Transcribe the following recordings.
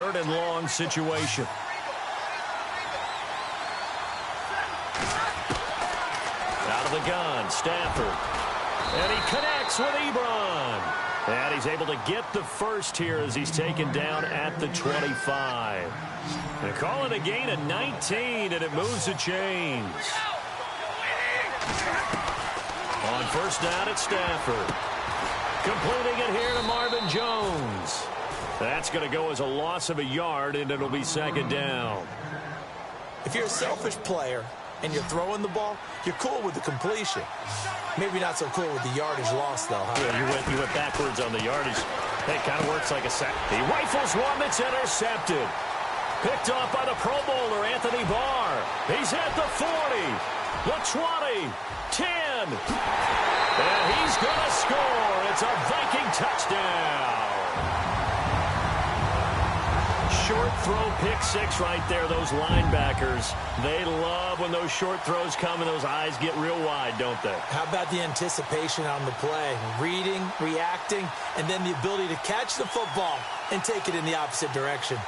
Third and long situation. Out of the gun, Stafford. And he connects with Ebron. And he's able to get the first here as he's taken down at the 25. They call it a gain of 19, and it moves the chains. On first down, it's Stafford. Completing it here to Marvin Jones. That's going to go as a loss of a yard, and it'll be second down. If you're a selfish player and you're throwing the ball, you're cool with the completion. Maybe not so cool with the yardage loss, though, huh? Yeah, you went backwards on the yardage. It kind of works like a sack. He rifles one that's intercepted. Picked off by the Pro Bowler, Anthony Barr. He's at the 40, the 20, 10. And he's going to score. It's a Viking touchdown. Short throw, pick six right there. Those linebackers, they love when those short throws come and those eyes get real wide, don't they? How about the anticipation on the play? Reading, reacting, and then the ability to catch the football and take it in the opposite direction.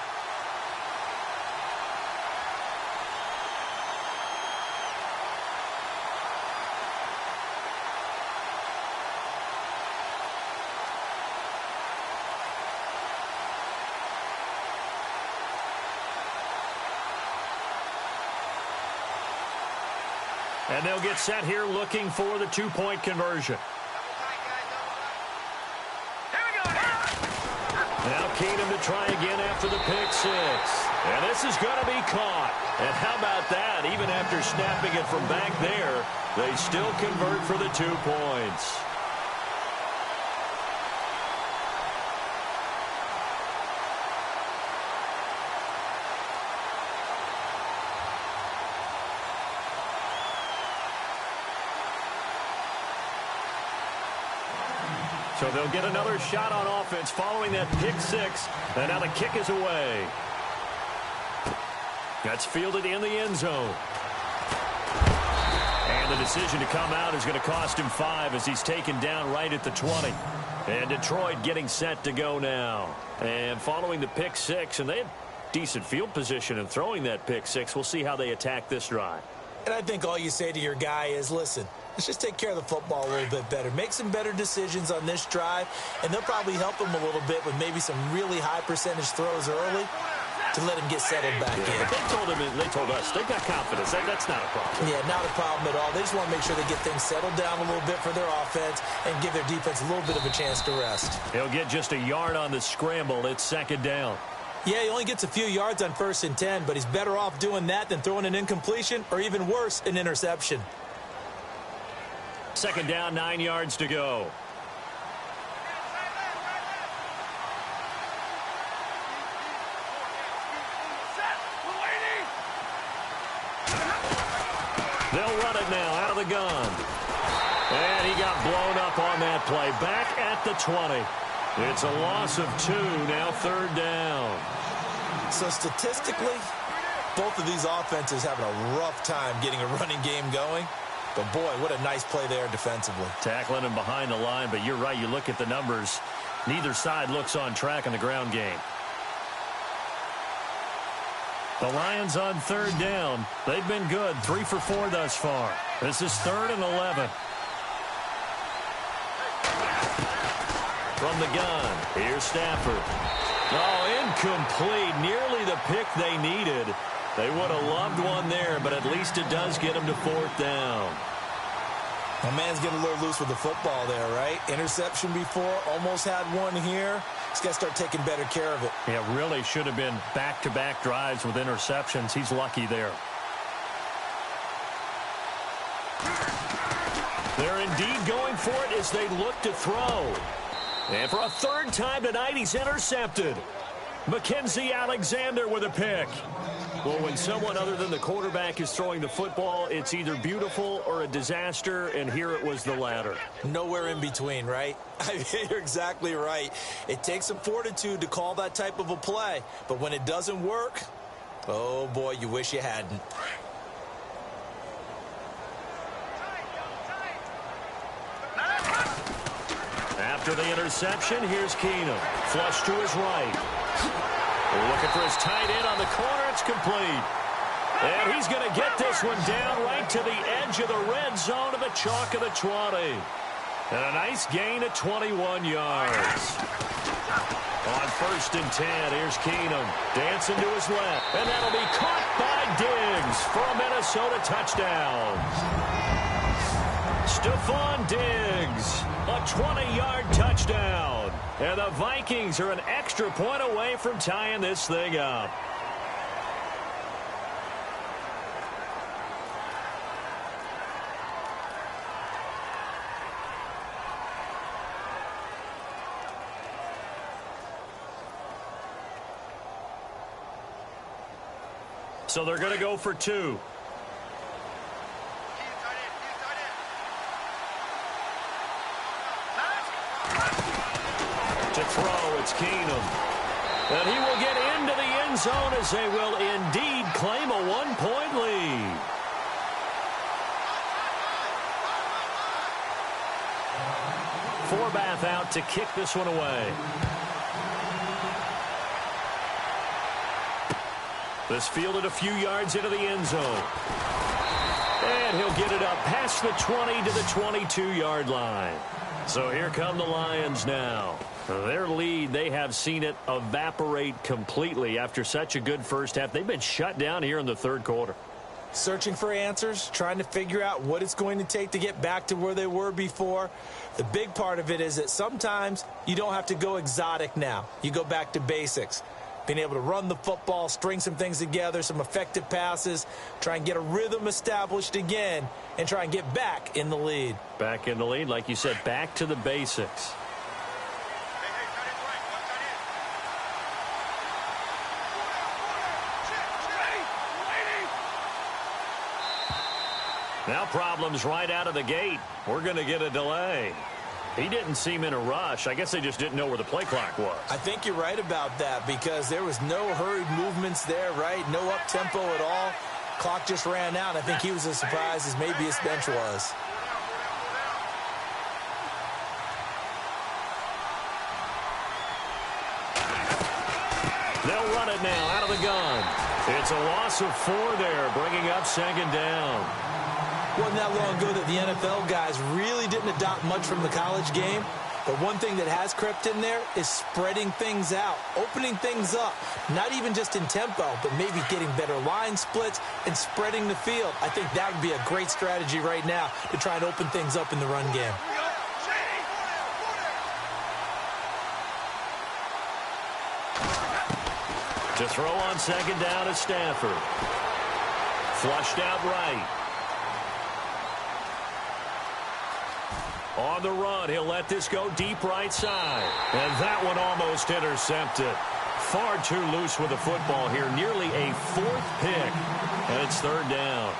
And they'll get set here looking for the two-point conversion. Now Keenum to try again after the pick six. And this is going to be caught. And how about that? Even after snapping it from back there, they still convert for the 2 points. So they'll get another shot on offense following that pick six. And now the kick is away. That's fielded in the end zone. And the decision to come out is going to cost him 5 as he's taken down right at the 20. And Detroit getting set to go now. And following the pick six, and they had decent field position in throwing that pick six. We'll see how they attack this drive. And I think all you say to your guy is, listen, let's just take care of the football a little bit better. Make some better decisions on this drive, and they'll probably help him a little bit with maybe some really high percentage throws early to let him get settled back in. They told us they've got confidence. That's not a problem. Yeah, not a problem at all. They just want to make sure they get things settled down a little bit for their offense and give their defense a little bit of a chance to rest. He'll get just a yard on the scramble. It's second down. Yeah, he only gets a few yards on 1st and 10, but he's better off doing that than throwing an incompletion or even worse, an interception. Second down, 9 yards to go. They'll run it now out of the gun. And he got blown up on that play. Back at the 20. It's a loss of 2, now 3rd down. So statistically, both of these offenses having a rough time getting a running game going. But, boy, what a nice play there defensively. Tackling him behind the line, but you're right. You look at the numbers. Neither side looks on track in the ground game. The Lions on 3rd down. They've been good, 3 for 4 thus far. This is 3rd and 11. From the gun, here's Stafford. Oh, incomplete. Nearly the pick they needed. They would have loved one there, but at least it does get them to 4th down. My man's getting a little loose with the football there, right? Interception before, almost had one here. He's got to start taking better care of it. Yeah, really should have been back-to-back drives with interceptions. He's lucky there. They're indeed going for it as they look to throw. And for a 3rd time tonight, he's intercepted. Mackenzie Alexander with a pick. Well, when someone other than the quarterback is throwing the football, it's either beautiful or a disaster, and here it was the latter. Nowhere in between, right? You're exactly right. It takes some fortitude to call that type of a play, but when it doesn't work, oh boy, you wish you hadn't. After the interception, here's Keenum. Flush to his right. Looking for his tight end on the corner. It's complete. And he's going to get this one down right to the edge of the red zone of the chalk of the 20. And a nice gain of 21 yards. On 1st and 10, here's Keenum dancing to his left. And that'll be caught by Diggs for a Minnesota touchdown. Stephon Diggs, a 20-yard touchdown. And the Vikings are an extra point away from tying this thing up. So they're going to go for 2. To throw, it's Keenum. And he will get into the end zone as they will indeed claim a 1-point lead. Forbath out to kick this one away. This fielded a few yards into the end zone. And he'll get it up past the 20 to the 22-yard line. So here come the Lions now. Their lead, they have seen it evaporate completely after such a good first half. They've been shut down here in the third quarter. Searching for answers, trying to figure out what it's going to take to get back to where they were before. The big part of it is that sometimes you don't have to go exotic now. You go back to basics. Being able to run the football, string some things together, some effective passes, try and get a rhythm established again, and try and get back in the lead. Back in the lead, like you said, back to the basics. Now problems right out of the gate. We're going to get a delay. He didn't seem in a rush. I guess they just didn't know where the play clock was. I think you're right about that because there was no hurried movements there, right? No up-tempo at all. Clock just ran out. I think he was as surprised as maybe his bench was. They'll run it now out of the gun. It's a loss of 4 there, bringing up 2nd down. Wasn't that long ago that the NFL guys really didn't adopt much from the college game. But one thing that has crept in there is spreading things out, opening things up, not even just in tempo, but maybe getting better line splits and spreading the field. I think that would be a great strategy right now to try and open things up in the run game. To throw on 2nd down is Stafford. Flushed out right. On the run, he'll let this go deep right side. And that one almost intercepted. Far too loose with the football here. Nearly a 4th pick. And it's 3rd down.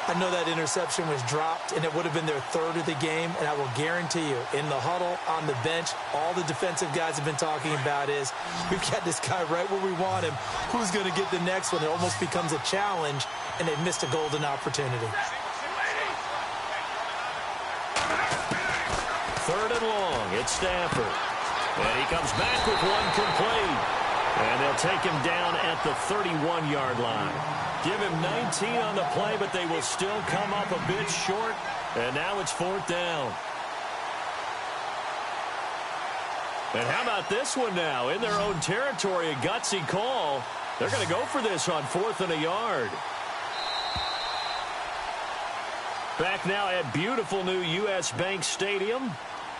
I know that interception was dropped, and it would have been their 3rd of the game. And I will guarantee you, in the huddle, on the bench, all the defensive guys have been talking about is, we've got this guy right where we want him. Who's going to get the next one? It almost becomes a challenge, and they've missed a golden opportunity. 3rd and long, it's Stafford. And he comes back with one complete. And they'll take him down at the 31-yard line. Give him 19 on the play, but they will still come up a bit short. And now it's 4th down. And how about this one now? In their own territory, a gutsy call. They're going to go for this on 4th and a yard. Back now at beautiful new U.S. Bank Stadium.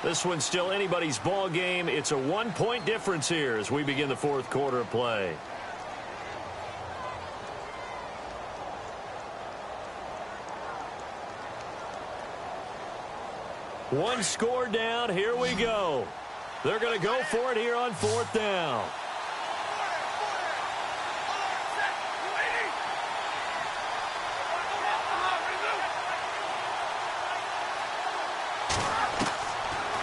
This one's still anybody's ball game. It's a 1-point difference here as we begin the 4th quarter of play. One score down. Here we go. They're going to go for it here on 4th down.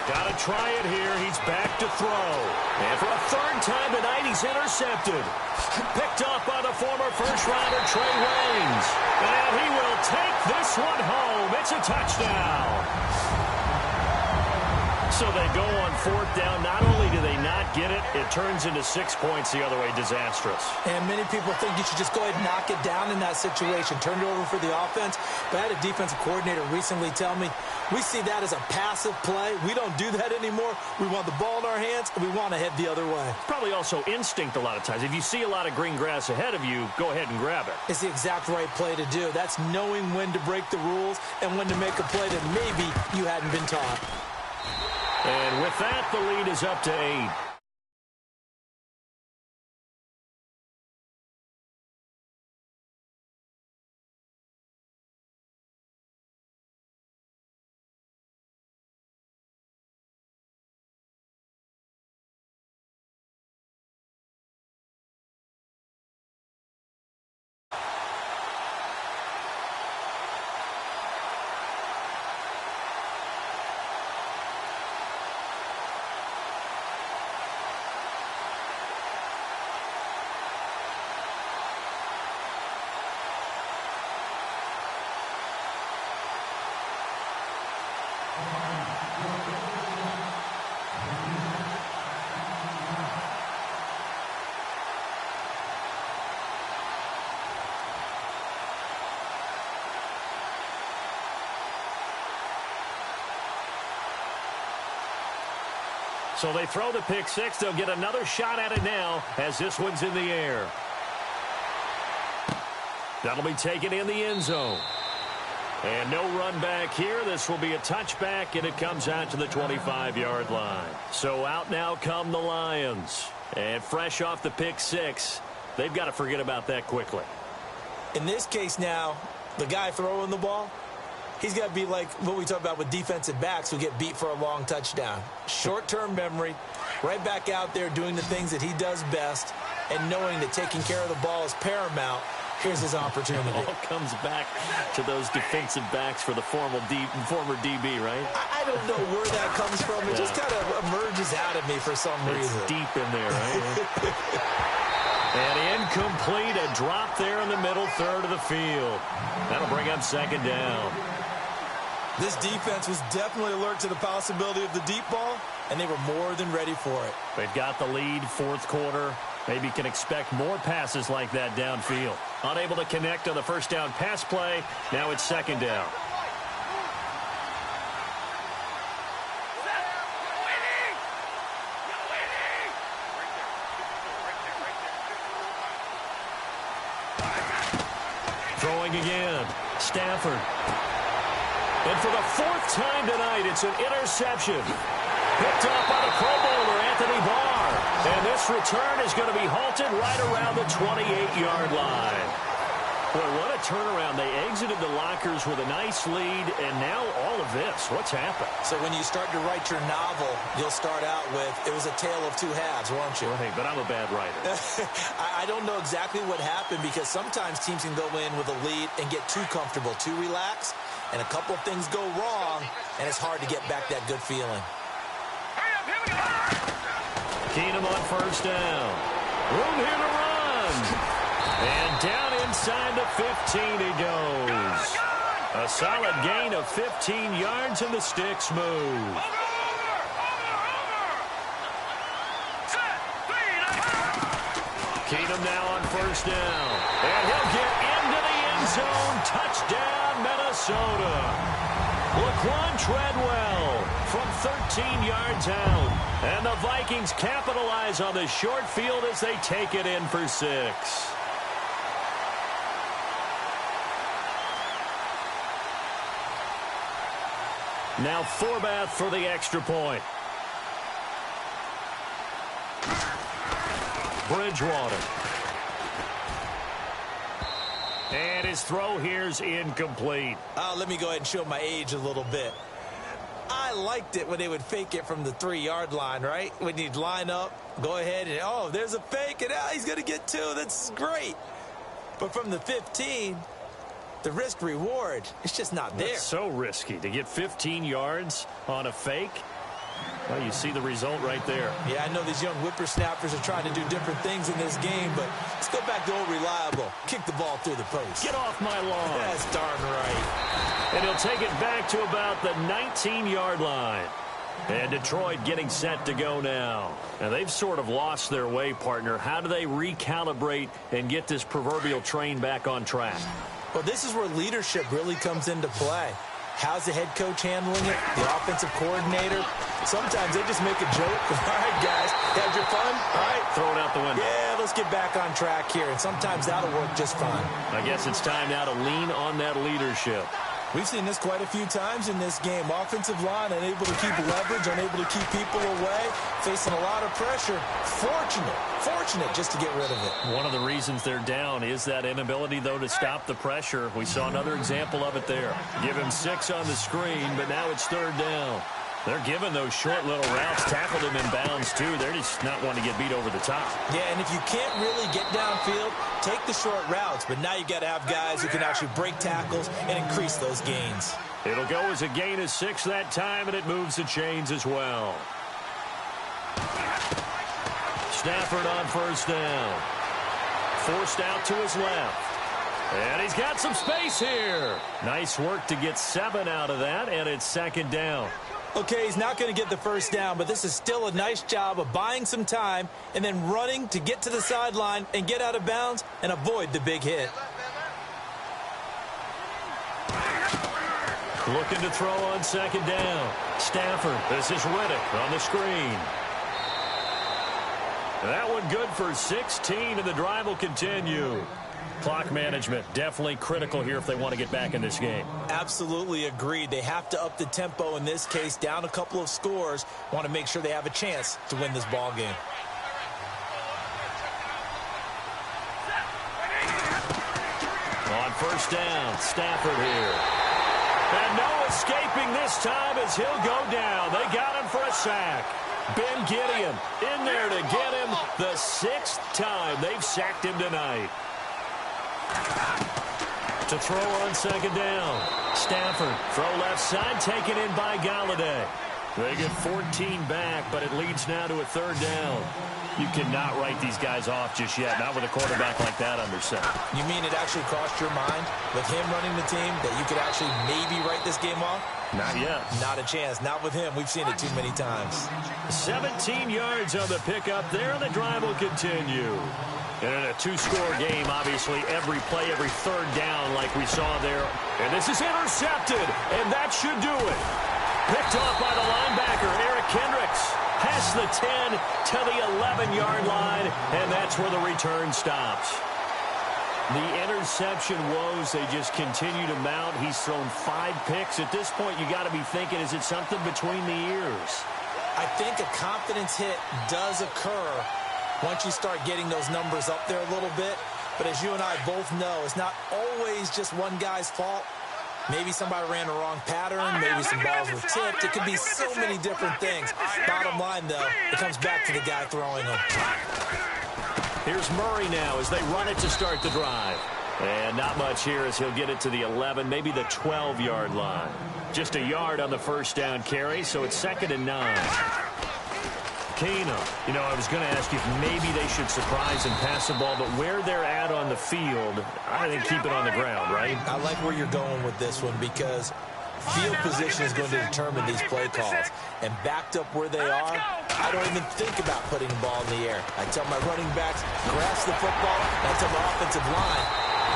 Got to try it here. He's back to throw. And for a 3rd time tonight, he's intercepted. Picked up by the former first-rounder Trey Waynes. And he will take this one home. It's a touchdown. So they go on fourth down. Not only do they not get it, it turns into 6 points the other way. Disastrous. And many people think you should just go ahead and knock it down in that situation. Turn it over for the offense. But I had a defensive coordinator recently tell me, we see that as a passive play. We don't do that anymore. We want the ball in our hands, and we want to head the other way. Probably also instinct a lot of times. If you see a lot of green grass ahead of you, go ahead and grab it. It's the exact right play to do. That's knowing when to break the rules and when to make a play that maybe you hadn't been taught. And with that, the lead is up to 8. So they throw the pick six. They'll get another shot at it now as this one's in the air. That'll be taken in the end zone. And no run back here. This will be a touchback, and it comes out to the 25-yard line. So out now come the Lions. And fresh off the pick six, they've got to forget about that quickly. In this case now, the guy throwing the ball, he's got to be like what we talk about with defensive backs who get beat for a long touchdown. Short-term memory, right back out there doing the things that he does best, and knowing that taking care of the ball is paramount. Here's his opportunity. It all comes back to those defensive backs for the former DB, right? I don't know where that comes from. It just kind of emerges out of me for some reason. It's deep in there, right? And incomplete, a drop there in the middle third of the field. That'll bring up second down. This defense was definitely alert to the possibility of the deep ball, and they were more than ready for it. They've got the lead, fourth quarter. Maybe can expect more passes like that downfield. Unable to connect on the first down pass play. Now it's second down. Throwing again. Stafford. And for the fourth time tonight, it's an interception. Picked up by the Pro Bowler, Anthony Barr. And this return is going to be halted right around the 28-yard line. Boy, what a turnaround. They exited the lockers with a nice lead, and now all of this. What's happened? So when you start to write your novel, you'll start out with, it was a tale of two halves, won't you? Right, but I'm a bad writer. I don't know exactly what happened, because sometimes teams can go in with a lead and get too comfortable, too relaxed, and a couple of things go wrong, and it's hard to get back that good feeling. Keenum on first down. Room here to run. And down inside the 15 he goes. A solid gain of 15 yards, and the sticks move. Keenum now on first down. And he'll get into the end zone. Touchdown, Minnesota. Laquan Treadwell from 13 yards out. And the Vikings capitalize on the short field as they take it in for 6. Now Forbath for the extra point. Bridgewater. And his throw here's incomplete. Let me go ahead and show my age a little bit. I liked it when they would fake it from the 3-yard line, right? When you'd line up, go ahead and, oh, there's a fake, and he's going to get 2. That's great. But from the 15, the risk-reward, it's just not there. It's so risky to get 15 yards on a fake. Well, you see the result right there. Yeah, I know these young whippersnappers are trying to do different things in this game, but let's go back to old reliable. Kick the ball through the post. Get off my lawn. That's darn right. And he'll take it back to about the 19-yard line. And Detroit getting set to go now. And they've sort of lost their way, partner. How do they recalibrate and get this proverbial train back on track? Well, this is where leadership really comes into play. How's the head coach handling it? The offensive coordinator? Sometimes they just make a joke. All right, guys, had your fun? All right. Throw it out the window. Yeah, let's get back on track here. And sometimes that'll work just fine. I guess it's time now to lean on that leadership. We've seen this quite a few times in this game. Offensive line unable to keep leverage, unable to keep people away, facing a lot of pressure. Fortunate just to get rid of it. One of the reasons they're down is that inability, though, to stop the pressure. We saw another example of it there. Give him 6 on the screen, but now it's 3rd down. They're giving those short little routes, tackled him in bounds, too. They're just not wanting to get beat over the top. Yeah, and if you can't really get downfield, take the short routes. But now you got to have guys who can actually break tackles and increase those gains. It'll go as a gain of 6 that time, and it moves the chains as well. Stafford on 1st down. Forced out to his left. And he's got some space here. Nice work to get 7 out of that, and it's 2nd down. Okay, he's not going to get the 1st down, but this is still a nice job of buying some time and then running to get to the sideline and get out of bounds and avoid the big hit. Looking to throw on 2nd down. Stafford, this is Riddick on the screen. That one good for 16, and the drive will continue. Clock management definitely critical here if they want to get back in this game. Absolutely agreed. They have to up the tempo in this case, down a couple of scores. Want to make sure they have a chance to win this ball game. On 1st down, Stafford here. And no escaping this time as he'll go down. They got him for a sack. Ben Gideon in there to get him the 6th time they've sacked him tonight. To throw on 2nd down. Stafford, throw left side, taken in by Galladay. They get 14 back, but it leads now to a 3rd down. You cannot write these guys off just yet, not with a quarterback like that under center. You mean it actually crossed your mind with him running the team that you could actually maybe write this game off? Not yet. Not a chance. Not with him. We've seen it too many times. 17 yards on the pickup there, and the drive will continue. And in a 2-score game, obviously, every play, every 3rd down like we saw there. And this is intercepted, and that should do it. Picked off by the linebacker, Eric Kendricks. Past the 10 to the 11-yard line, and that's where the return stops. The interception woes, they just continue to mount. He's thrown 5 picks. At this point, you got to be thinking, is it something between the ears? I think a confidence hit does occur once you start getting those numbers up there a little bit. But as you and I both know, it's not always just one guy's fault. Maybe somebody ran the wrong pattern. Maybe some balls were tipped. It could be so many different things. Bottom line, though, it comes back to the guy throwing them. Here's Murray now as they run it to start the drive. And not much here as he'll get it to the 11, maybe the 12-yard line. Just a yard on the 1st down carry, so it's 2nd and 9. Keenum. You know, I was going to ask you if maybe they should surprise and pass the ball, but where they're at on the field, I think keep it on the ground, right? I like where you're going with this one because field position is going to determine these play calls. And backed up where they are, I don't even think about putting the ball in the air. I tell my running backs, grasp the football, and I tell my offensive line,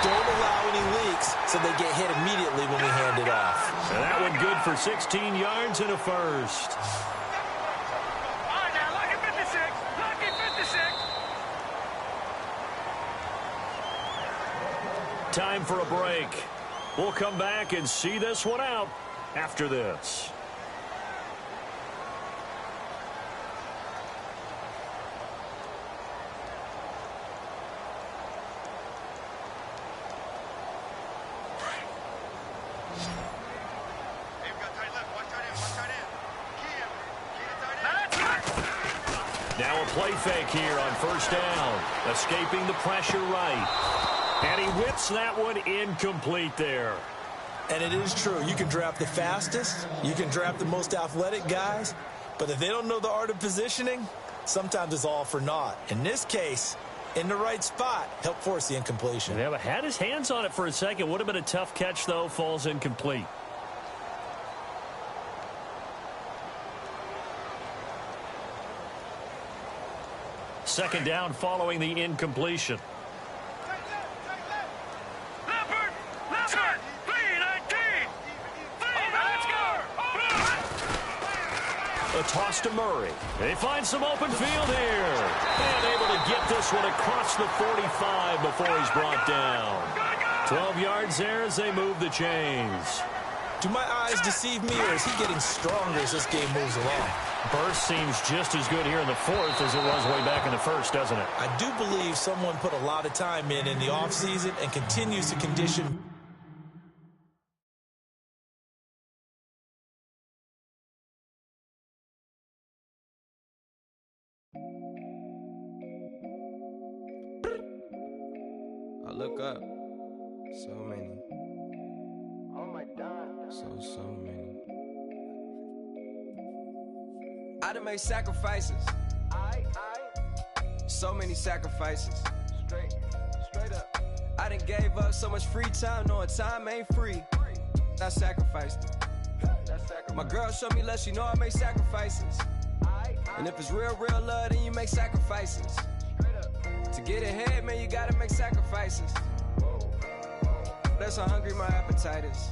don't allow any leaks so they get hit immediately when we hand it off. And that one good for 16 yards and a 1st. Time for a break. We'll come back and see this one out after this. Now a play fake here on 1st down. Escaping the pressure right. And he whips that one incomplete there. And it is true. You can draft the fastest. You can draft the most athletic guys. But if they don't know the art of positioning, sometimes it's all for naught. In this case, in the right spot, help force the incompletion. Yeah, but had his hands on it for a second. Would have been a tough catch, though. Falls incomplete. Second down following the incompletion. A toss to Murray. They find some open field here. And able to get this one across the 45 before he's brought down. 12 yards there as they move the chains. Do my eyes deceive me, or is he getting stronger as this game moves along? Burst seems just as good here in the fourth as it was way back in the first, doesn't it? I do believe someone put a lot of time in the offseason and continues to condition. I look up, so many. Oh my God. So many. I done made sacrifices. So many sacrifices. Straight up. I done gave up so much free time, knowing time ain't free. I sacrificed it. My girl showed me love, she know I make sacrifices. And if it's real love, then you make sacrifices. To get ahead, man, you gotta make sacrifices. That's how hungry my appetite is.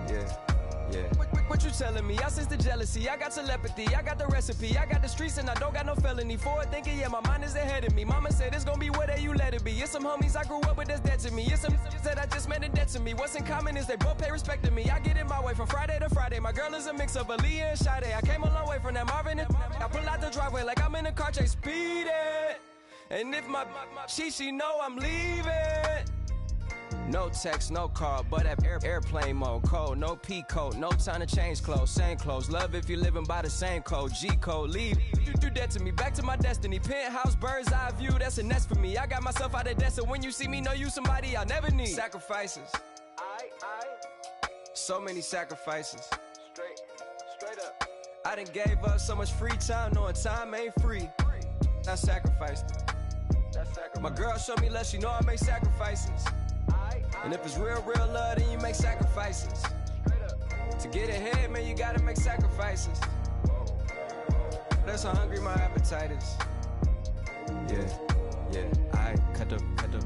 Yeah. What you telling me? I sense the jealousy, I got telepathy, I got the recipe, I got the streets and I don't got no felony. Forward thinking, yeah, my mind is ahead of me. Mama said it's gonna be whatever you let it be. It's some homies I grew up with that's dead to me. It's some that I just met in debt to me. What's in common is they both pay respect to me. I get in my way from Friday to Friday. My girl is a mix of Aaliyah and Sade. I came a long way from that Marvin and I pull out the driveway like I'm in a car chase speeding. And if my she know I'm leaving. No text, no call, but at airplane mode. Code, no P code, no time to change clothes. Same clothes, love if you're living by the same code. G code, leave. You do that to me, back to my destiny. Penthouse, bird's eye view, that's a nest for me. I got myself out of debt, so when you see me, know you somebody I'll never need. Sacrifices. So many sacrifices. Straight up. I done gave up so much free time, knowing time ain't free. I sacrificed it. My girl showed me love, she know I make sacrifices. And if it's real love, then you make sacrifices. To get ahead, man, you gotta make sacrifices. That's how hungry my appetite is. Yeah. I cut the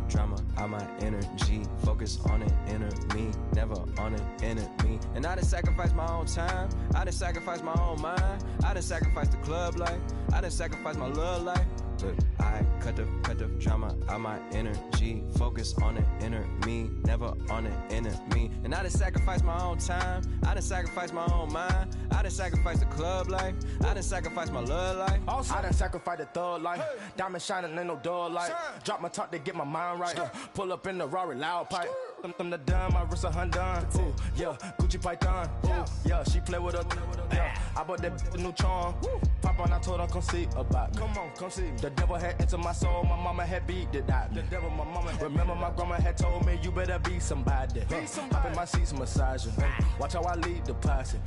drama out my energy. Focus on an inner me, never on an enemy. And I done sacrificed my own time. I done sacrificed my own mind. I done sacrificed the club life. I done sacrificed my love life. But I cut the drama out my energy. Focus on the inner me, never on the enemy. And I done sacrificed my own time. I done sacrificed my own mind. I done sacrificed the club life. I done sacrificed my love life. Also, I done sacrificed the thug life. Hey. Diamond shining, ain't no dull light. Drop my top to get my mind right. Pull up in the Rari loud pipe. Them the dime, my wrist a Hyundai. Ooh, yeah, Gucci Python. Ooh, yeah, she play with her. Yeah, I bought that new charm. Pop on, I told her come see about me. Come on, come see me. The devil had entered my soul, my mama had beat it out. The devil, my mama had remember my grandma had told me you better be somebody. Hop in my seats, massaging. Watch how I lead the posse.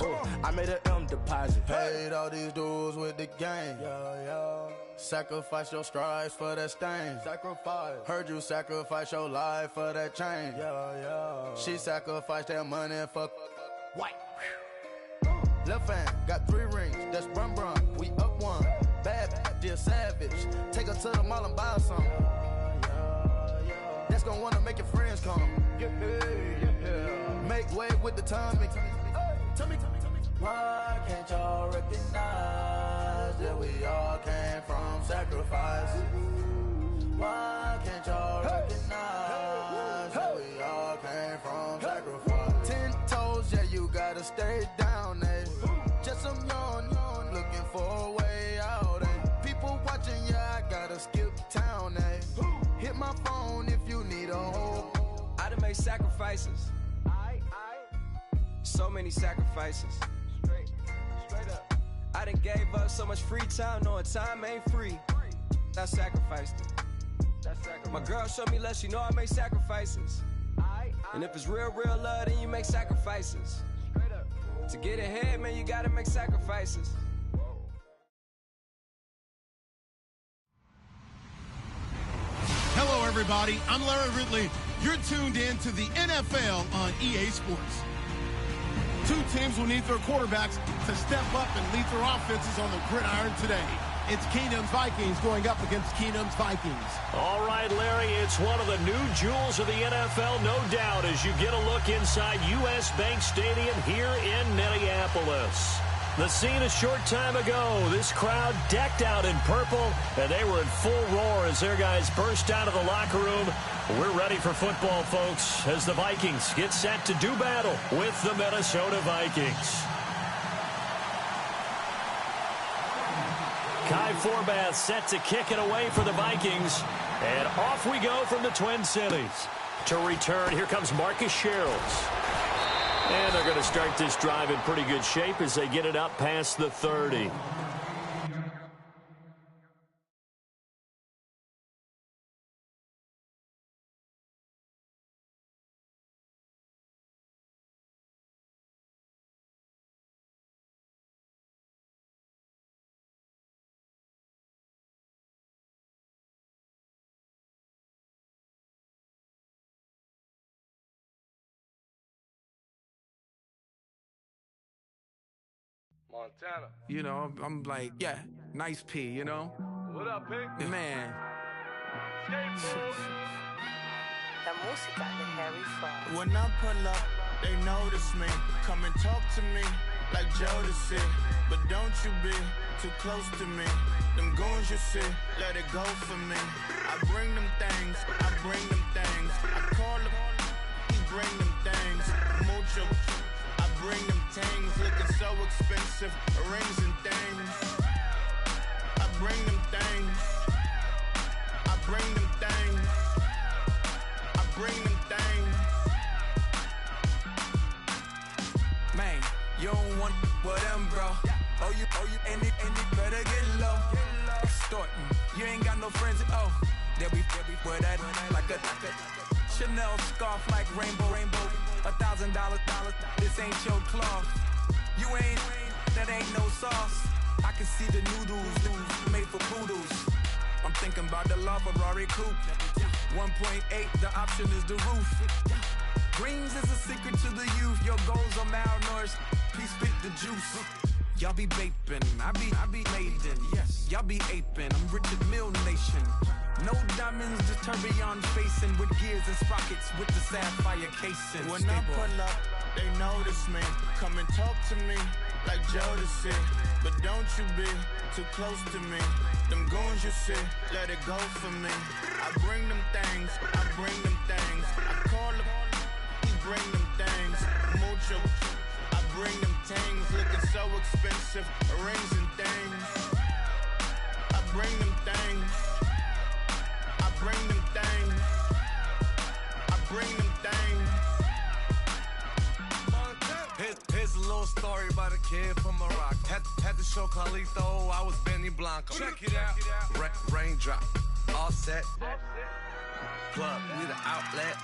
I made an M deposit. Paid all these dudes with the game. Yeah. Sacrifice your strides for that stain. Sacrifice. Heard you sacrifice your life for that change. Yeah. She sacrificed that money for white. Left hand got 3 rings. That's brum. We up one. Bad, dear savage. Take her to the mall and buy some. That's gonna wanna make your friends come. Yeah. Make way with the timing. Tell me. Why can't y'all recognize that we all came from sacrifice? Why can't y'all recognize that we all came from sacrifice? 10 toes, yeah, you gotta stay down, eh? Just some yawn, looking for a way out, eh? People watching, yeah, I gotta skip town, eh? Hit my phone if you need a hold. I done made sacrifices. So many sacrifices. Straight up. I done gave up so much free time, knowing time ain't free. I sacrificed it. My girl showed me love, she know I make sacrifices. And if it's real love, then you make sacrifices. To get ahead, man, you gotta make sacrifices. Hello, everybody. I'm Larry Ridley. You're tuned in to the NFL on EA Sports. 2 teams will need their quarterbacks to step up and lead their offenses on the gridiron today. It's Keenum's Vikings going up against Keenum's Vikings. All right, Larry, it's one of the new jewels of the NFL, no doubt, as you get a look inside U.S. Bank Stadium here in Minneapolis. The scene a short time ago, this crowd decked out in purple, and they were in full roar as their guys burst out of the locker room. We're ready for football, folks, as the Vikings get set to do battle with the Minnesota Vikings. Kai Forbath set to kick it away for the Vikings, and off we go from the Twin Cities. To return, here comes Marcus Sherrills. And they're going to start this drive in pretty good shape as they get it up past the 30. Montana. You know, I'm like, yeah, nice P, you know? What up, Pink? Man. La música de Harry Fraud. When I pull up, they notice me. Come and talk to me like Jodeci. But don't you be too close to me. Them goons you see, let it go for me. I bring them things, I bring them things. I call them, he bring them things. Mucho, I bring them things. Looking so expensive, rings and things. I bring them things. I bring them things. I bring them things. Man, you don't want with them, bro. Oh, you, and it better get low. Extorting, you ain't got no friends. Oh, they'll be with that like a Chanel scarf like rainbow. $1,000, this ain't your cloth. You ain't, that ain't no sauce. I can see the noodles made for poodles. I'm thinking about the La Ferrari coupe. 1.8, the option is the roof. Dreams is a secret to the youth. Your goals are malnourished. Please spit the juice. Y'all be vaping, I be laden. Yes, y'all be aping. I'm Richard Mill Nation. No diamonds, just tourbillon facing with gears and sprockets with the sapphire casing. When I pull up, they notice me. Come and talk to me like Jodeci. But don't you be too close to me. Them goons you see, let it go for me. I bring them things, I bring them things. I call them, he bring them things. Mucho, I bring them things. Looking so expensive, rings and things. I bring them things. I bring them things. I bring them things. Here's a little story about a kid from Morocco. Had to show Carlito I was Benny Blanco. Check it out. Raindrop, all set. Plug, we the outlet.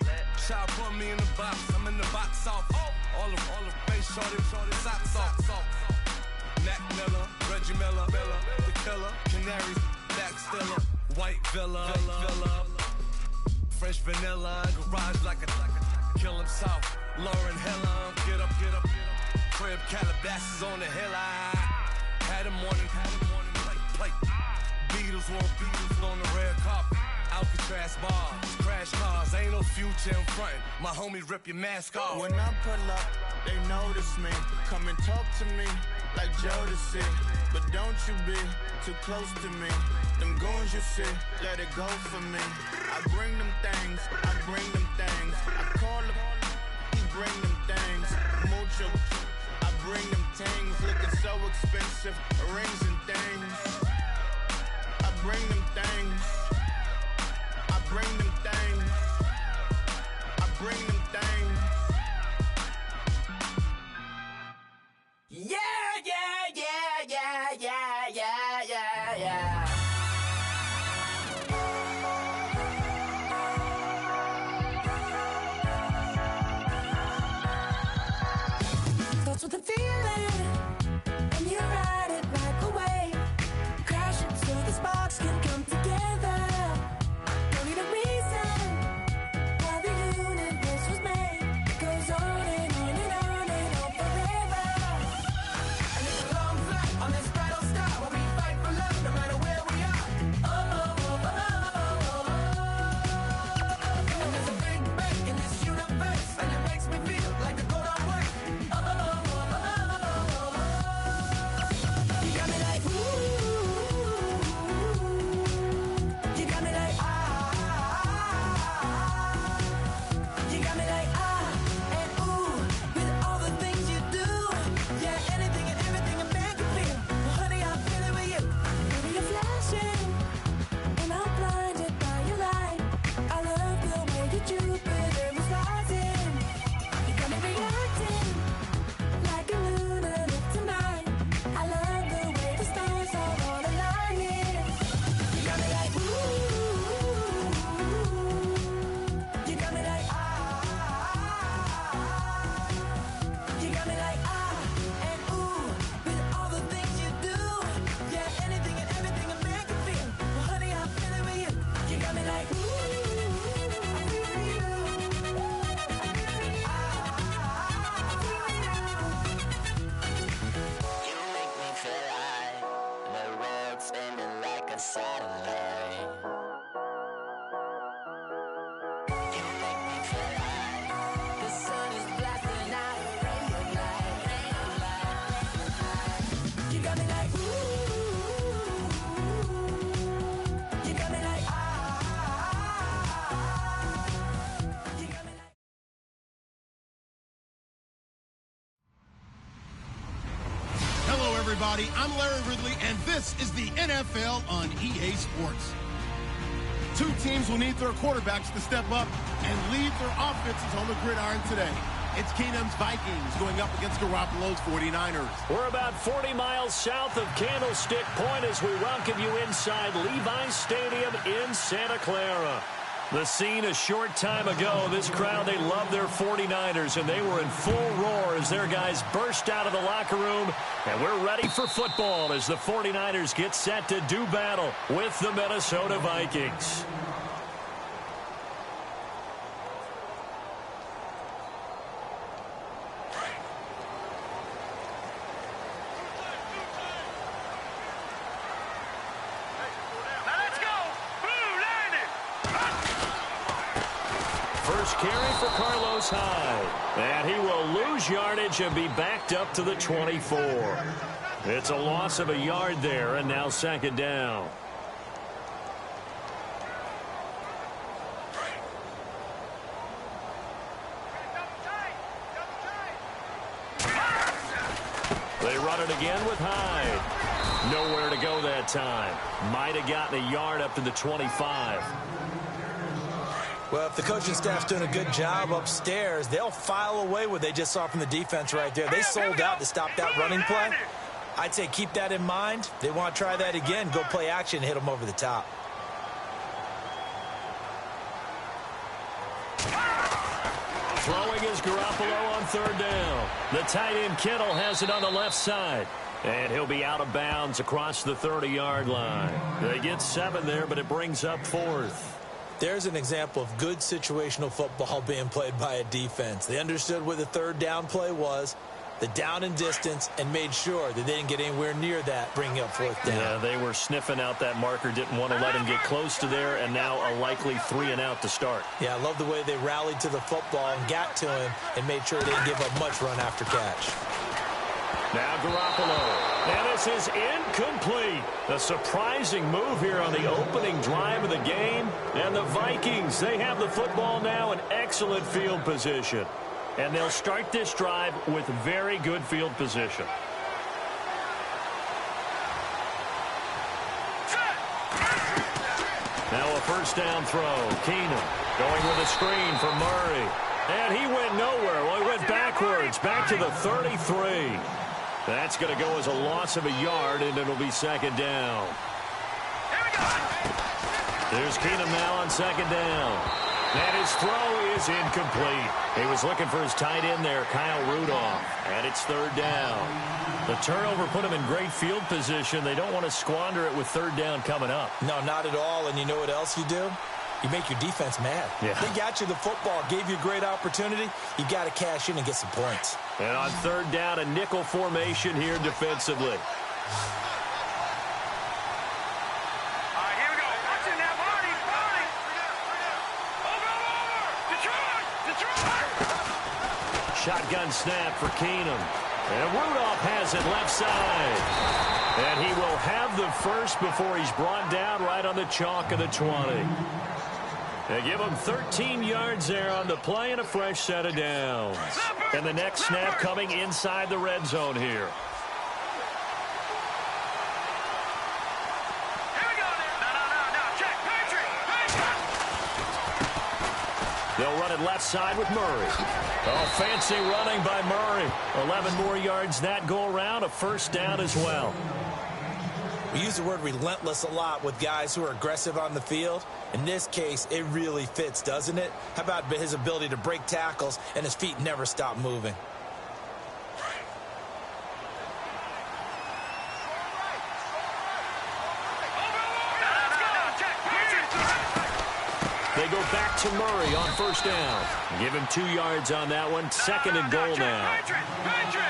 Shot put me in the box. I'm in the box off. All the face shorty, socks off. Mac Miller, Reggie Miller, the killer, Canaries, back stiller, white villa, fresh vanilla, garage like a kill him south. Lauren Hilla, get up. Crib Calabasas on the hill. I had him morning, plate. Beatles on the red carpet. Alcatraz bars, crash cars, ain't no future in front. My homie rip your mask off. When I pull up, they notice me. Come and talk to me like Jodeci. But don't you be too close to me. Them goons you see, let it go for me. I bring them things, I bring them things. I call them, he bring them things. Mucho, I bring them things. Looking so expensive, rings and things. I bring them things. I bring them things. I bring them things. Yeah. everybody. I'm Larry Ridley, and this is the NFL on EA Sports. Two teams will need their quarterbacks to step up and lead their offenses on the gridiron today. It's Keenum's Vikings going up against Garoppolo's 49ers. We're about 40 miles south of Candlestick Point as we welcome you inside Levi's Stadium in Santa Clara. The scene a short time ago, this crowd, they love their 49ers, and they were in full roar as their guys burst out of the locker room. And we're ready for football as the 49ers get set to do battle with the Minnesota Vikings. First carry for Carlos Hyde. And he will lose yardage and be backed up to the 24. It's a loss of a yard there, and now second down. They run it again with Hyde. Nowhere to go that time. Might have gotten a yard up to the 25. Well, if the coaching staff's doing a good job upstairs, they'll file away what they just saw from the defense right there. They sold out to stop that running play. I'd say keep that in mind. They want to try that again. Go play action and hit them over the top. Throwing is Garoppolo on third down. The tight end Kittle has it on the left side. And he'll be out of bounds across the 30-yard line. They get 7 there, but it brings up 4th. There's an example of good situational football being played by a defense. They understood what the third down play was, the down and distance, and made sure that they didn't get anywhere near that, bringing up 4th down. Yeah, they were sniffing out that marker, didn't want to let him get close to there, and now a likely 3-and-out to start. Yeah, I love the way they rallied to the football and got to him and made sure they didn't give up much run after catch. Now Garoppolo. And this is incomplete. A surprising move here on the opening drive of the game. And the Vikings, they have the football now in excellent field position. And they'll start this drive with very good field position. Now a first down throw. Keenum going with a screen for Murray. And he went nowhere. Well, he went backwards, back to the 33. That's going to go as a loss of a yard, and it'll be second down. There's Keenum now on second down. And his throw is incomplete. He was looking for his tight end there, Kyle Rudolph. And it's third down. The turnover put him in great field position. They don't want to squander it with third down coming up. No, not at all. And you know what else you do? You make your defense mad. Yeah. They got you the football, gave you a great opportunity. You got to cash in and get some points. And on third down, a nickel formation here defensively. All right, here we go. Watch it now, Marty. Over. Detroit. Shotgun snap for Keenum. And Rudolph has it left side. And he will have the first before he's brought down right on the chalk of the 20. They give him 13 yards there on the play and a fresh set of downs. And the next snap coming inside the red zone here. Here we go. No. Check. Patrick. They'll run it left side with Murray. Oh, fancy running by Murray. 11 more yards that go around. A first down as well. We use the word relentless a lot with guys who are aggressive on the field. In this case, it really fits, doesn't it? How about his ability to break tackles and his feet never stop moving? They go back to Murray on first down. Give him 2 yards on that one. Second and goal now.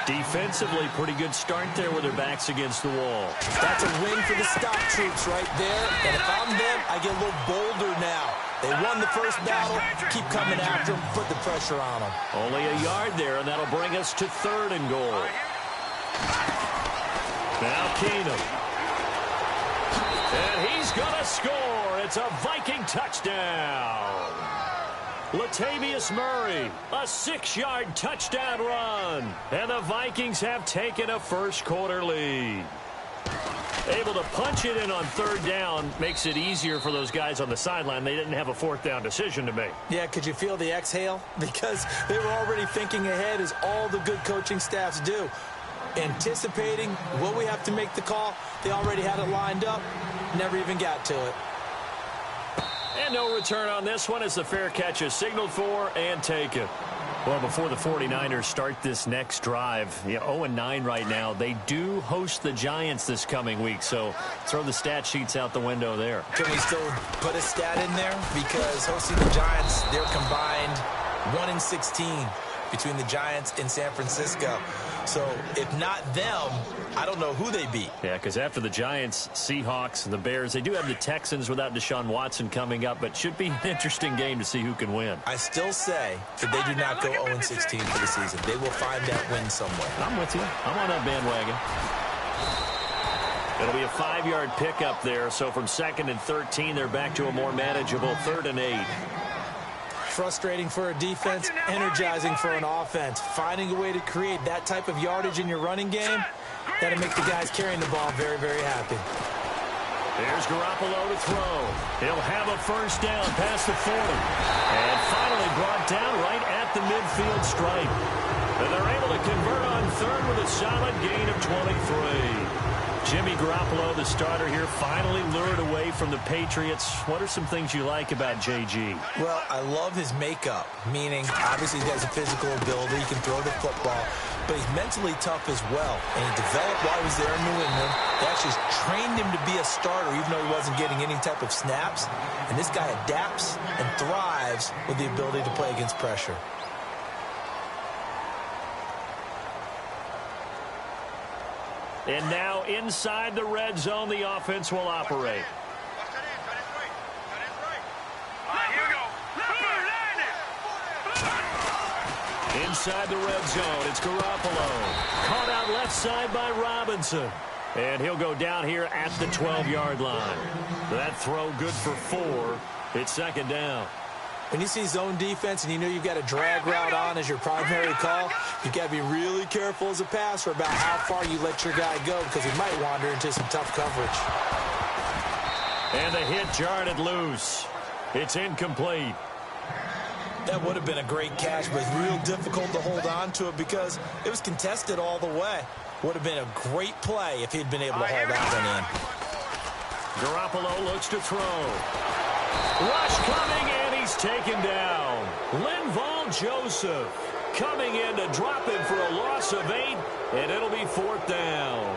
Defensively, pretty good start there with their backs against the wall. That's a win for the stop troops right there. And if I'm them, I get a little bolder now. They won the first battle. Keep coming after them. Put the pressure on them. Only a yard there, and that'll bring us to third and goal. Now Keenum. And he's going to score. It's a Viking touchdown. Latavius Murray, a 6-yard touchdown run. And the Vikings have taken a first-quarter lead. Able to punch it in on third down makes it easier for those guys on the sideline. They didn't have a fourth down decision to make. Yeah, could you feel the exhale? Because they were already thinking ahead, as all the good coaching staffs do. Anticipating, will we have to make the call? They already had it lined up. Never even got to it. And no return on this one as the fair catch is signaled for and taken. Well, before the 49ers start this next drive, 0-9 right now, they do host the Giants this coming week, so throw the stat sheets out the window there. Can we still put a stat in there? Because hosting the Giants, they're combined 1-16 between the Giants and San Francisco. So if not them, I don't know who they beat. Yeah, because after the Giants, Seahawks, and the Bears, they do have the Texans without Deshaun Watson coming up, but should be an interesting game to see who can win. I still say that they do not go 0-16 for the season. They will find that win somewhere. I'm with you. I'm on that bandwagon. It'll be a 5-yard pickup there, so from 2nd and 13, they're back to a more manageable 3rd and 8. Frustrating for a defense, energizing for an offense. Finding a way to create that type of yardage in your running game, that'll make the guys carrying the ball very, very happy. There's Garoppolo to throw. He'll have a first down past the 40. And finally brought down right at the midfield stripe. And they're able to convert on 3rd with a solid gain of 23. Jimmy Garoppolo, the starter here, finally lured away from the Patriots. What are some things you like about JG? Well, I love his makeup, meaning obviously he has a physical ability. He can throw the football, but he's mentally tough as well. And he developed while he was there in New England. They actually trained him to be a starter, even though he wasn't getting any type of snaps. And this guy adapts and thrives with the ability to play against pressure. And now inside the red zone, the offense will operate. Inside the red zone, it's Garoppolo. Caught out left side by Robinson. And he'll go down here at the 12-yard line. That throw good for 4. It's 2nd down. When you see zone defense and you know you've got a drag route on as your primary call, you've got to be really careful as a passer about how far you let your guy go, because he might wander into some tough coverage. And the hit jarred it loose. It's incomplete. That would have been a great catch, but it's real difficult to hold on to it because it was contested all the way. Would have been a great play if he'd been able to hold that one in. Garoppolo looks to throw. Rush coming in. He's taken down. Linval Joseph coming in to drop him for a loss of 8, and it'll be 4th down.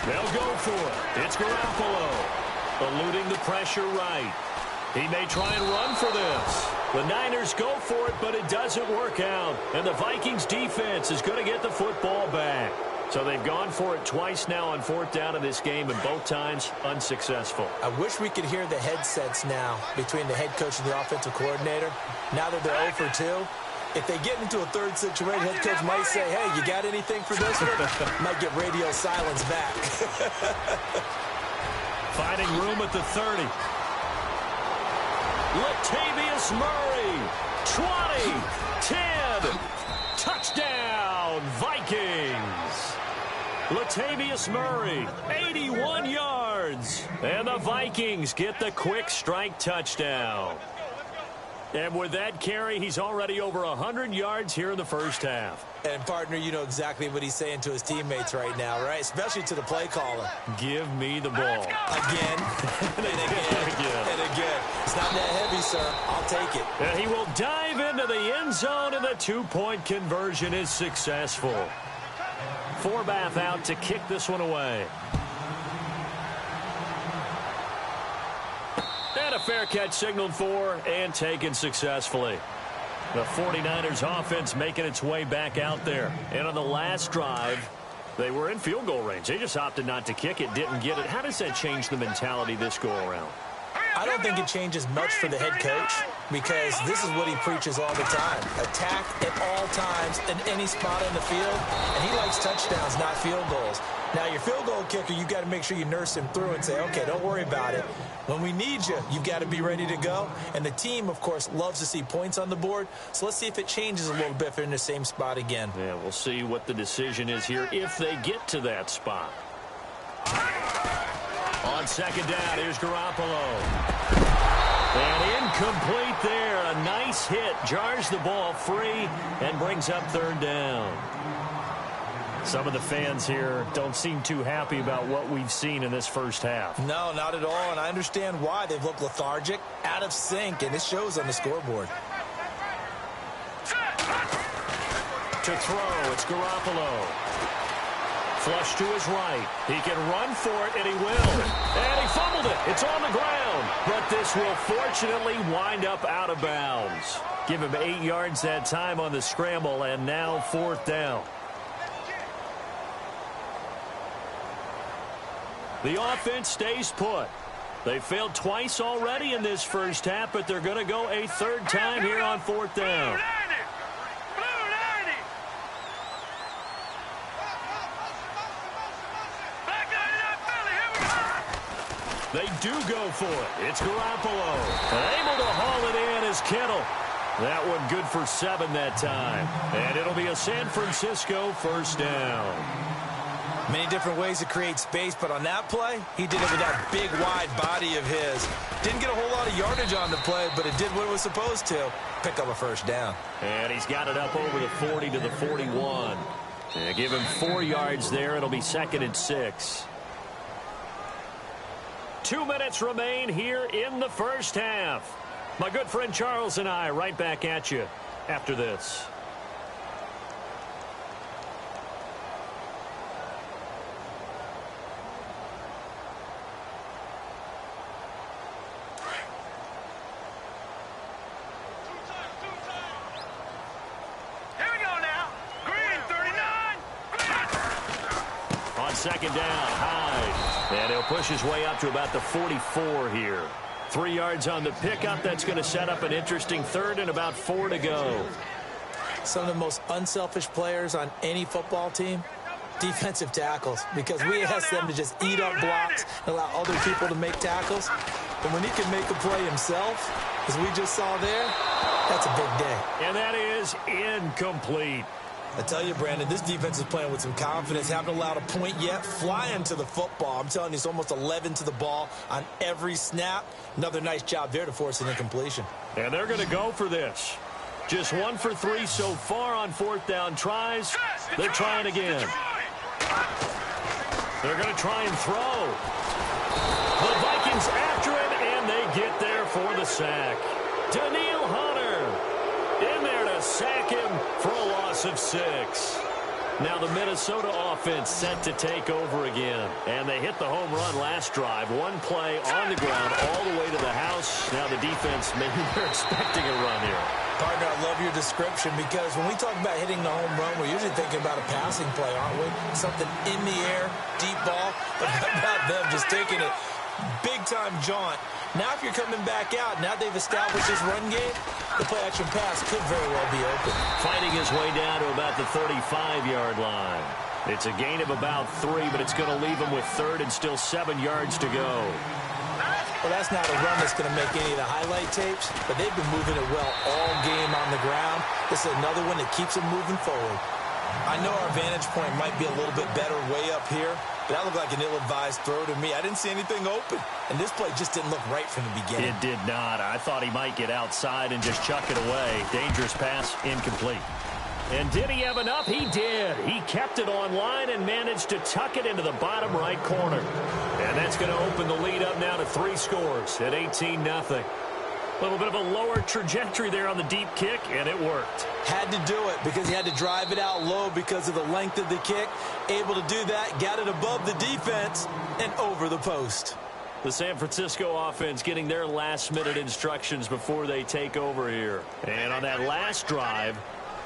They'll go for it. It's Garoppolo. Eluding the pressure right. He may try and run for this. The Niners go for it, but it doesn't work out. And the Vikings defense is going to get the football back. So they've gone for it twice now on 4th down in this game, and both times unsuccessful. I wish we could hear the headsets now between the head coach and the offensive coordinator. Now that they're 0 for 2, if they get into a 3rd situation, head coach might say, hey, you got anything for this one? Might get radio silence back. Finding room at the 30. Latavius Murray, 20, 10, touchdown, Vikings. Latavius Murray, 81 yards. And the Vikings get the quick strike touchdown. And with that carry, he's already over 100 yards here in the first half. And, partner, you know exactly what he's saying to his teammates right now, right? Especially to the play caller. Give me the ball. Again, and again, and again. It's not that heavy, sir. I'll take it. And he will dive into the end zone, and the 2-point conversion is successful. Forbath out to kick this one away. And a fair catch signaled for and taken successfully. The 49ers offense making its way back out there. And on the last drive, they were in field goal range. They just opted not to kick it, didn't get it. How does that change the mentality this go around? I don't think it changes much for the head coach because this is what he preaches all the time. Attack at all times in any spot in the field, and he likes touchdowns, not field goals. Now, your field goal kicker, you've got to make sure you nurse him through and say, okay, don't worry about it. When we need you, you've got to be ready to go. And the team, of course, loves to see points on the board. So let's see if it changes a little bit if they're in the same spot again. Yeah, we'll see what the decision is here if they get to that spot. On second down, here's Garoppolo. And incomplete there. A nice hit. Jars the ball free and brings up third down. Some of the fans here don't seem too happy about what we've seen in this first half. No, not at all, and I understand why. They've looked lethargic, out of sync, and it shows on the scoreboard. To throw, it's Garoppolo. Flush to his right. He can run for it, and he will. And he fumbled it. It's on the ground. But this will fortunately wind up out of bounds. Give him 8 yards that time on the scramble, and now fourth down. The offense stays put. They failed twice already in this first half, but they're going to go a third time here on fourth down. They do go for it. It's Garoppolo. Able to haul it in is Kittle. That one good for 7 that time. And it'll be a San Francisco first down. Many different ways to create space, but on that play, he did it with that big, wide body of his. Didn't get a whole lot of yardage on the play, but it did what it was supposed to. Pick up a first down. And he's got it up over the 40 to the 41. Give him 4 yards there. It'll be 2nd and 6. 2 minutes remain here in the first half. My good friend Charles and I right back at you after this. Second down, Hyde. And he'll push his way up to about the 44 here. 3 yards on the pickup. That's going to set up an interesting third and about 4 to go. Some of the most unselfish players on any football team, defensive tackles, because we ask them to just eat up blocks and allow other people to make tackles. But when he can make a play himself, as we just saw there, that's a big day. And that is incomplete. I tell you, Brandon, this defense is playing with some confidence. Haven't allowed a point yet. Flying to the football. I'm telling you, it's almost 11 to the ball on every snap. Another nice job there to force an incompletion. And they're going to go for this. Just 1 for 3 so far on fourth down tries. They're trying again. They're going to try and throw. The Vikings after him, and they get there for the sack. Daniil Hunter in there to sack him for a loss of 6. Now the Minnesota offense set to take over again. And they hit the home run last drive. 1 play on the ground all the way to the house. Now the defense, maybe they're expecting a run here. Partner, I love your description because when we talk about hitting the home run, we're usually thinking about a passing play, aren't we? Something in the air, deep ball. But how about them just taking it big-time jaunt? Now if you're coming back out, now they've established this run game, the play-action pass could very well be open. Fighting his way down to about the 35-yard line. It's a gain of about 3, but it's going to leave him with 3rd and still 7 yards to go. Well, that's not a run that's going to make any of the highlight tapes, but they've been moving it well all game on the ground. This is another one that keeps them moving forward. I know our vantage point might be a little bit better way up here, but that looked like an ill-advised throw to me. I didn't see anything open, and this play just didn't look right from the beginning. It did not. I thought he might get outside and just chuck it away. Dangerous pass, incomplete. And did he have enough? He did. He kept it on line and managed to tuck it into the bottom right corner. And that's going to open the lead up now to 3 scores at 18-0. A little bit of a lower trajectory there on the deep kick, and it worked. Had to do it because he had to drive it out low because of the length of the kick. Able to do that, got it above the defense and over the post. The San Francisco offense getting their last-minute instructions before they take over here. And on that last drive,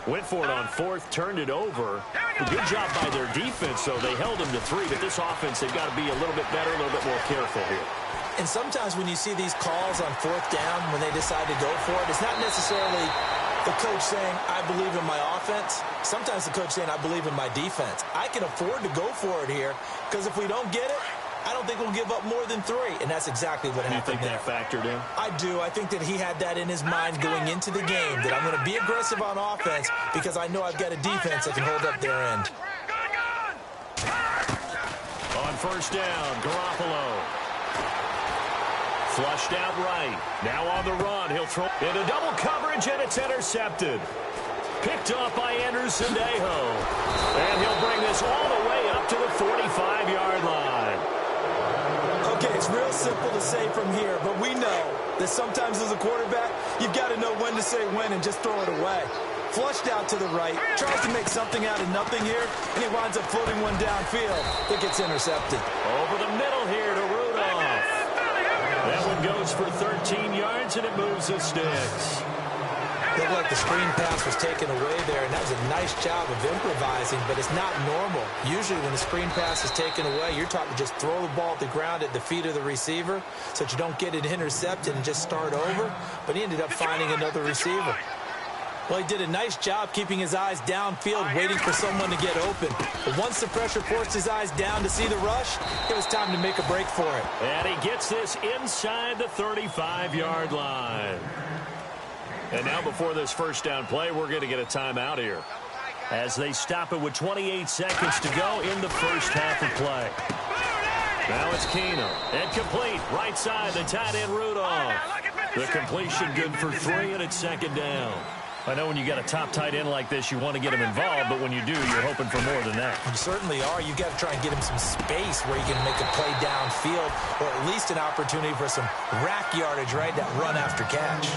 went for it on 4th, turned it over. A good job by their defense, though. They held them to 3, but this offense, they've got to be a little bit better, a little bit more careful here. And sometimes when you see these calls on fourth down, when they decide to go for it, it's not necessarily the coach saying, I believe in my offense. Sometimes the coach saying, I believe in my defense. I can afford to go for it here because if we don't get it, I don't think we'll give up more than 3. And that's exactly what happened there. You think that factored in? I do. I think that he had that in his mind going into the game, that I'm going to be aggressive on offense because I know I've got a defense that can hold up their end. On first down, Garoppolo. Flushed out right. Now on the run. He'll throw into double coverage, and it's intercepted. Picked off by Anderson Dejo. And he'll bring this all the way up to the 45-yard line. Okay, it's real simple to say from here, but we know that sometimes as a quarterback, you've got to know when to say when and just throw it away. Flushed out to the right, tries to make something out of nothing here, and he winds up floating one downfield that gets intercepted. Over the middle here to Rudolph. That one goes for 13 yards, and it moves the sticks. Looked like the screen pass was taken away there, and that was a nice job of improvising, but it's not normal. Usually when the screen pass is taken away, you're taught to just throw the ball at the ground at the feet of the receiver so that you don't get it intercepted and just start over, but he ended up finding another receiver. Well, he did a nice job keeping his eyes downfield, waiting for someone to get open. But once the pressure forced his eyes down to see the rush, it was time to make a break for it. And he gets this inside the 35-yard line. And now before this first down play, we're going to get a timeout here as they stop it with 28 seconds to go in the first half of play. Now it's Keenum. Incomplete. Right side, the tight end Rudolph. The completion good for 3, and it's second down. I know when you got a top tight end like this, you want to get him involved, but when you do, you're hoping for more than that. You certainly are. You've got to try and get him some space where he can make a play downfield, or at least an opportunity for some rack yardage, right? That run after catch.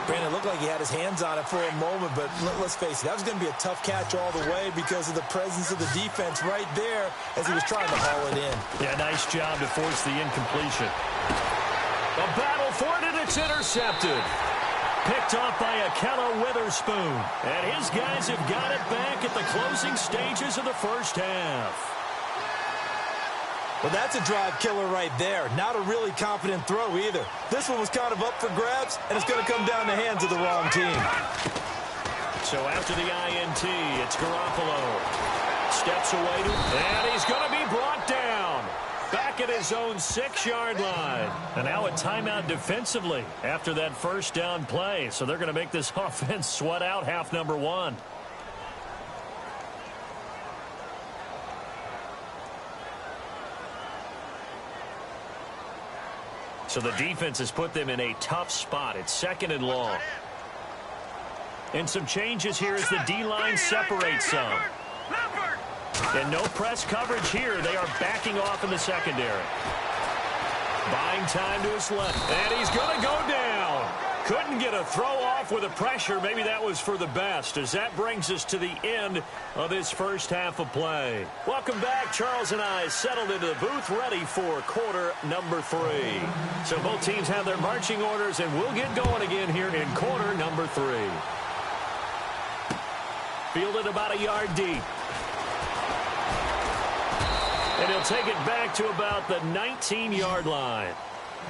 Brandon, it looked like he had his hands on it for a moment, but let's face it, that was going to be a tough catch all the way because of the presence of the defense right there as he was trying to haul it in. Yeah, nice job to force the incompletion. A battle for it, and it's intercepted. Picked off by Akello Witherspoon. And his guys have got it back at the closing stages of the first half. Well, that's a drive killer right there. Not a really confident throw either. This one was kind of up for grabs, and it's going to come down the hands of the wrong team. So after the INT, it's Garoppolo. Steps away, and he's going to be brought down. Back at his own 6-yard line. And now a timeout defensively after that first down play. So they're going to make this offense sweat out half number 1. So the defense has put them in a tough spot. It's second and long. And some changes here as the D-line separates some. And no press coverage here. They are backing off in the secondary. Buying time to his left. And he's going to go down. Couldn't get a throw off with the pressure. Maybe that was for the best, as that brings us to the end of this first half of play. Welcome back. Charles and I settled into the booth, ready for quarter number 3. So both teams have their marching orders, and we'll get going again here in quarter number 3. Fielded about a yard deep. And he'll take it back to about the 19-yard line.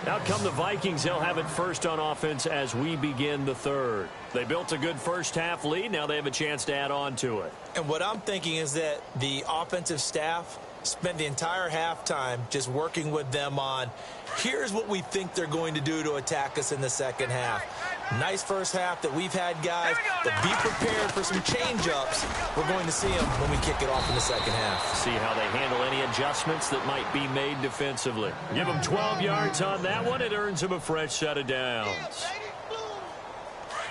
Out come the Vikings. They'll have it first on offense as we begin the third. They built a good first half lead. Now they have a chance to add on to it. And what I'm thinking is that the offensive staff spent the entire halftime just working with them on, here's what we think they're going to do to attack us in the second half. Nice first half that we've had, guys, but be prepared for some change-ups. We're going to see them when we kick it off in the second half. See how they handle any adjustments that might be made defensively. Give them 12 yards on that one. It earns them a fresh set of downs.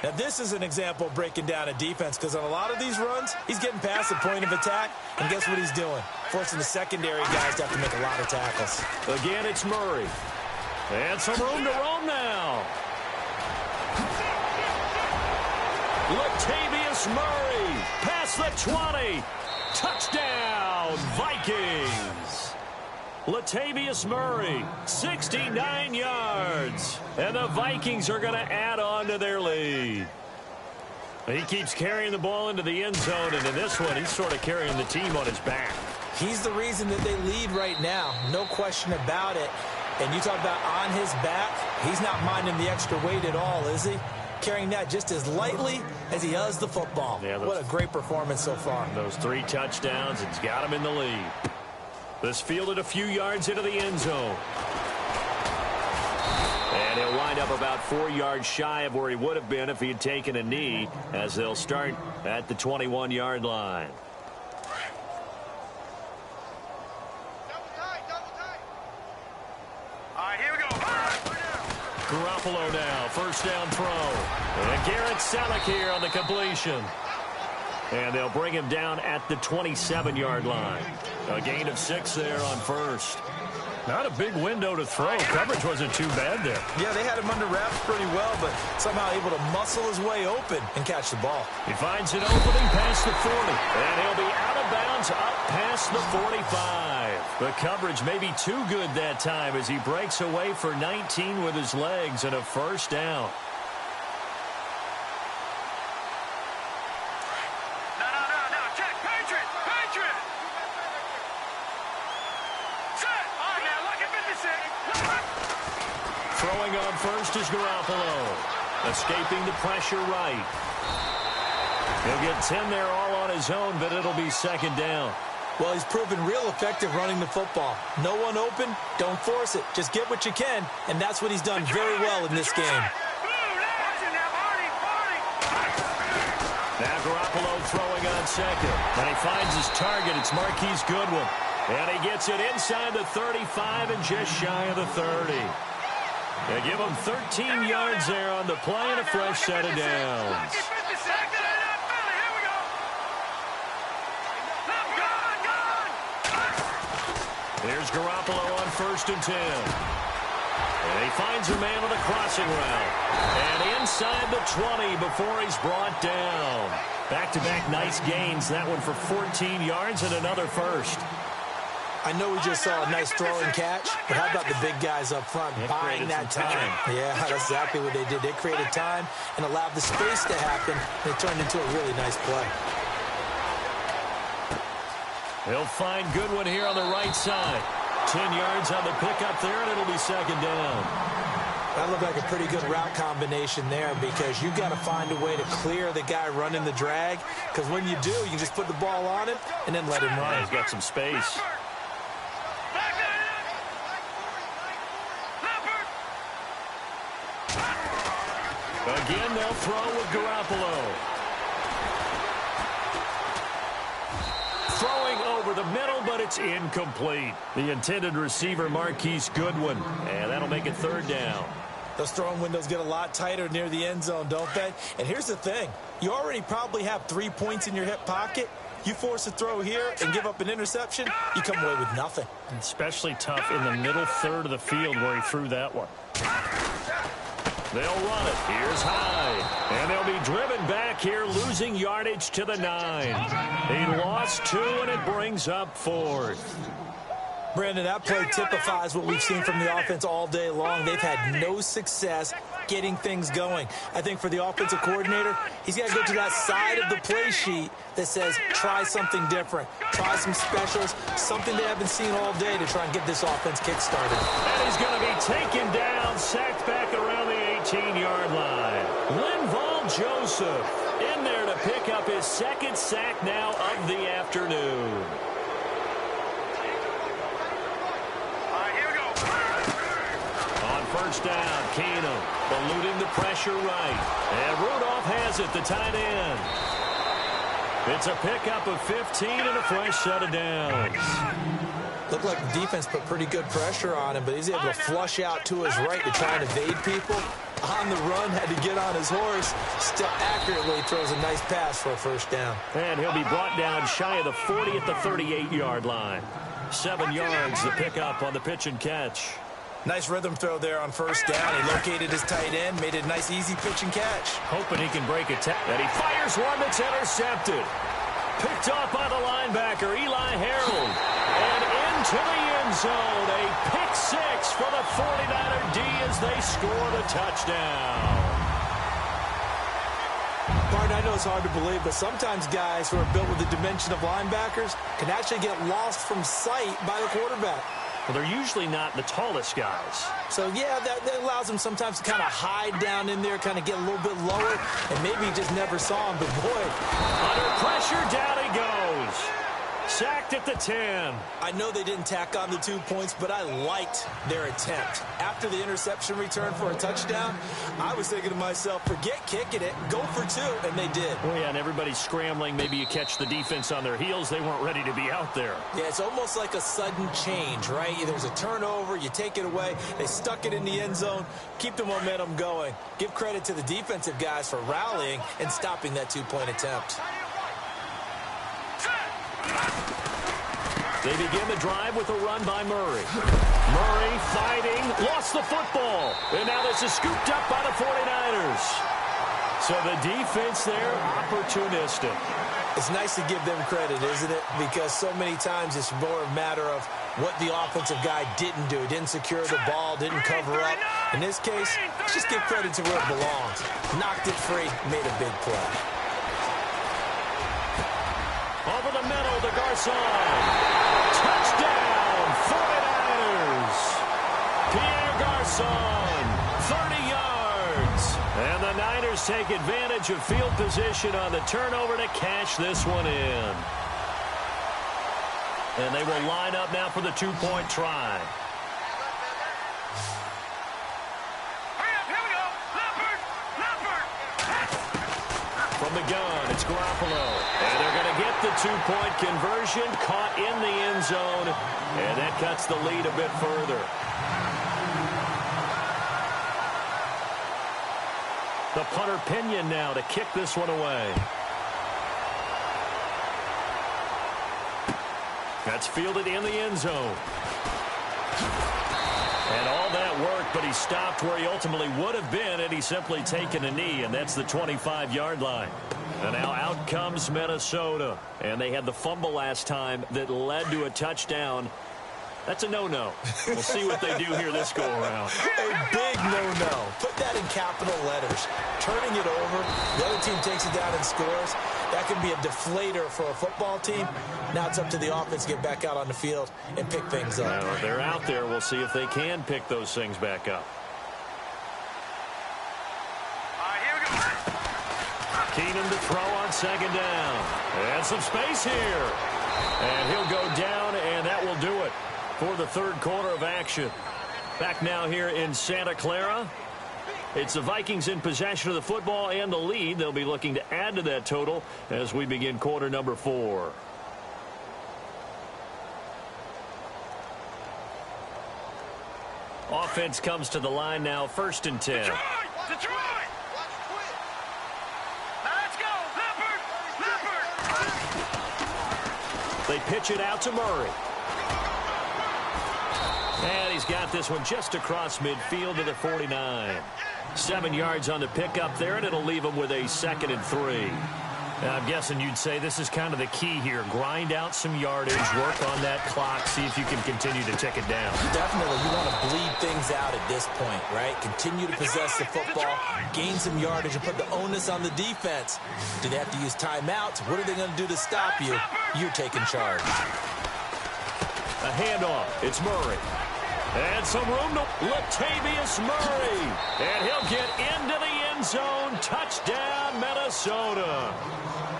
Now, this is an example of breaking down a defense because on a lot of these runs, he's getting past the point of attack, and guess what he's doing? Forcing the secondary guys to have to make a lot of tackles. Again, it's Murray. And some room to roam now. Latavius Murray past the 20. Touchdown, Vikings. Latavius Murray, 69 yards. And the Vikings are going to add on to their lead. He keeps carrying the ball into the end zone, and in this one, he's sort of carrying the team on his back. He's the reason that they lead right now, no question about it. And you talk about on his back, he's not minding the extra weight at all, is he? Carrying that just as lightly as he does the football. Yeah, what a great performance so far. Those 3 touchdowns, it's got him in the lead. This fielded a few yards into the end zone. And he'll wind up about 4 yards shy of where he would have been if he had taken a knee, as they'll start at the 21-yard line. Garoppolo now, first down throw. And Garrett Selleck here on the completion. And they'll bring him down at the 27-yard line. A gain of 6 there on first. Not a big window to throw. Coverage wasn't too bad there. Yeah, they had him under wraps pretty well, but somehow able to muscle his way open and catch the ball. He finds an opening past the 40. And he'll be out of bounds up past the 45. The coverage may be too good that time as he breaks away for 19 with his legs and a first down. Throwing on first is Garoppolo. Escaping the pressure right. He'll get 10 there all on his own, but it'll be second down. Well, he's proven real effective running the football. No one open, don't force it. Just get what you can, and that's what he's done very well in this game. Now Garoppolo throwing on second. And he finds his target. It's Marquise Goodwin. And he gets it inside the 35 and just shy of the 30. They give him 13 yards there on the play and a fresh set of downs. Here's Garoppolo on first and 10. And he finds a man on the crossing route. And inside the 20 before he's brought down. Back-to-back nice gains. That one for 14 yards and another first. I know we just saw a nice throw and catch, but how about the big guys up front buying that time? Yeah, that's exactly what they did. They created time and allowed the space to happen, and it turned into a really nice play. He'll find Goodwin here on the right side. 10 yards on the pickup there, and it'll be second down. That looked like a pretty good route combination there because you've got to find a way to clear the guy running the drag, because when you do, you just put the ball on him and then let him run. Yeah, he's got some space. Again, they'll throw with Garoppolo. Throwing over the middle, but it's incomplete. The intended receiver, Marquise Goodwin. And that'll make it third down. Those throwing windows get a lot tighter near the end zone, don't they? And here's the thing. You already probably have 3 points in your hip pocket. You force a throw here and give up an interception, you come away with nothing. Especially tough in the middle third of the field where he threw that one. They'll run it. Here's Hyde. And they'll be driven back here, losing yardage to the 9. He lost 2, and it brings up 4th. Brandon, that play typifies what we've seen from the offense all day long. They've had no success getting things going. I think for the offensive coordinator, he's got to go to that side of the play sheet that says try something different. Try some specials, something they haven't seen all day to try and get this offense kick-started. And he's going to be taken down, sacked back around the 18-yard line. Linval Joseph in there to pick up his second sack now of the afternoon. First down, Keenum eluding the pressure right. And Rudolph has it, the tight end. It's a pickup of 15 and a fresh set of downs. Looked like the defense put pretty good pressure on him, but he's able to flush out to his right to try and evade people. On the run, had to get on his horse. Still accurately throws a nice pass for a first down. And he'll be brought down shy of the 40 at the 38-yard line. 7 yards to pick up on the pitch and catch. Nice rhythm throw there on first down. He located his tight end, made it a nice, easy pitch and catch. Hoping he can break a tackle. And he fires one that's intercepted. Picked off by the linebacker, Eli Harold. And into the end zone. A pick 6 for the 49er D as they score the touchdown. Martin, I know it's hard to believe, but sometimes guys who are built with the dimension of linebackers can actually get lost from sight by the quarterback. Well, they're usually not the tallest guys. So, yeah, that allows them sometimes to kind of hide down in there, kind of get a little bit lower, and maybe he just never saw him. But, boy, under pressure, down he goes. Sacked at the 10. I know they didn't tack on the 2 points, but I liked their attempt. After the interception return for a touchdown, I was thinking to myself, forget kicking it, go for 2, and they did. Oh, yeah, and everybody's scrambling. Maybe you catch the defense on their heels. They weren't ready to be out there. Yeah, it's almost like a sudden change, right? There's a turnover, you take it away, they stuck it in the end zone, keep the momentum going. Give credit to the defensive guys for rallying and stopping that 2-point attempt. They begin the drive with a run by Murray. Murray fighting, lost the football. And now this is scooped up by the 49ers. So the defense there, opportunistic. It's nice to give them credit, isn't it? Because so many times it's more a matter of what the offensive guy didn't do. He didn't secure the ball, didn't cover up. In this case, let's just give credit to where it belongs. Knocked it free, made a big play. Over the middle to Garcon. Touchdown, 49ers. Pierre Garcon, 30 yards. And the Niners take advantage of field position on the turnover to cash this one in. And they will line up now for the 2-point try. From the gun, it's Garoppolo. And they're going to get the 2-point conversion, caught in the end zone, and that cuts the lead a bit further. The punter Pinion now to kick this one away. That's fielded in the end zone. And all that worked, but he stopped where he ultimately would have been had he simply taken a knee, and that's the 25-yard line. And now out comes Minnesota. And they had the fumble last time that led to a touchdown. That's a no-no. We'll see what they do here this go-around. A big no-no. Put that in capital letters. Turning it over, the other team takes it down and scores. That can be a deflator for a football team. Now it's up to the offense to get back out on the field and pick things up. Now, they're out there. We'll see if they can pick those things back up. Keenum to throw on second down. And some space here. And he'll go down, and that will do it for the third quarter of action. Back now here in Santa Clara. It's the Vikings in possession of the football and the lead. They'll be looking to add to that total as we begin quarter number 4. Offense comes to the line now, 1st and 10. Detroit! Let's go! Leopard! They pitch it out to Murray. And he's got this one just across midfield to the 49. 7 yards on the pickup there, and it'll leave him with a 2nd and 3. Now, I'm guessing you'd say this is kind of the key here. Grind out some yardage, work on that clock, see if you can continue to tick it down. Definitely, you want to bleed things out at this point, right? Continue to possess the football, gain some yardage, and put the onus on the defense. Do they have to use timeouts? What are they going to do to stop you? You're taking charge. A handoff. It's Murray. And some room to Latavius Murray. And he'll get into the end zone. Touchdown, Minnesota.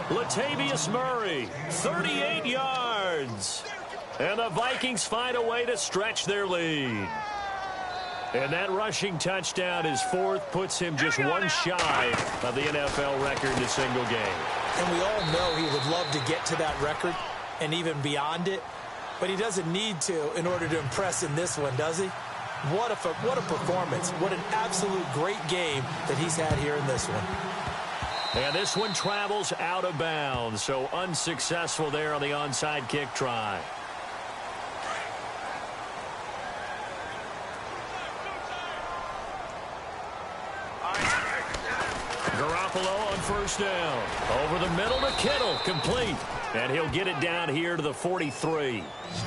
Latavius Murray, 38 yards. And the Vikings find a way to stretch their lead. And that rushing touchdown is 4th, puts him just one shy of the NFL record in a single game. And we all know he would love to get to that record and even beyond it. But he doesn't need to in order to impress in this one, does he? What a performance. What an absolute great game that he's had here in this one. And this one travels out of bounds, so unsuccessful there on the onside kick try. Garoppolo on 1st down. Over the middle to Kittle, complete. And he'll get it down here to the 43.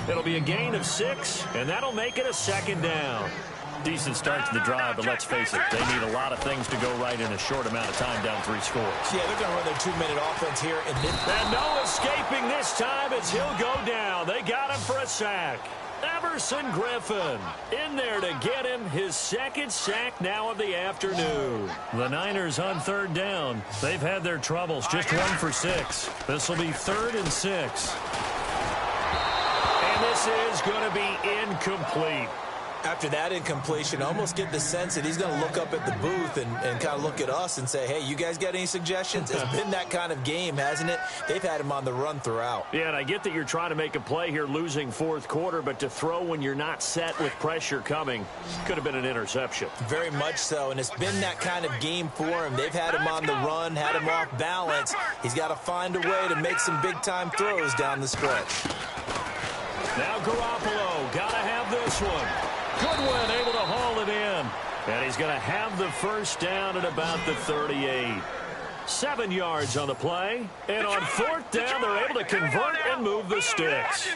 It'll be a gain of 6, and that'll make it a 2nd down. Decent start to the drive, but let's face it, they need a lot of things to go right in a short amount of time, down 3 scores. Yeah, they're going to run their 2-minute offense here. And no escaping this time as he'll go down. They got him for a sack. Everson Griffin in there to get him his second sack now of the afternoon. The Niners on third down. They've had their troubles, just 1 for 6. This will be 3rd and 6. And this is going to be incomplete. After that incompletion, I almost get the sense that he's going to look up at the booth and kind of look at us and say, hey, you guys got any suggestions? It's been that kind of game, hasn't it? They've had him on the run throughout. Yeah, and I get that you're trying to make a play here losing fourth quarter, but to throw when you're not set with pressure coming could have been an interception. Very much so, and it's been that kind of game for him. They've had him on the run, had him off balance. He's got to find a way to make some big-time throws down the stretch. Now Garoppolo, got to have this one. Goodwin able to haul it in. And he's going to have the first down at about the 38. 7 yards on the play. And on 4th down, they're able to convert and move the sticks.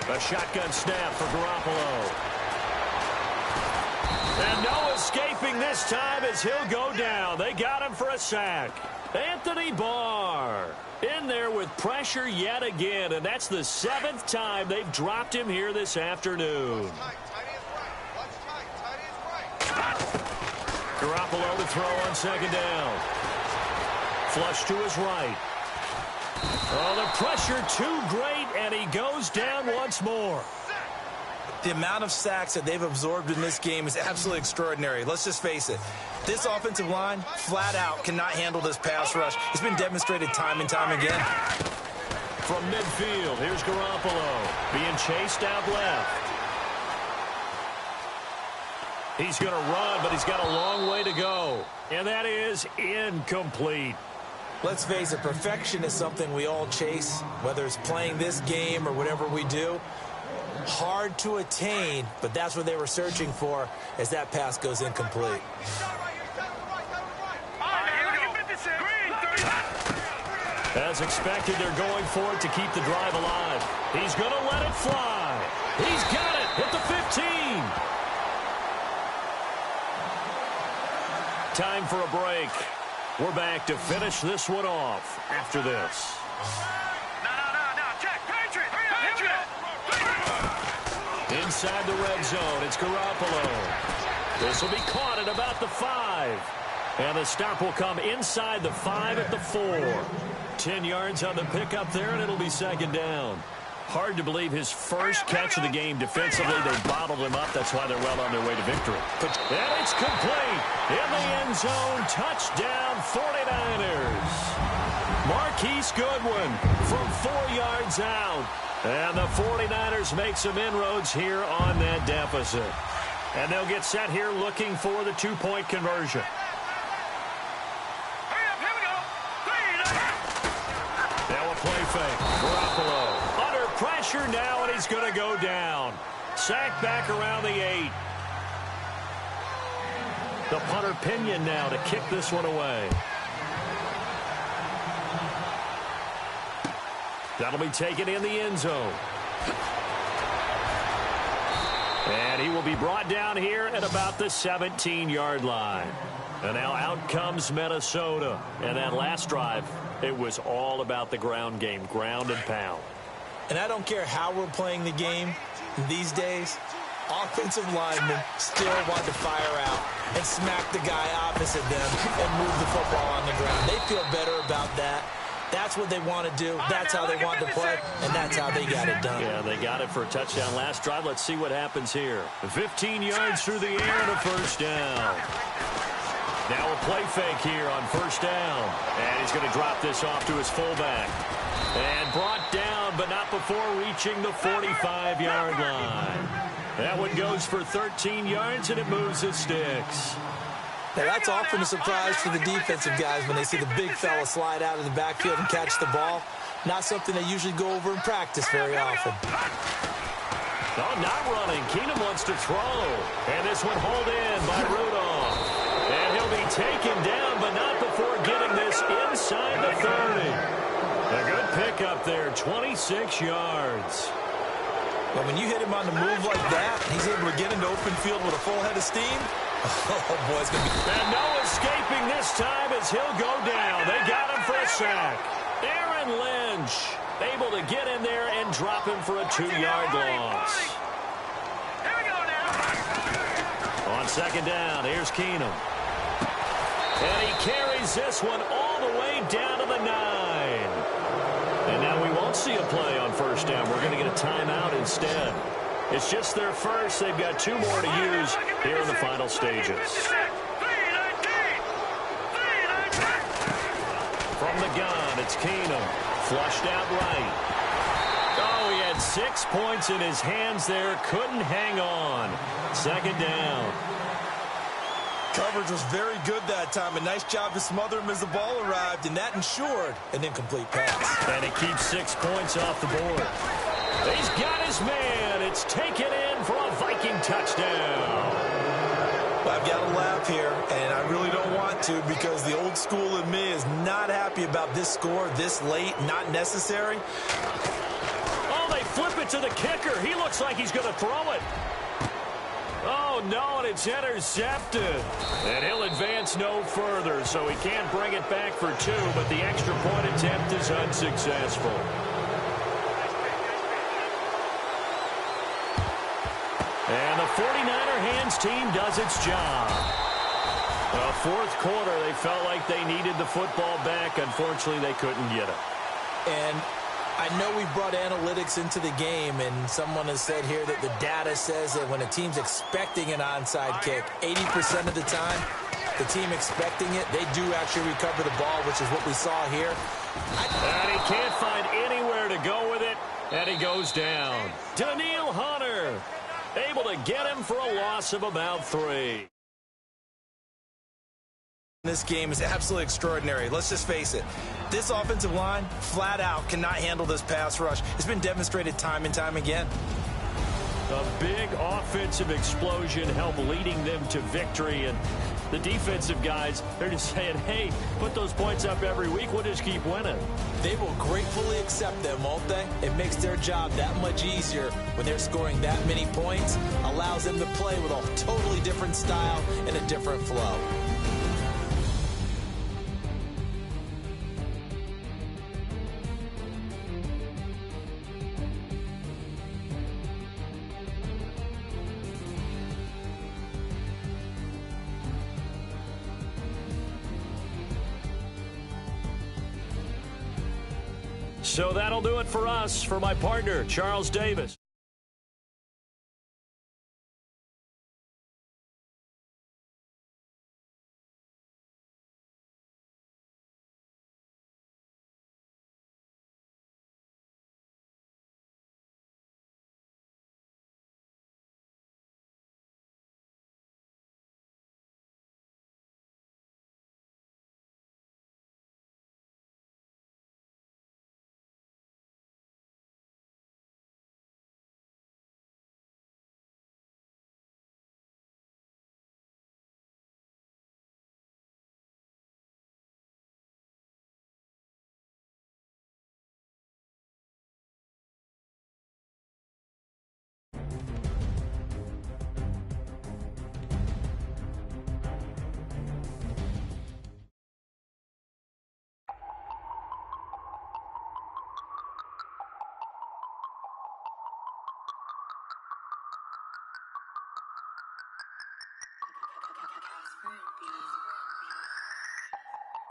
A shotgun snap for Garoppolo. And no escaping this time as he'll go down. They got him for a sack. Anthony Barr in there with pressure yet again, and that's the 7th time they've dropped him here this afternoon. Garoppolo to throw on 2nd down. Flush to his right. Oh, the pressure too great, and he goes down once more. The amount of sacks that they've absorbed in this game is absolutely extraordinary. Let's just face it. This offensive line, flat out, cannot handle this pass rush. It's been demonstrated time and time again. From midfield, here's Garoppolo being chased out left. He's going to run, but he's got a long way to go. And that is incomplete. Let's face it, perfection is something we all chase, whether it's playing this game or whatever we do. Hard to attain, but that's what they were searching for as that pass goes incomplete. As expected, they're going for it to keep the drive alive. He's going to let it fly. He's got it at the 15. Time for a break. We're back to finish this one off after this. Inside the red zone, it's Garoppolo. This will be caught at about the 5. And the stop will come inside the 5 at the 4. 10 yards on the pickup there, and it'll be 2nd down. Hard to believe his first catch of the game defensively. They bottled him up. That's why they're well on their way to victory. And it's complete. In the end zone, touchdown 49ers. Marquise Goodwin from 4 yards out. And the 49ers make some inroads here on that deficit. And they'll get set here looking for the 2-point conversion. Now a play fake. Garoppolo under pressure now, and he's going to go down. Sacked back around the 8. The punter Pinion now to kick this one away. That'll be taken in the end zone. And he will be brought down here at about the 17-yard line. And now out comes Minnesota. And that last drive, it was all about the ground game, ground and pound. And I don't care how we're playing the game these days, offensive linemen still want to fire out and smack the guy opposite them and move the football on the ground. They feel better about that. That's what they want to do. That's how they want to play, and that's how they got it done. Yeah, they got it for a touchdown last drive. Let's see what happens here. 15 yards through the air and a first down. Now a play fake here on first down. And he's going to drop this off to his fullback. And brought down, but not before reaching the 45-yard line. That one goes for 13 yards, and it moves the sticks. Now, that's often a surprise for the defensive guys when they see the big fella slide out of the backfield and catch the ball. Not something they usually go over in practice very often. No, not running. Keenum wants to throw. And this one hauled in by Rudolph. And he'll be taken down, but not before getting this inside the 30. A good pickup there, 26 yards. But when you hit him on the move like that, he's able to get into open field with a full head of steam. Oh, boy, it's going to be... And no escaping this time as he'll go down. They got him for a sack. Aaron Lynch able to get in there and drop him for a 2-yard loss. Here we go now. On second down, here's Keenum. And he carries this one all the way down to the 9. And now we won't see a play on first down. We're going to get a timeout instead. It's just their first. They've got 2 more to use here in the final stages. From the gun, it's Keenum. Flushed out right. Oh, he had 6 points in his hands there. Couldn't hang on. Second down. Coverage was very good that time. A nice job to smother him as the ball arrived, and that ensured an incomplete pass. And he keeps 6 points off the board. He's got his man. It's taken in for a Viking touchdown. I've got to laugh here, and I really don't want to because the old school in me is not happy about this score this late, not necessary. Oh, they flip it to the kicker. He looks like he's going to throw it. Oh, no, and it's intercepted. And he'll advance no further, so he can't bring it back for 2, but the extra point attempt is unsuccessful. And the 49er hands team does its job. Well, fourth quarter, they felt like they needed the football back. Unfortunately, they couldn't get it. And I know we brought analytics into the game, and someone has said here that the data says that when a team's expecting an onside kick, 80% of the time, the team expecting it, they do actually recover the ball, which is what we saw here. And he can't find anywhere to go with it, and he goes down. Daniil Hunter, able to get him for a loss of about 3. This game is absolutely extraordinary. Let's just face it. This offensive line, flat out, cannot handle this pass rush. It's been demonstrated time and time again. A big offensive explosion helped leading them to victory. And the defensive guys, they're just saying, hey, put those points up every week. We'll just keep winning. They will gratefully accept them, won't they? It makes their job that much easier when they're scoring that many points. Allows them to play with a totally different style and a different flow. So that'll do it for us. For my partner, Charles Davis.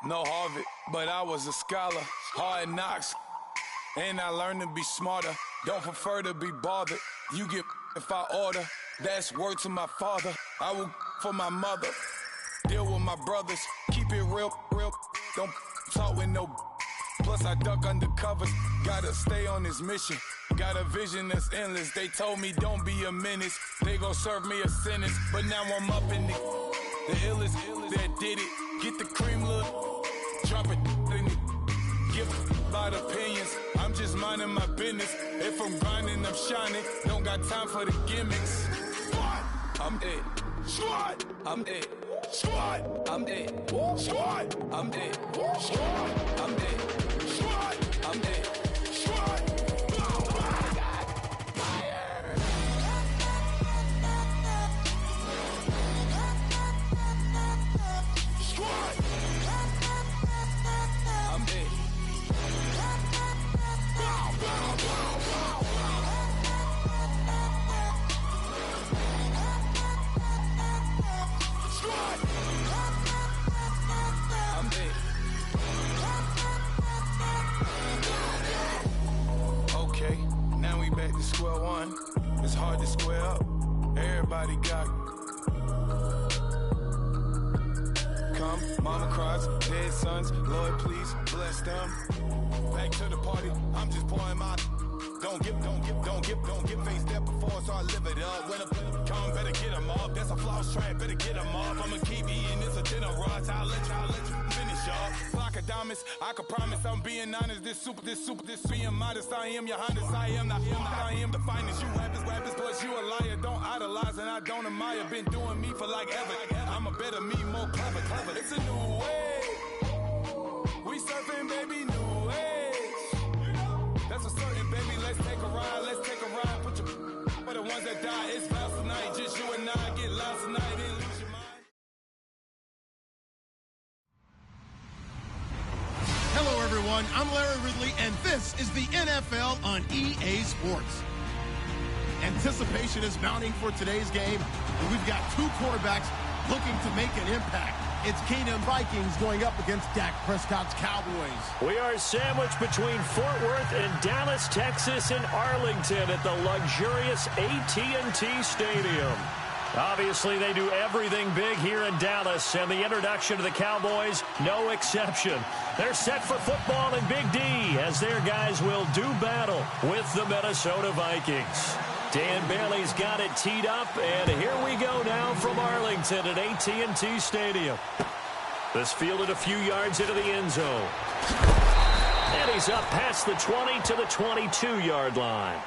No Harvard, but I was a scholar. Hard knocks, and I learned to be smarter. Don't prefer to be bothered. You get if I order. That's word to my father. I will for my mother. Deal with my brothers. Keep it real. Don't talk with no. Plus I duck under covers. Gotta stay on this mission. Got a vision that's endless. They told me don't be a menace. They gon' serve me a sentence. But now I'm up in the illest that did it. Get the cream look. Drop it in it. Give about opinions. I'm just minding my business. If I'm grinding, I'm shining. Don't got time for the gimmicks. I'm it. I'm it. I'm it. I'm it. I'm it. I'm it. square up. Everybody got. Come, mama cries, dead sons. Lord, please bless them. Back to the party. I'm just pouring my. Don't get faced that before, so I live it up. When a come, better get them up. That's a floss track, better get them up. I'ma keep eating, it's a dinner rush. I'll let you finish up. Flock of diamonds, I can promise I'm being honest. This being modest. I am your highness, I am the finest. You rappers, plus you a liar. Don't idolize and I don't admire. Been doing me for like ever. I'm a better me, more clever. It's a new way. We surfing, baby, new age. That's a certain, baby. Let's take a ride. Put your for the ones that die. It's vows tonight. Just you and I get lost tonight. Ain't lose your mind. Hello, everyone. I'm Larry Ridley, and this is the NFL on EA Sports. Anticipation is mounting for today's game, and we've got two quarterbacks looking to make an impact. It's Keenum Vikings going up against Dak Prescott's Cowboys. We are sandwiched between Fort Worth and Dallas, Texas, and Arlington at the luxurious AT&T Stadium. Obviously, they do everything big here in Dallas, and the introduction to the Cowboys, no exception. They're set for football in Big D as their guys will do battle with the Minnesota Vikings. Dan Bailey's got it teed up, and here we go now from Arlington at AT&T Stadium. This fielded a few yards into the end zone. And he's up past the 20 to the 22-yard line.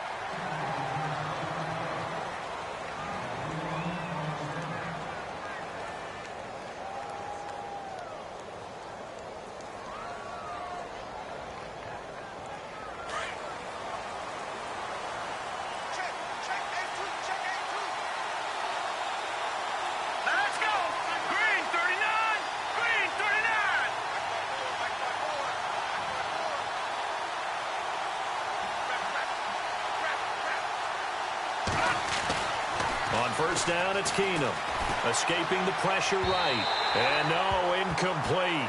On first down, it's Keenum. Escaping the pressure right. And no, incomplete.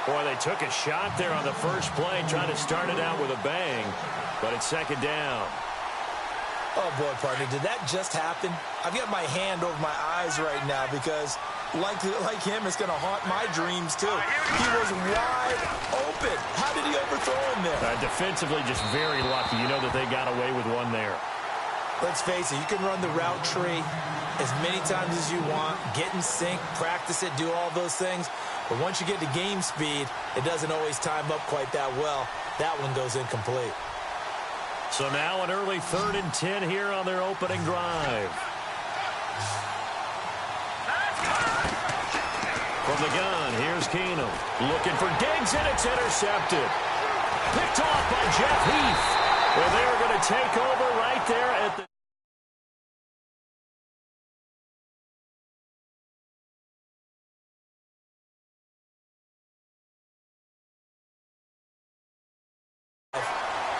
Boy, they took a shot there on the first play, trying to start it out with a bang. But it's second down. Oh, boy, partner, did that just happen? I've got my hand over my eyes right now because, like him, it's going to haunt my dreams, too. He was wide open. How did he overthrow him there? Defensively, just very lucky. You know that they got away with one there. Let's face it, you can run the route tree as many times as you want, get in sync, practice it, do all those things. But once you get to game speed, it doesn't always time up quite that well. That one goes incomplete. So now an early 3rd and 10 here on their opening drive. From the gun, here's Keenum. Looking for Diggs, and it's intercepted. Picked off by Jeff Heath. Well, they're going to take over right there at the...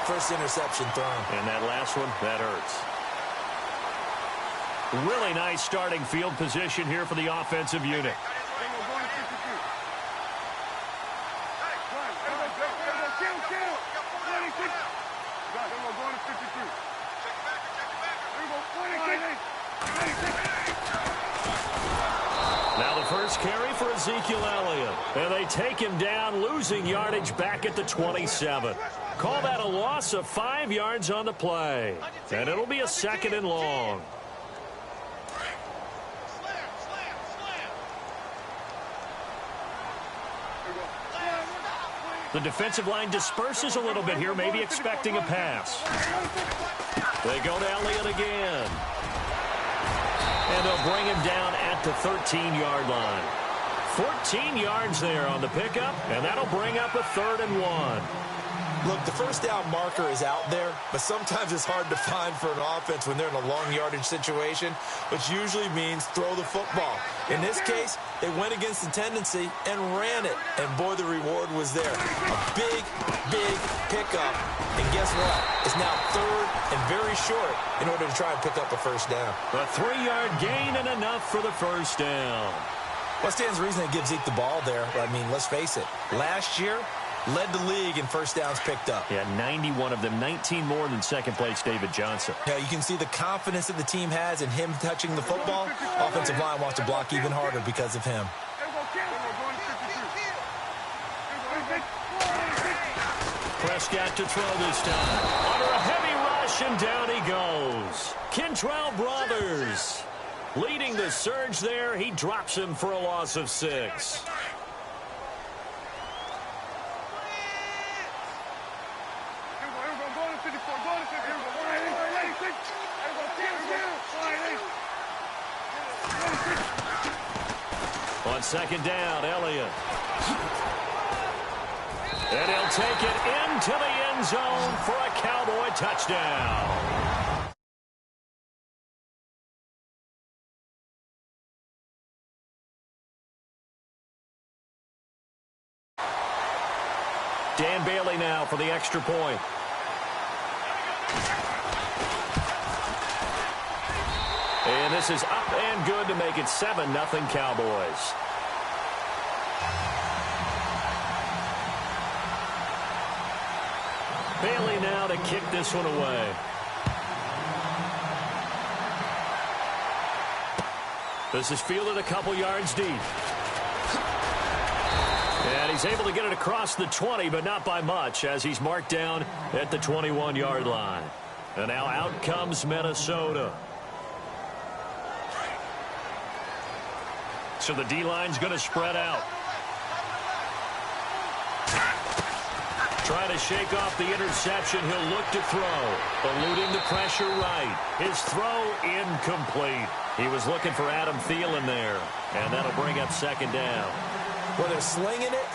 First interception thrown. And that last one, that hurts. Really nice starting field position here for the offensive unit. Now the first carry for Ezekiel Elliott. And they take him down, losing yardage back at the 27. Call that a loss of 5 yards on the play. And it'll be a 2nd and long. The defensive line disperses a little bit here, maybe expecting a pass. They go to Elliott again. And they'll bring him down at the 13-yard line. 14 yards there on the pickup, and that'll bring up a 3rd and 1. Look, the first down marker is out there, but sometimes it's hard to find for an offense when they're in a long yardage situation, which usually means throw the football. In this case, they went against the tendency and ran it, and boy, the reward was there. A big, big pickup, and guess what? It's now 3rd and very short in order to try and pick up a first down. A 3-yard gain and enough for the first down. What stands to reason they give Zeke the ball there? I mean, let's face it. Last year, Led the league in first downs picked up. Yeah, 91 of them, 19 more than second place David Johnson. Yeah, you can see the confidence that the team has in him touching the football. Offensive line wants to block even harder because of him. Prescott to throw this time. Under a heavy rush, and down he goes. Kentrell Brothers leading the surge there. He drops him for a loss of 6. On second down, Elliott. And he'll take it into the end zone for a Cowboy touchdown. Dan Bailey now for the extra point. And this is up and good to make it 7-0 Cowboys. Bailey now to kick this one away. This is fielded a couple yards deep. And he's able to get it across the 20, but not by much, as he's marked down at the 21-yard line. And now out comes Minnesota. So the D-line's going to spread out. Trying to shake off the interception. He'll look to throw. Eluding the pressure right. His throw incomplete. He was looking for Adam Thielen there. And that'll bring up second down. Well, they're slinging it.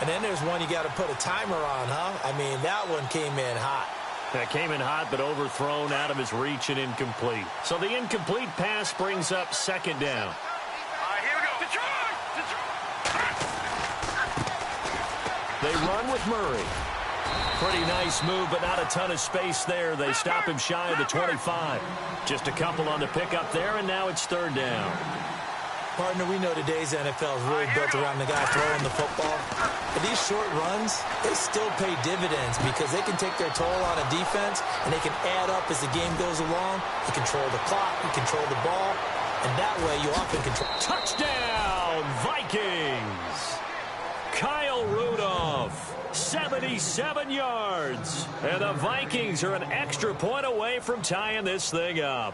And then there's one you got to put a timer on, huh? I mean, that one came in hot. That came in hot, but overthrown out of his reach and incomplete. So the incomplete pass brings up second down. They run with Murray. Pretty nice move, but not a ton of space there. They stop him shy of the 25. Just a couple on the pickup there, and now it's third down. Partner, we know today's NFL is really built around the guy throwing the football. But these short runs, they still pay dividends because they can take their toll on a defense, and they can add up as the game goes along. You control the clock, you control the ball, and that way you often control. Touchdown, Vikings! Kyle Rudolph, 77 yards. And the Vikings are an extra point away from tying this thing up.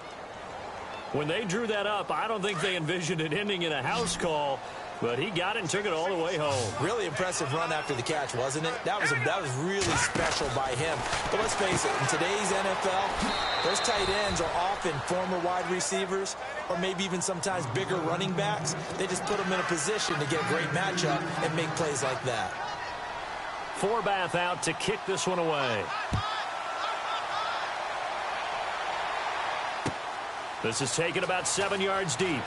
When they drew that up, I don't think they envisioned it ending in a house call, but he got it and took it all the way home. Really impressive run after the catch, wasn't it? That was really special by him. But let's face it, in today's NFL, those tight ends are often former wide receivers or maybe even sometimes bigger running backs. They just put them in a position to get a great matchup and make plays like that. Forbath out to kick this one away. This is taken about 7 yards deep.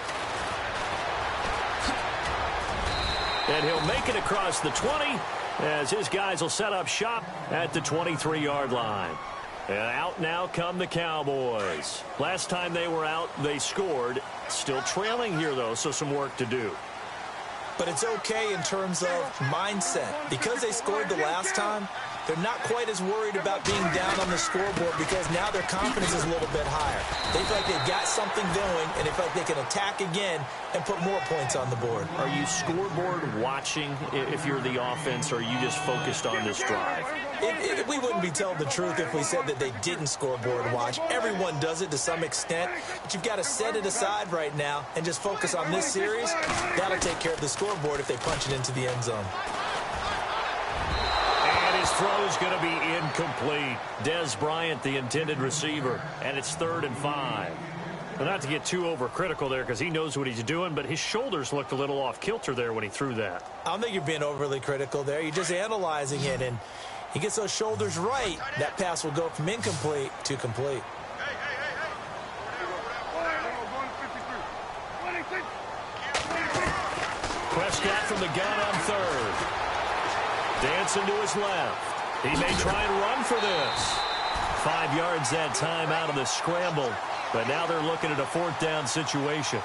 And he'll make it across the 20 as his guys will set up shop at the 23-yard line. And out now come the Cowboys. Last time they were out, they scored. Still trailing here, though, so some work to do. But it's okay in terms of mindset. Because they scored the last time, they're not quite as worried about being down on the scoreboard because now their confidence is a little bit higher. They feel like they've got something going, and they feel like they can attack again and put more points on the board. Are you scoreboard watching if you're the offense, or are you just focused on this drive? We wouldn't be telling the truth if we said that they didn't scoreboard watch. Everyone does it to some extent, but you've got to set it aside right now and just focus on this series. That'll take care of the scoreboard if they punch it into the end zone. His throw is going to be incomplete. Dez Bryant, the intended receiver, and it's 3rd and 5. Well, not to get too overcritical there because he knows what he's doing, but his shoulders looked a little off kilter there when he threw that. I don't think you're being overly critical there. You're just analyzing it, and he gets those shoulders right. That pass will go from incomplete to complete. Prescott from the gun on 3rd. Dancing to his left. He may try and run for this. 5 yards that time out of the scramble. But now they're looking at a 4th down situation.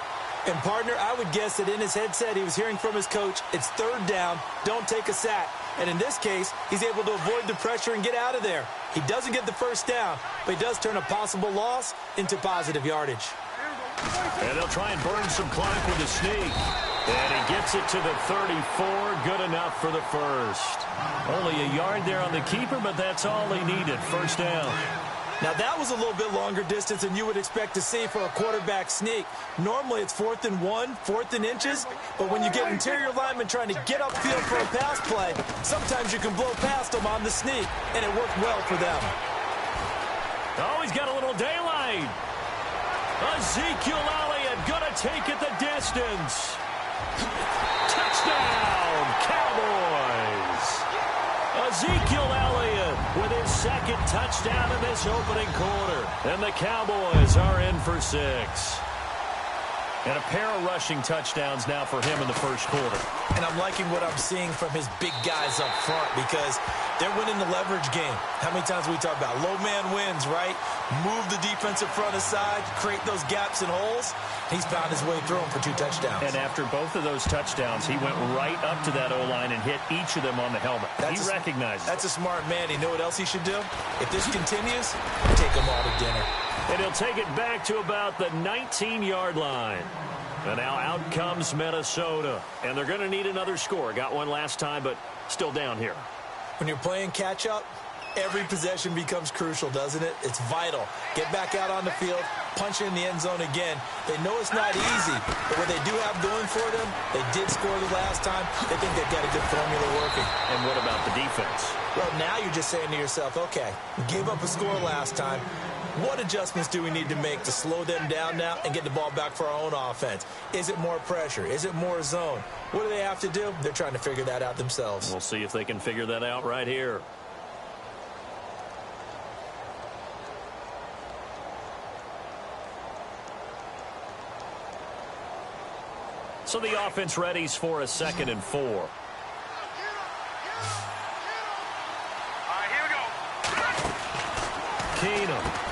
And, partner, I would guess that in his headset he was hearing from his coach, it's third down, don't take a sack. And in this case, he's able to avoid the pressure and get out of there. He doesn't get the first down, but he does turn a possible loss into positive yardage. And they'll try and burn some clock with a sneak. And he gets it to the 34. Good enough for the first. Only a yard there on the keeper, but that's all he needed. First down. Now, that was a little bit longer distance than you would expect to see for a quarterback sneak. Normally, it's 4th and 1, 4th and inches. But when you get interior linemen trying to get upfield for a pass play, sometimes you can blow past them on the sneak, and it worked well for them. Oh, he's got a little daylight. Ezekiel Elliott going to take it the distance. Touchdown, Cowboys. Ezekiel Elliott with his second touchdown in this opening quarter. And the Cowboys are in for 6. And a pair of rushing touchdowns now for him in the first quarter. And I'm liking what I'm seeing from his big guys up front because they're winning the leverage game. How many times we talk about low man wins, right? Move the defensive front aside, create those gaps and holes. He's found his way through them for 2 touchdowns. And after both of those touchdowns, he went right up to that O-line and hit each of them on the helmet. He recognized it. That's a smart man. You know what else he should do? If this continues, take them all to dinner. And he'll take it back to about the 19-yard line. And now out comes Minnesota. And they're going to need another score. Got one last time, but still down here. When you're playing catch-up, every possession becomes crucial, doesn't it? It's vital. Get back out on the field, punch in the end zone again. They know it's not easy, but what they do have going for them, they did score the last time. They think they've got a good formula working. And what about the defense? Well, now you're just saying to yourself, okay, we gave up a score last time. What adjustments do we need to make to slow them down now and get the ball back for our own offense? Is it more pressure? Is it more zone? What do they have to do? They're trying to figure that out themselves. We'll see if they can figure that out right here. So the offense readies for a 2nd and 4. Keenum.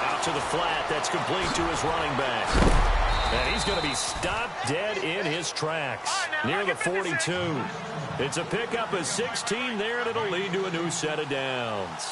Out to the flat. That's complete to his running back. And he's going to be stopped dead in his tracks near the 42. It's a pickup of 16 there, and it'll lead to a new set of downs.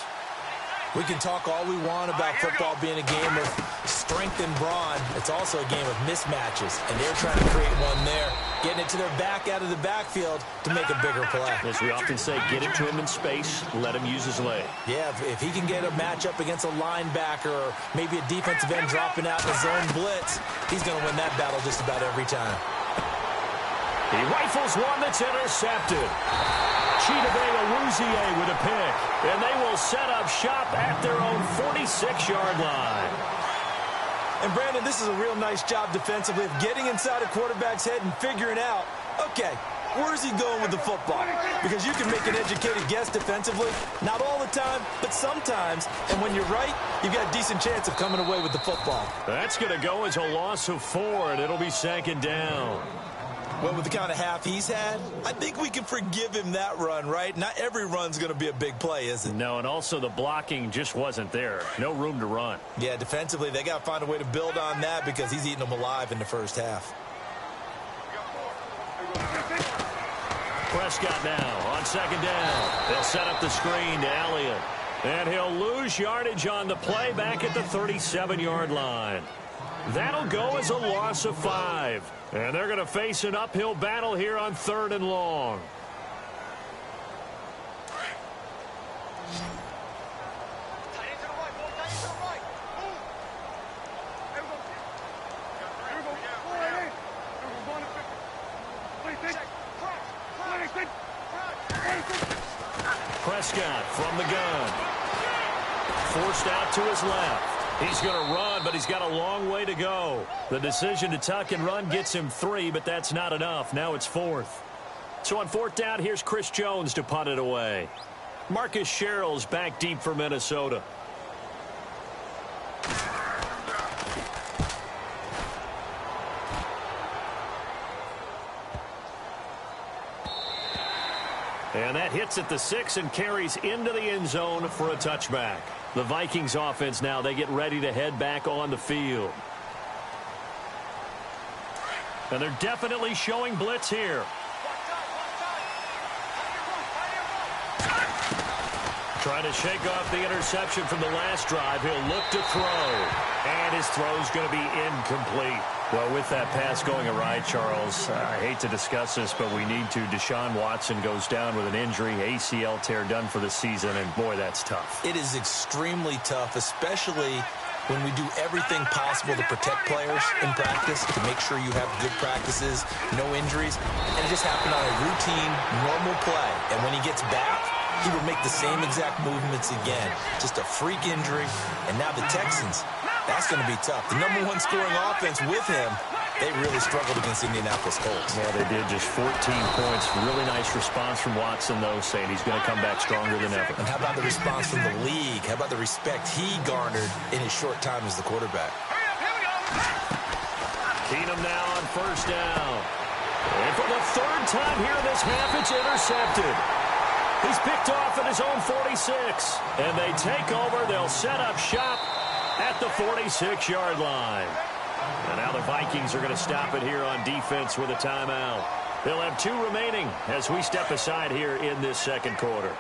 We can talk all we want about football being a game of strength and brawn. It's also a game of mismatches, and they're trying to create one there, getting it to their back out of the backfield to make a bigger play. As we often say, get it to him in space, let him use his leg. Yeah, if he can get a matchup against a linebacker or maybe a defensive end dropping out in a zone blitz, he's going to win that battle just about every time. He rifles one that's intercepted. Chidobe with a pick, and they will set up shop at their own 46-yard line. And, Brandon, this is a real nice job defensively of getting inside a quarterback's head and figuring out, okay, where's he going with the football? Because you can make an educated guess defensively, not all the time, but sometimes. And when you're right, you've got a decent chance of coming away with the football. That's going to go as a loss of 4, and it'll be 2nd down. Well, with the kind of half he's had, I think we can forgive him that run, right? Not every run's going to be a big play, is it? No, and also the blocking just wasn't there. No room to run. Yeah, defensively, they got to find a way to build on that because he's eating them alive in the first half. Prescott now on 2nd down. They'll set up the screen to Elliott. And he'll lose yardage on the play back at the 37-yard line. That'll go as a loss of 5. And they're going to face an uphill battle here on 3rd and long. Prescott from the gun. Forced out to his left. He's going to run, but he's got a long way to go. The decision to tuck and run gets him 3, but that's not enough. Now it's 4th. So on 4th down, here's Chris Jones to punt it away. Marcus Sherrill's back deep for Minnesota. And that hits at the 6 and carries into the end zone for a touchback. The Vikings offense now, they get ready to head back on the field. And they're definitely showing blitz here. Trying to shake off the interception from the last drive. He'll look to throw. And his throw's going to be incomplete. Well, with that pass going awry, Charles, I hate to discuss this, but we need to. Deshaun Watson goes down with an injury, ACL tear done for the season, and boy, that's tough. It is extremely tough, especially when we do everything possible to protect players in practice, to make sure you have good practices, no injuries, and it just happened on a routine, normal play. And when he gets back, he will make the same exact movements again. Just a freak injury, and now the Texans, that's going to be tough. The #1 scoring offense with him, they really struggled against Indianapolis Colts. Yeah, they did. Just 14 points. Really nice response from Watson, though, saying he's going to come back stronger than ever. And how about the response from the league? How about the respect he garnered in his short time as the quarterback? Keenum now on first down. And for the third time here in this half, it's intercepted. He's picked off at his own 46. And they take over. They'll set up shop at the 46-yard line. And now the Vikings are going to stop it here on defense with a timeout. They'll have 2 remaining as we step aside here in this second quarter.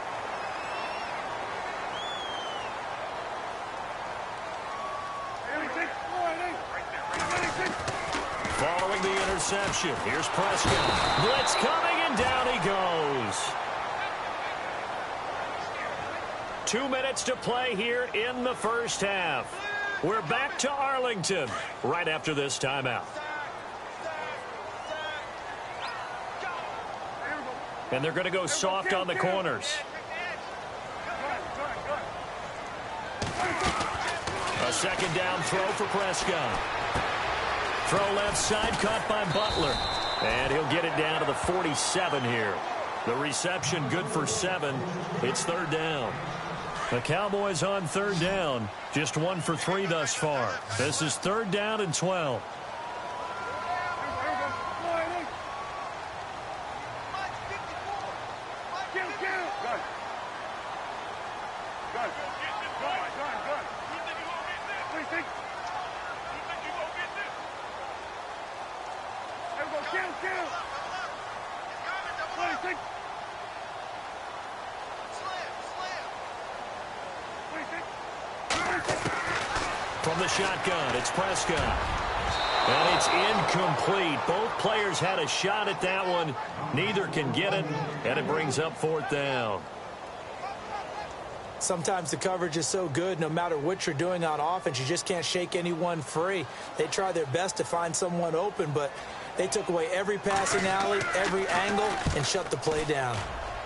Following the interception, here's Prescott. Blitz coming, and down he goes. 2 minutes to play here in the first half. We're back to Arlington right after this timeout. And they're going to go soft on the corners. A second down throw for Prescott. Throw left side, caught by Butler. And he'll get it down to the 47 here. The reception good for 7. It's third down. The Cowboys on third down, just 1 for 3 thus far. This is third down and 12. From the shotgun, it's Prescott. And it's incomplete. Both players had a shot at that one. Neither can get it, and it brings up fourth down. Sometimes the coverage is so good, no matter what you're doing on offense, you just can't shake anyone free. They try their best to find someone open, but they took away every passing alley, every angle, and shut the play down.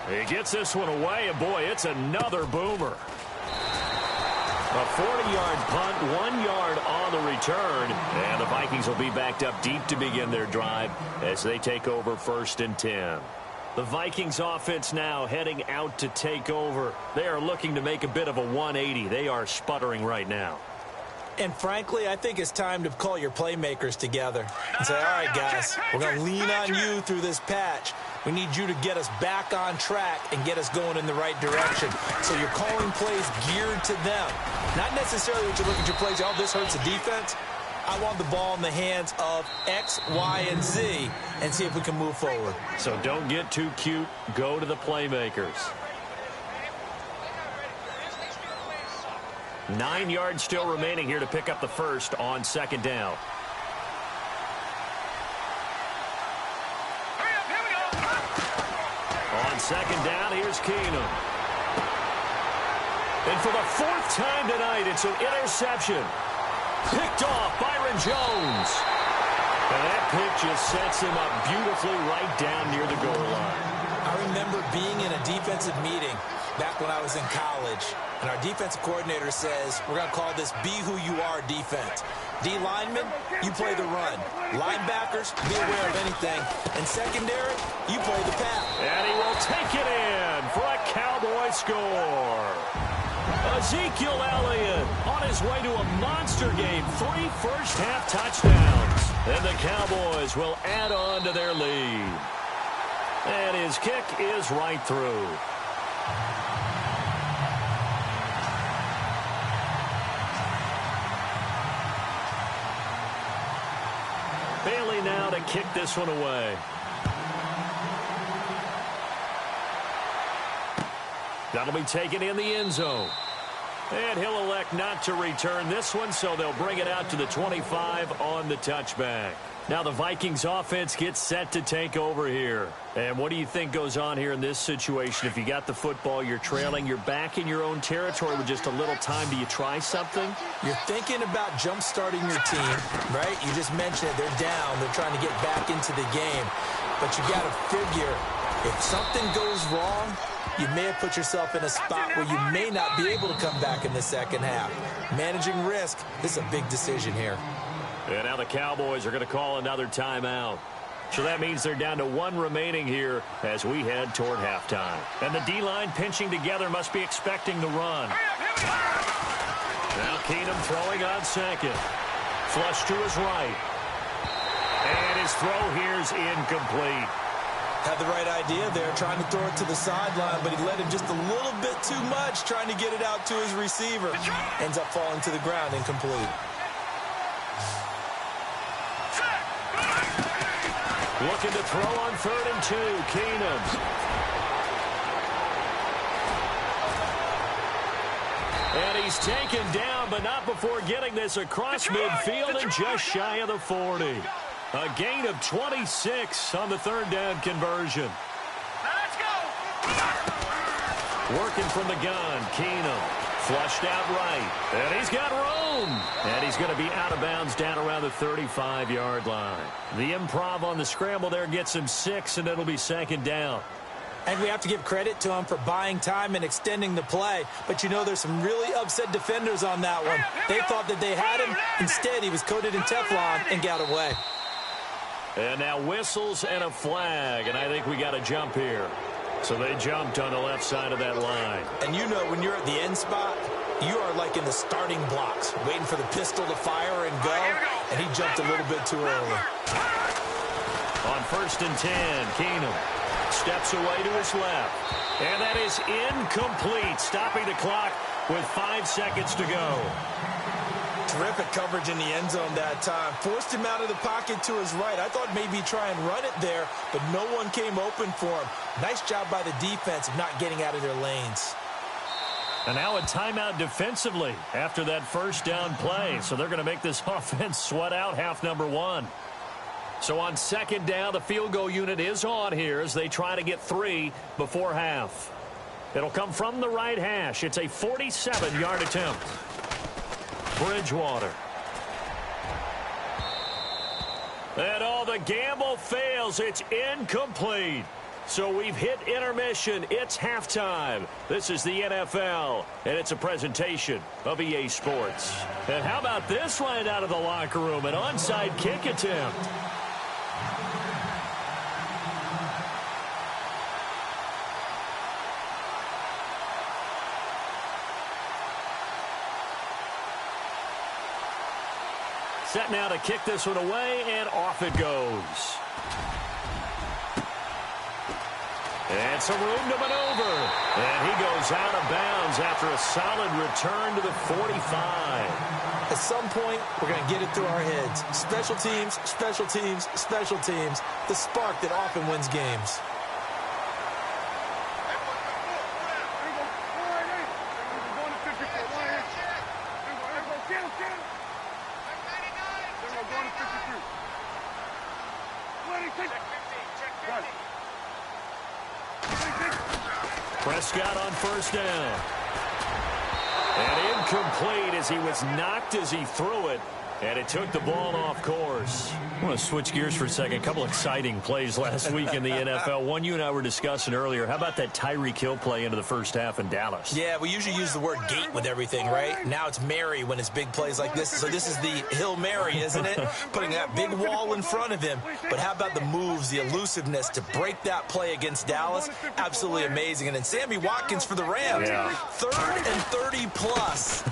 He gets this one away, and boy, it's another boomer. A 40-yard punt, 1 yard on the return, and the Vikings will be backed up deep to begin their drive as they take over first and 10. The Vikings offense now heading out to take over. They are looking to make a bit of a 180. They are sputtering right now. And frankly, I think it's time to call your playmakers together and say, all right, guys, we're going to lean on you through this patch. We need you to get us back on track and get us going in the right direction. So you're calling plays geared to them. Not necessarily what you look at your plays, oh, this hurts the defense. I want the ball in the hands of X, Y, and Z and see if we can move forward. So don't get too cute. Go to the playmakers. 9 yards still remaining here to pick up the first on second down. On second down, here's Keenum. And for the 4th time tonight, it's an interception. Picked off Byron Jones. And that pick just sets him up beautifully right down near the goal line. I remember being in a defensive meeting back when I was in college, and our defensive coordinator says, we're going to call this Be Who You Are defense. D linemen, you play the run. Linebackers, be aware of anything. And secondary, you play the pass. And he will take it in for a Cowboy score. Ezekiel Elliott on his way to a monster game. 3 first-half touchdowns. And the Cowboys will add on to their lead. And his kick is right through. Bailey now to to kick this one away. That'll be taken in the end zone. And he'll elect not to return this one, so they'll bring it out to the 25 on the touchback. Now the Vikings offense gets set to take over here. And what do you think goes on here in this situation? If you got the football, you're trailing, you're back in your own territory with just a little time. Do you try something? You're thinking about jump-starting your team, right? You just mentioned it. They're down. They're trying to get back into the game. But you got to figure, if something goes wrong, you may have put yourself in a spot where you may not be able to come back in the second half. Managing risk, this is a big decision here. And now the Cowboys are going to call another timeout. So that means they're down to one remaining here as we head toward halftime. And the D-line pinching together must be expecting the run. Now Keenum throwing on second. Flush to his right. And his throw here's incomplete. Had the right idea there, trying to throw it to the sideline, but he let him just a little bit too much, trying to get it out to his receiver. Ends up falling to the ground, incomplete. Looking to throw on 3rd and 2, Keenum. And he's taken down, but not before getting this across midfield and just shy of the 40. A gain of 26 on the 3rd down conversion. Let's go! Working from the gun, Keenum. Flushed out right. And he's got room. And he's going to be out of bounds down around the 35-yard line. The improv on the scramble there gets him 6, and it'll be 2nd down. And we have to give credit to him for buying time and extending the play. But, you know, there's some really upset defenders on that one. They thought that they had him. Instead, he was coated in Teflon and got away. And now whistles and a flag, and I think we got a jump here. So they jumped on the left side of that line. And you know, when you're at the end spot, you are like in the starting blocks, waiting for the pistol to fire and go, and he jumped a little bit too early. On 1st and 10, Keenum steps away to his left. And that is incomplete, stopping the clock with 5 seconds to go. Terrific coverage in the end zone that time. Forced him out of the pocket to his right. I thought maybe try and run it there, but no one came open for him. Nice job by the defense of not getting out of their lanes. And now a timeout defensively after that 1st down play. So they're going to make this offense sweat out half number 1. So on 2nd down, the field goal unit is on here as they try to get 3 before half. It'll come from the right hash. It's a 47-yard attempt. Bridgewater. And all the gamble fails. It's incomplete. So we've hit intermission. It's halftime. This is the NFL, and it's a presentation of EA Sports. And how about this line out of the locker room? An onside kick attempt. Set now to kick this one away, and off it goes. And some room to maneuver. And he goes out of bounds after a solid return to the 45. At some point, we're going to get it through our heads. Special teams, special teams, special teams. The spark that often wins games. Prescott on 1st down. And incomplete as he was knocked as he threw it. And it took the ball off course. I want to switch gears for a second. A couple exciting plays last week in the NFL. One you and I were discussing earlier. How about that Tyreek Hill play into the 1st half in Dallas? Yeah, we usually use the word gate with everything, right? Now it's Mary when it's big plays like this. So this is the Hill Mary, isn't it? Putting that big wall in front of him. But how about the moves, the elusiveness to break that play against Dallas? Absolutely amazing. And then Sammy Watkins for the Rams. Yeah. 3rd and 30 plus.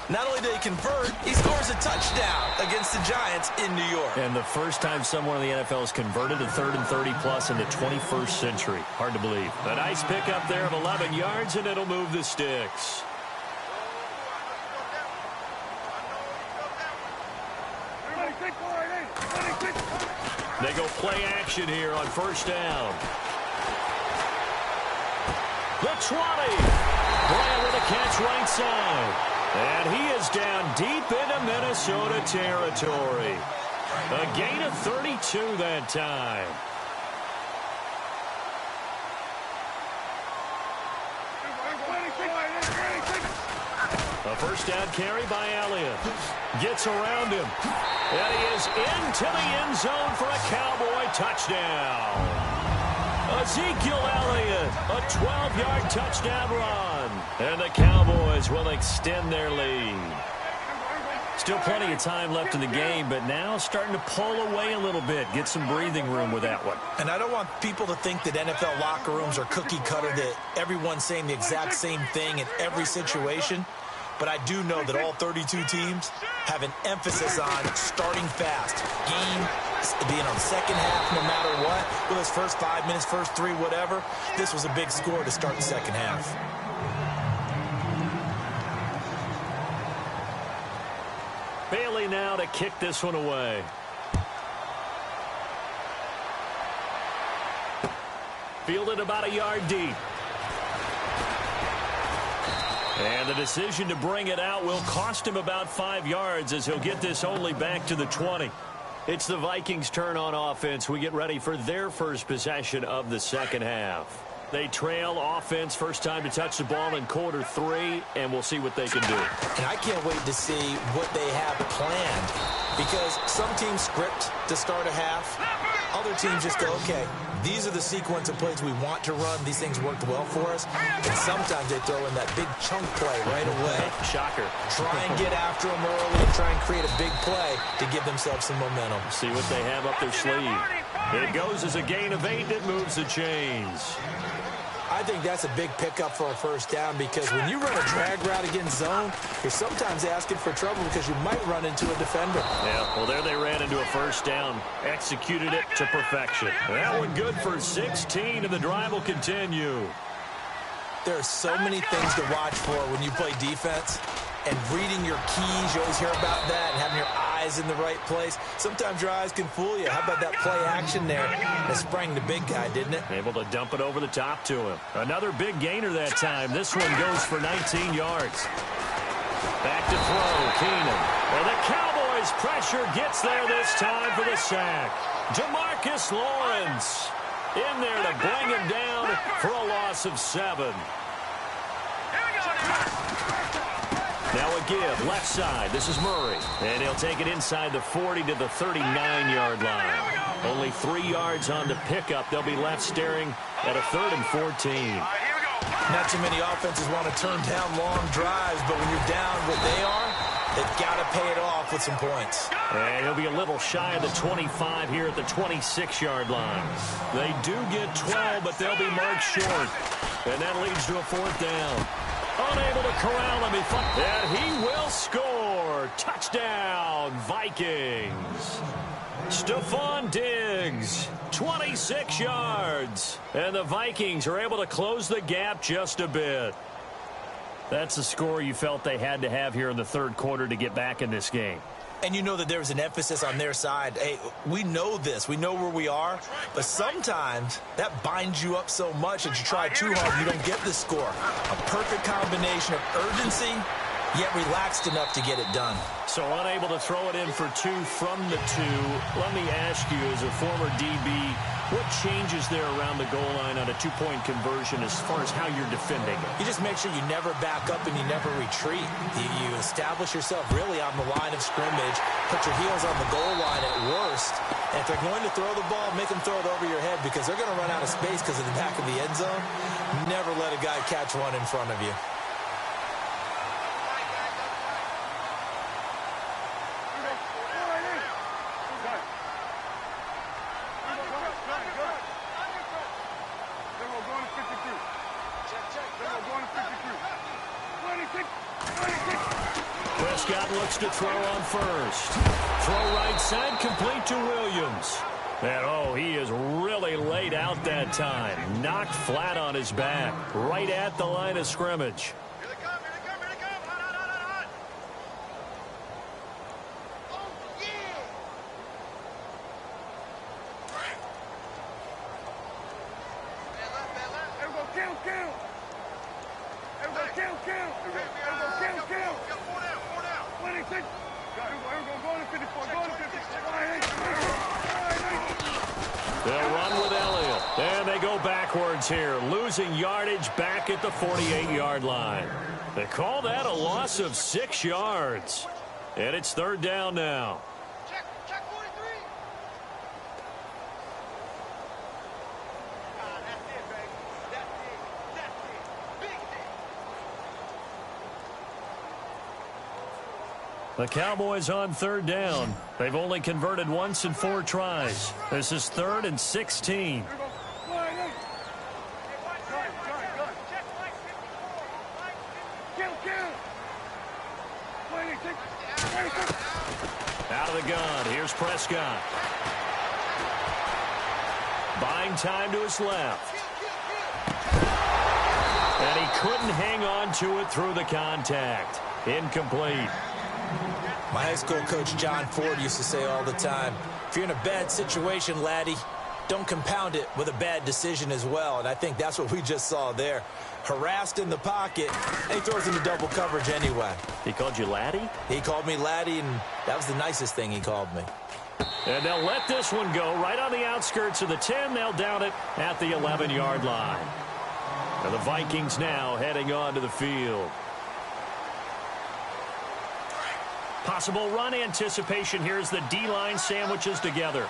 Not only did he convert, he scores a touchdown against the Giants in New York. And the first time someone in the NFL has converted a 3rd and 30 plus in the 21st century. Hard to believe. A nice pickup there of 11 yards, and it'll move the sticks. They go play action here on first down. The 20. Bryant with a catch right side. And he is down deep into Minnesota territory. A gain of 32 that time. A first down carry by Elliott. Gets around him. And he is into the end zone for a Cowboy touchdown. Ezekiel Elliott, a 12-yard touchdown run. And the Cowboys will extend their lead. Still plenty of time left in the game, but now starting to pull away a little bit. Get some breathing room with that one. And I don't want people to think that NFL locker rooms are cookie cutter, that everyone's saying the exact same thing in every situation. But I do know that all 32 teams have an emphasis on starting fast. Game being on second half no matter what. Whether it's first 5 minutes, first 3, whatever. This was a big score to start the second half. Bailey now to kick this one away. Fielded about a yard deep. And the decision to bring it out will cost him about 5 yards as he'll get this only back to the 20. It's the Vikings' turn on offense. We get ready for their first possession of the second half. They trail offense, first time to touch the ball in quarter 3, and we'll see what they can do. And I can't wait to see what they have planned, because some teams script to start a half. Other teams just go, okay, these are the sequence of plays we want to run. These things worked well for us. And sometimes they throw in that big chunk play right away. Shocker. Try and get after them early and try and create a big play to give themselves some momentum. See what they have up their sleeve. It goes as a gain of 8 that moves the chains. I think that's a big pickup for a first down, because when you run a drag route against zone, you're sometimes asking for trouble because you might run into a defender. Yeah, well, there they ran into a first down. Executed it to perfection. That one good for 16, and the drive will continue. There are so many things to watch for when you play defense. And reading your keys, you always hear about that, and having your eyes in the right place. Sometimes your eyes can fool you. How about that play action there? That sprang the big guy, didn't it? Able to dump it over the top to him. Another big gainer that time. This one goes for 19 yards. Back to throw, Keenan. Well, the Cowboys' pressure gets there this time for the sack. Demarcus Lawrence in there to bring him down for a loss of 7. Now a give, left side. This is Murray. And he'll take it inside the 40 to the 39-yard line. Only 3 yards on the pickup. They'll be left staring at a 3rd and 14. Not too many offenses want to turn down long drives, but when you're down what they are, they've got to pay it off with some points. And he'll be a little shy of the 25 here at the 26-yard line. They do get 12, but they'll be marked short. And that leads to a 4th down. Unable to corral him. And he will score. Touchdown, Vikings. Stephon Diggs, 26 yards. And the Vikings are able to close the gap just a bit. That's the score you felt they had to have here in the 3rd quarter to get back in this game. And you know that there's an emphasis on their side. Hey, we know this. We know where we are. But sometimes that binds you up so much that you try too hard, you don't get the score. A perfect combination of urgency, yet relaxed enough to get it done. So unable to throw it in for 2 from the 2. Let me ask you, as a former DB, what changes there around the goal line on a 2-point conversion as far as how you're defending it? You just make sure you never back up and you never retreat. You establish yourself really on the line of scrimmage, put your heels on the goal line at worst. And if they're going to throw the ball, make them throw it over your head, because they're going to run out of space because of the back of the end zone. Never let a guy catch one in front of you. Prescott looks to throw on first. Throw right side, complete to Williams. And, oh, he is really laid out that time. Knocked flat on his back, right at the line of scrimmage. They'll run with Elliott. And they go backwards here, losing yardage back at the 48-yard line. They call that a loss of 6 yards. And it's third down now. Check 43. That's it, baby. That's it. Big hit. The Cowboys on third down. They've only converted once in 4 tries. This is 3rd and 16. Out of the gun. Here's Prescott. Buying time to his left. And he couldn't hang on to it through the contact. Incomplete. My high school coach, John Ford, used to say all the time, if you're in a bad situation, laddie, don't compound it with a bad decision as well. And I think that's what we just saw there. Harassed in the pocket, and he throws into double coverage anyway. He called you laddie? He called me laddie, and that was the nicest thing he called me. And they'll let this one go right on the outskirts of the 10. They'll down it at the 11-yard line. And the Vikings now heading on to the field. Possible run anticipation. Here's the D-line sandwiches together.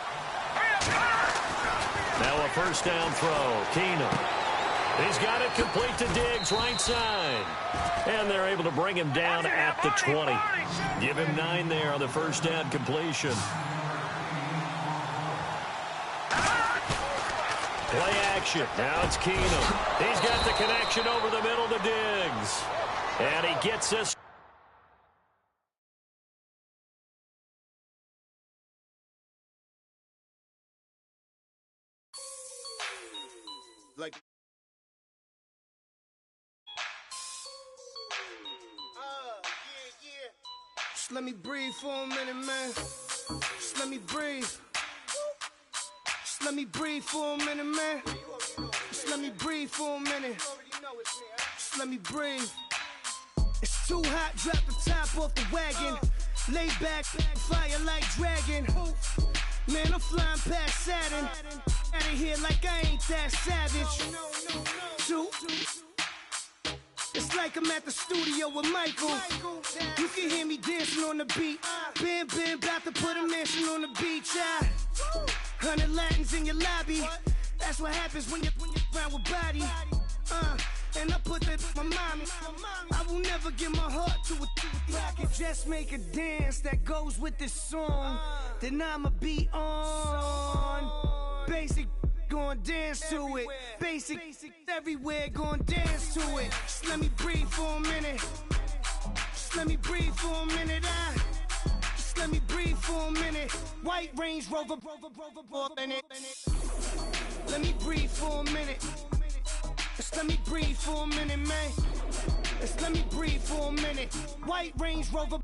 Now a first down throw. Keenum. He's got it complete to Diggs, right side. And they're able to bring him down at the 20. Give him 9 there on the first down completion. Play action. Now it's Keenum. He's got the connection over the middle to Diggs. And he gets this. Like, yeah. Just let me breathe for a minute, man. Just let me breathe. Just let me breathe for a minute, man. Just let me breathe for a minute. Just let me breathe. It's too hot, drop the top off the wagon. Lay back, fire like dragon. Man, I'm flying past Saturn. Out of here like I ain't that savage. Two. It's like I'm at the studio with Michael. You can hear me dancing on the beat. Bam, about to put a mansion on the beach. 100 Latins in your lobby. That's what happens when you're around with body. And I put that in my mommy. I will never give my heart to a I can just make a dance that goes with this song. Then I'ma be on. Basic, gon' dance to it. Basic, everywhere, gon' dance to it. Just let me breathe for a minute. Just let me breathe for a minute. Just let me breathe for a minute. White Range Rover, in it. Let me breathe for a minute. Just let me breathe for a minute, man. Just let me breathe for a minute. White Range Rover,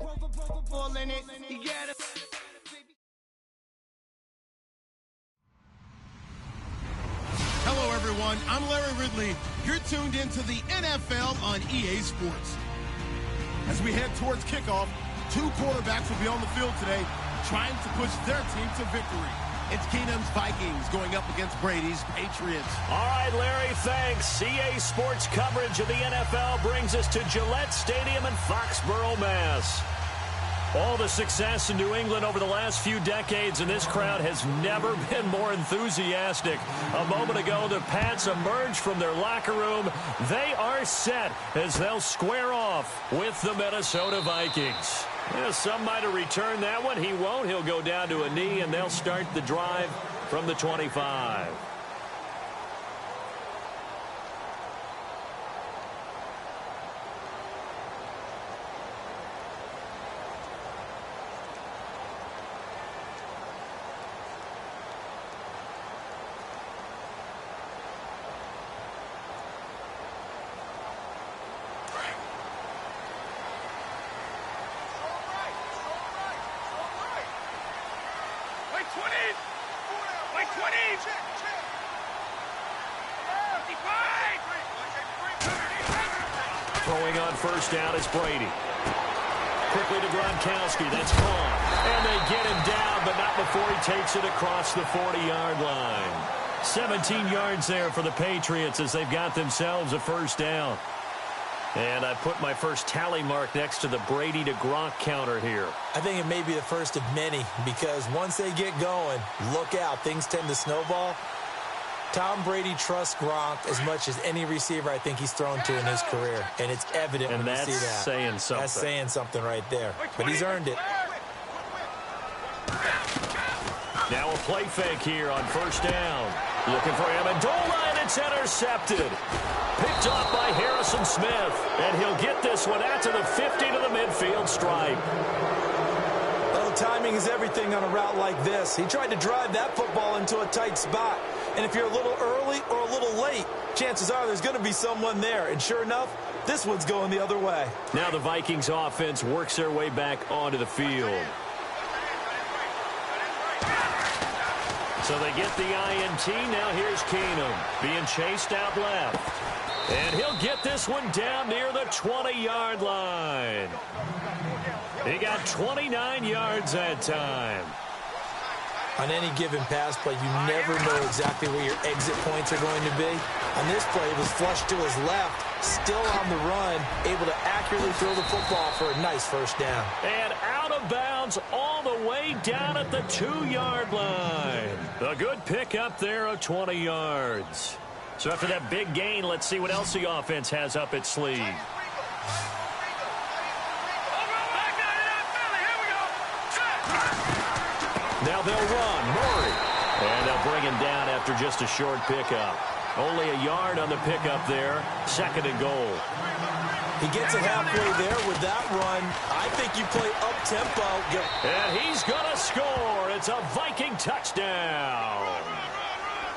all in it. You gotta. Hello, everyone. I'm Larry Ridley. You're tuned into the NFL on EA Sports. As we head towards kickoff, 2 quarterbacks will be on the field today trying to push their team to victory. It's Keenum's Vikings going up against Brady's Patriots. All right, Larry, thanks. EA Sports coverage of the NFL brings us to Gillette Stadium in Foxborough, Mass. All the success in New England over the last few decades, and this crowd has never been more enthusiastic. A moment ago, the Pats emerged from their locker room. They are set as they'll square off with the Minnesota Vikings. Yeah, some might have returned that one. He won't. He'll go down to a knee, and they'll start the drive from the 25. throwing on first down is Brady. Quickly to Gronkowski. That's caught. And they get him down, but not before he takes it across the 40-yard line. 17 yards there for the Patriots as they've got themselves a first down. And I put my first tally mark next to the Brady to Gronk counter here. I think it may be the first of many because once they get going, look out. Things tend to snowball. Tom Brady trusts Gronk as much as any receiver I think he's thrown to in his career. And it's evident when you see that. And that's saying something. That's saying something right there. But he's earned it. Now a play fake here on first down. Looking for Amendola, and it's intercepted. Picked off by Harrison Smith. And he'll get this one out to the 50 to the midfield stripe. Oh, timing is everything on a route like this. He tried to drive that football into a tight spot. And if you're a little early or a little late, chances are there's going to be someone there. And sure enough, this one's going the other way. Now the Vikings offense works their way back onto the field. So they get the INT. Now here's Keenum being chased out left. And he'll get this one down near the 20-yard line. He got 29 yards that time. On any given pass play, you never know exactly where your exit points are going to be. On this play, it was flushed to his left, still on the run, able to accurately throw the football for a nice first down. And out of bounds all the way down at the 2-yard line. A good pickup there of 20 yards. So after that big gain, let's see what else the offense has up its sleeve. Now they'll run. Murray. And they'll bring him down after just a short pickup. Only a yard on the pickup there. Second and goal. He gets it halfway there with that run. I think you play up-tempo. And he's going to score. It's a Viking touchdown.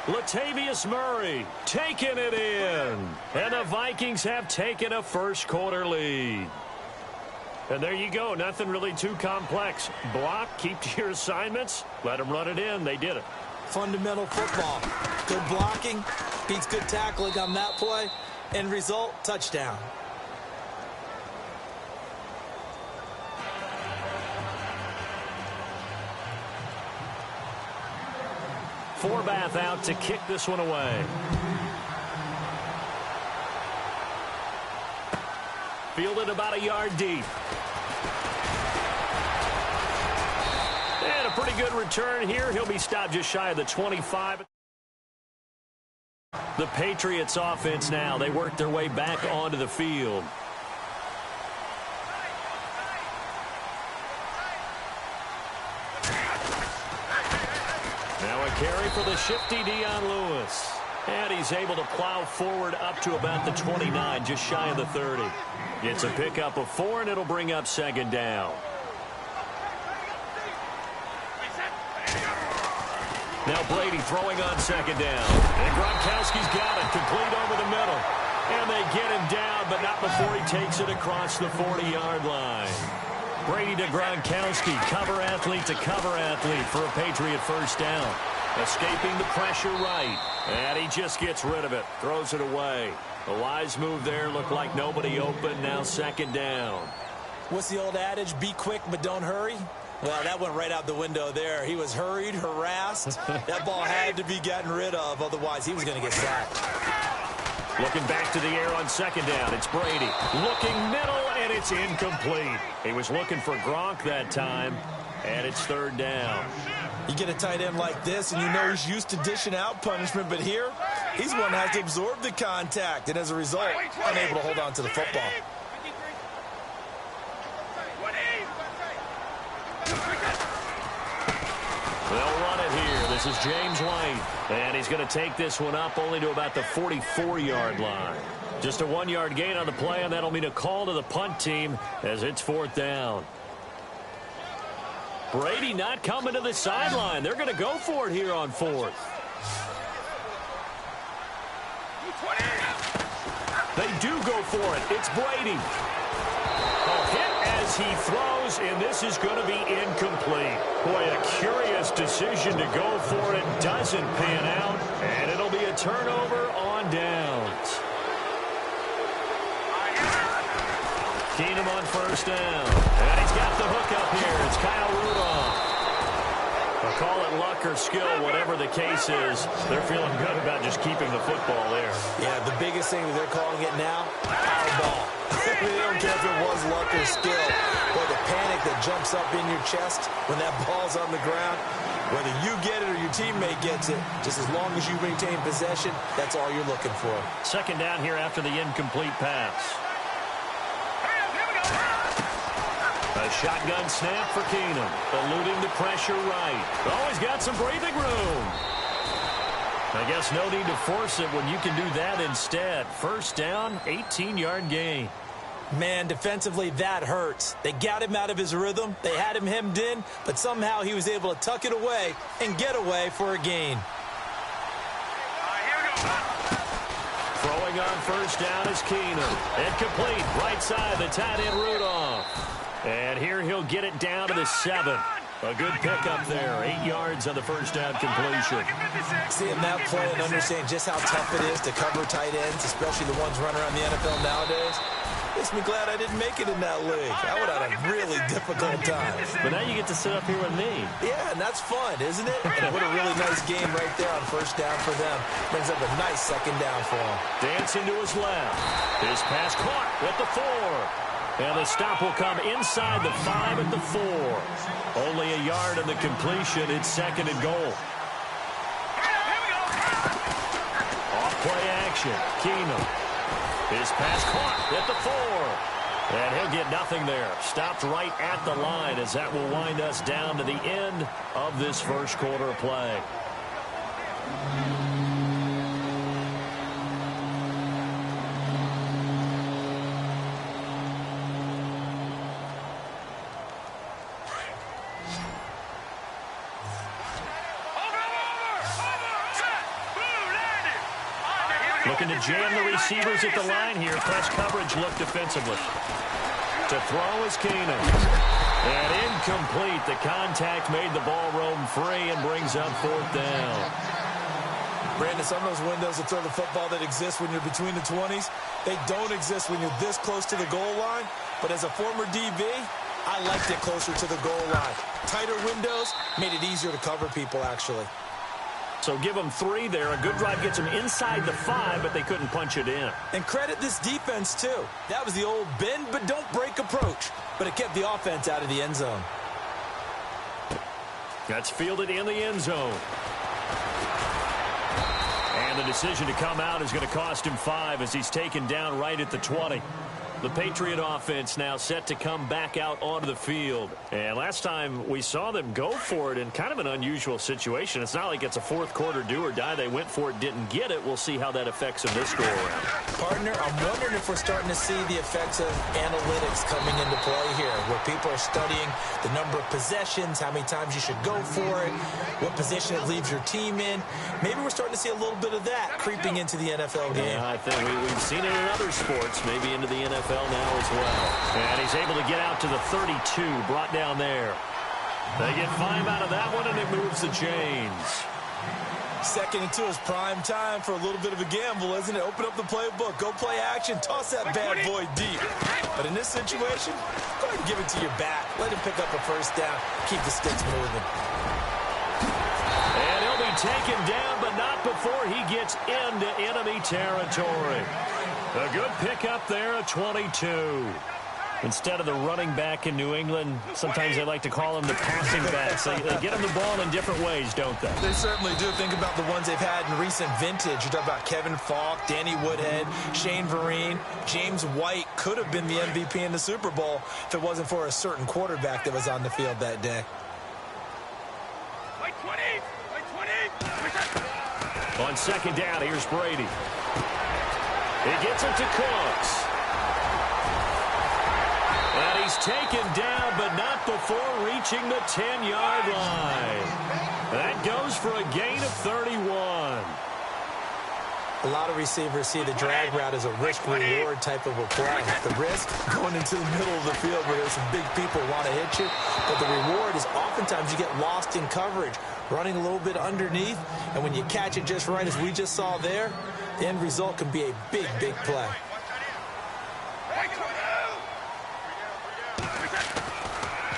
Latavius Murray taking it in. And the Vikings have taken a first-quarter lead. And there you go. Nothing really too complex. Block, keep to your assignments, let them run it in. They did it. Fundamental football. Good blocking, beats good tackling on that play. End result, touchdown. Forbath out to kick this one away. Fielded about a yard deep. And a pretty good return here. He'll be stopped just shy of the 25. The Patriots offense now. They work their way back onto the field. Now a carry for the shifty Dion Lewis. And he's able to plow forward up to about the 29, just shy of the 30. It's a pickup of 4, and it'll bring up second down. Now Brady throwing on second down. And Gronkowski's got it, complete over the middle. And they get him down, but not before he takes it across the 40-yard line. Brady to Gronkowski, cover athlete to cover athlete for a Patriot first down. Escaping the pressure right. And he just gets rid of it, throws it away. A wise move there, looked like nobody open, now second down. What's the old adage, be quick but don't hurry? Well, that went right out the window there. He was hurried, harassed. That ball had to be gotten rid of, otherwise he was going to get sacked. Looking back to the air on second down, it's Brady. Looking middle, and it's incomplete. He was looking for Gronk that time, and it's third down. You get a tight end like this, and you know he's used to dishing out punishment, but here, he's one that has to absorb the contact, and as a result, unable to hold on to the football. They'll run it here. This is James White, and he's going to take this one up only to about the 44-yard line. Just a 1-yard gain on the play, and that'll mean a call to the punt team as it's fourth down. Brady not coming to the sideline. They're going to go for it here on fourth. They do go for it. It's Brady. A hit as he throws, and this is going to be incomplete. Boy, a curious decision to go for it. Doesn't pan out, and it'll be a turnover on downs. Keenum on first down. And he's got the hook up here. It's Kyle Rudolph. I'll call it luck or skill, whatever the case is. They're feeling good about just keeping the football there. Yeah, the biggest thing that they're calling it now, power ball. They don't care if it was luck or skill. Or the panic that jumps up in your chest when that ball's on the ground. Whether you get it or your teammate gets it, just as long as you maintain possession, that's all you're looking for. Second down here after the incomplete pass. A shotgun snap for Keenum. Eluding the pressure right. Oh, he's got some breathing room. I guess no need to force it when you can do that instead. First down, 18-yard gain. Man, defensively, that hurts. They got him out of his rhythm. They had him hemmed in, but somehow he was able to tuck it away and get away for a gain. Throwing on first down is Keenum. Incomplete. Right side, the tight end Rudolph. And here he'll get it down to the 7. A good pickup there. 8 yards on the first down completion. Seeing that play and understanding just how tough it is to cover tight ends, especially the ones running around the NFL nowadays, makes me glad I didn't make it in that league. I would have had a really difficult time. But now you get to sit up here with me. Yeah, and that's fun, isn't it? And what a really nice game right there on first down for them. Brings up a nice second down for them. Dancing to his left. His pass caught at the 4. And the stop will come inside the 5 at the 4. Only a yard in the completion. It's second and goal. Off play action. Keenum. His pass caught at the 4. And he'll get nothing there. Stopped right at the line as that will wind us down to the end of this first quarter of play. Looking to jam the receivers at the line here. Press coverage look defensively. To throw is Keenum. And incomplete. The contact made the ball roam free and brings up fourth down. Brandon, some of those windows to throw the football that exist when you're between the 20s, they don't exist when you're this close to the goal line. But as a former DB, I liked it closer to the goal line. Tighter windows made it easier to cover people, actually. So give them 3 there. A good drive gets them inside the 5, but they couldn't punch it in. And credit this defense, too. That was the old bend but don't break approach. But it kept the offense out of the end zone. That's fielded in the end zone. And the decision to come out is going to cost him 5 as he's taken down right at the 20. The Patriot offense now set to come back out onto the field. And last time we saw them go for it in kind of an unusual situation. It's not like it's a fourth quarter do or die. They went for it, didn't get it. We'll see how that affects them this go-around. Partner, I'm wondering if we're starting to see the effects of analytics coming into play here, where people are studying the number of possessions, how many times you should go for it, what position it leaves your team in. Maybe we're starting to see a little bit of that creeping into the NFL game. Yeah, I think we've seen it in other sports, maybe into the NFL now as well. And he's able to get out to the 32, brought down there. They get 5 out of that one, and it moves the chains. 2nd and 2 is prime time for a little bit of a gamble, isn't it? Open up the playbook, go play action, toss that bad boy deep. But in this situation, go ahead and give it to your back. Let him pick up a first down, keep the sticks moving. And he'll be taken down, but not before he gets into enemy territory. A good pickup there at 22. Instead of the running back in New England, sometimes they like to call them the passing backs. They get them the ball in different ways, don't they? They certainly do. Think about the ones they've had in recent vintage. You talk about Kevin Falk, Danny Woodhead, Shane Vereen. James White could have been the MVP in the Super Bowl if it wasn't for a certain quarterback that was on the field that day. On second down, here's Brady. He gets it to Cooks. And he's taken down, but not before reaching the 10-yard line. That goes for a gain of 31. A lot of receivers see the drag route as a risk-reward type of a play. The risk, going into the middle of the field where there's some big people want to hit you. But the reward is oftentimes you get lost in coverage, running a little bit underneath. And when you catch it just right, as we just saw there, the end result can be a big, big play.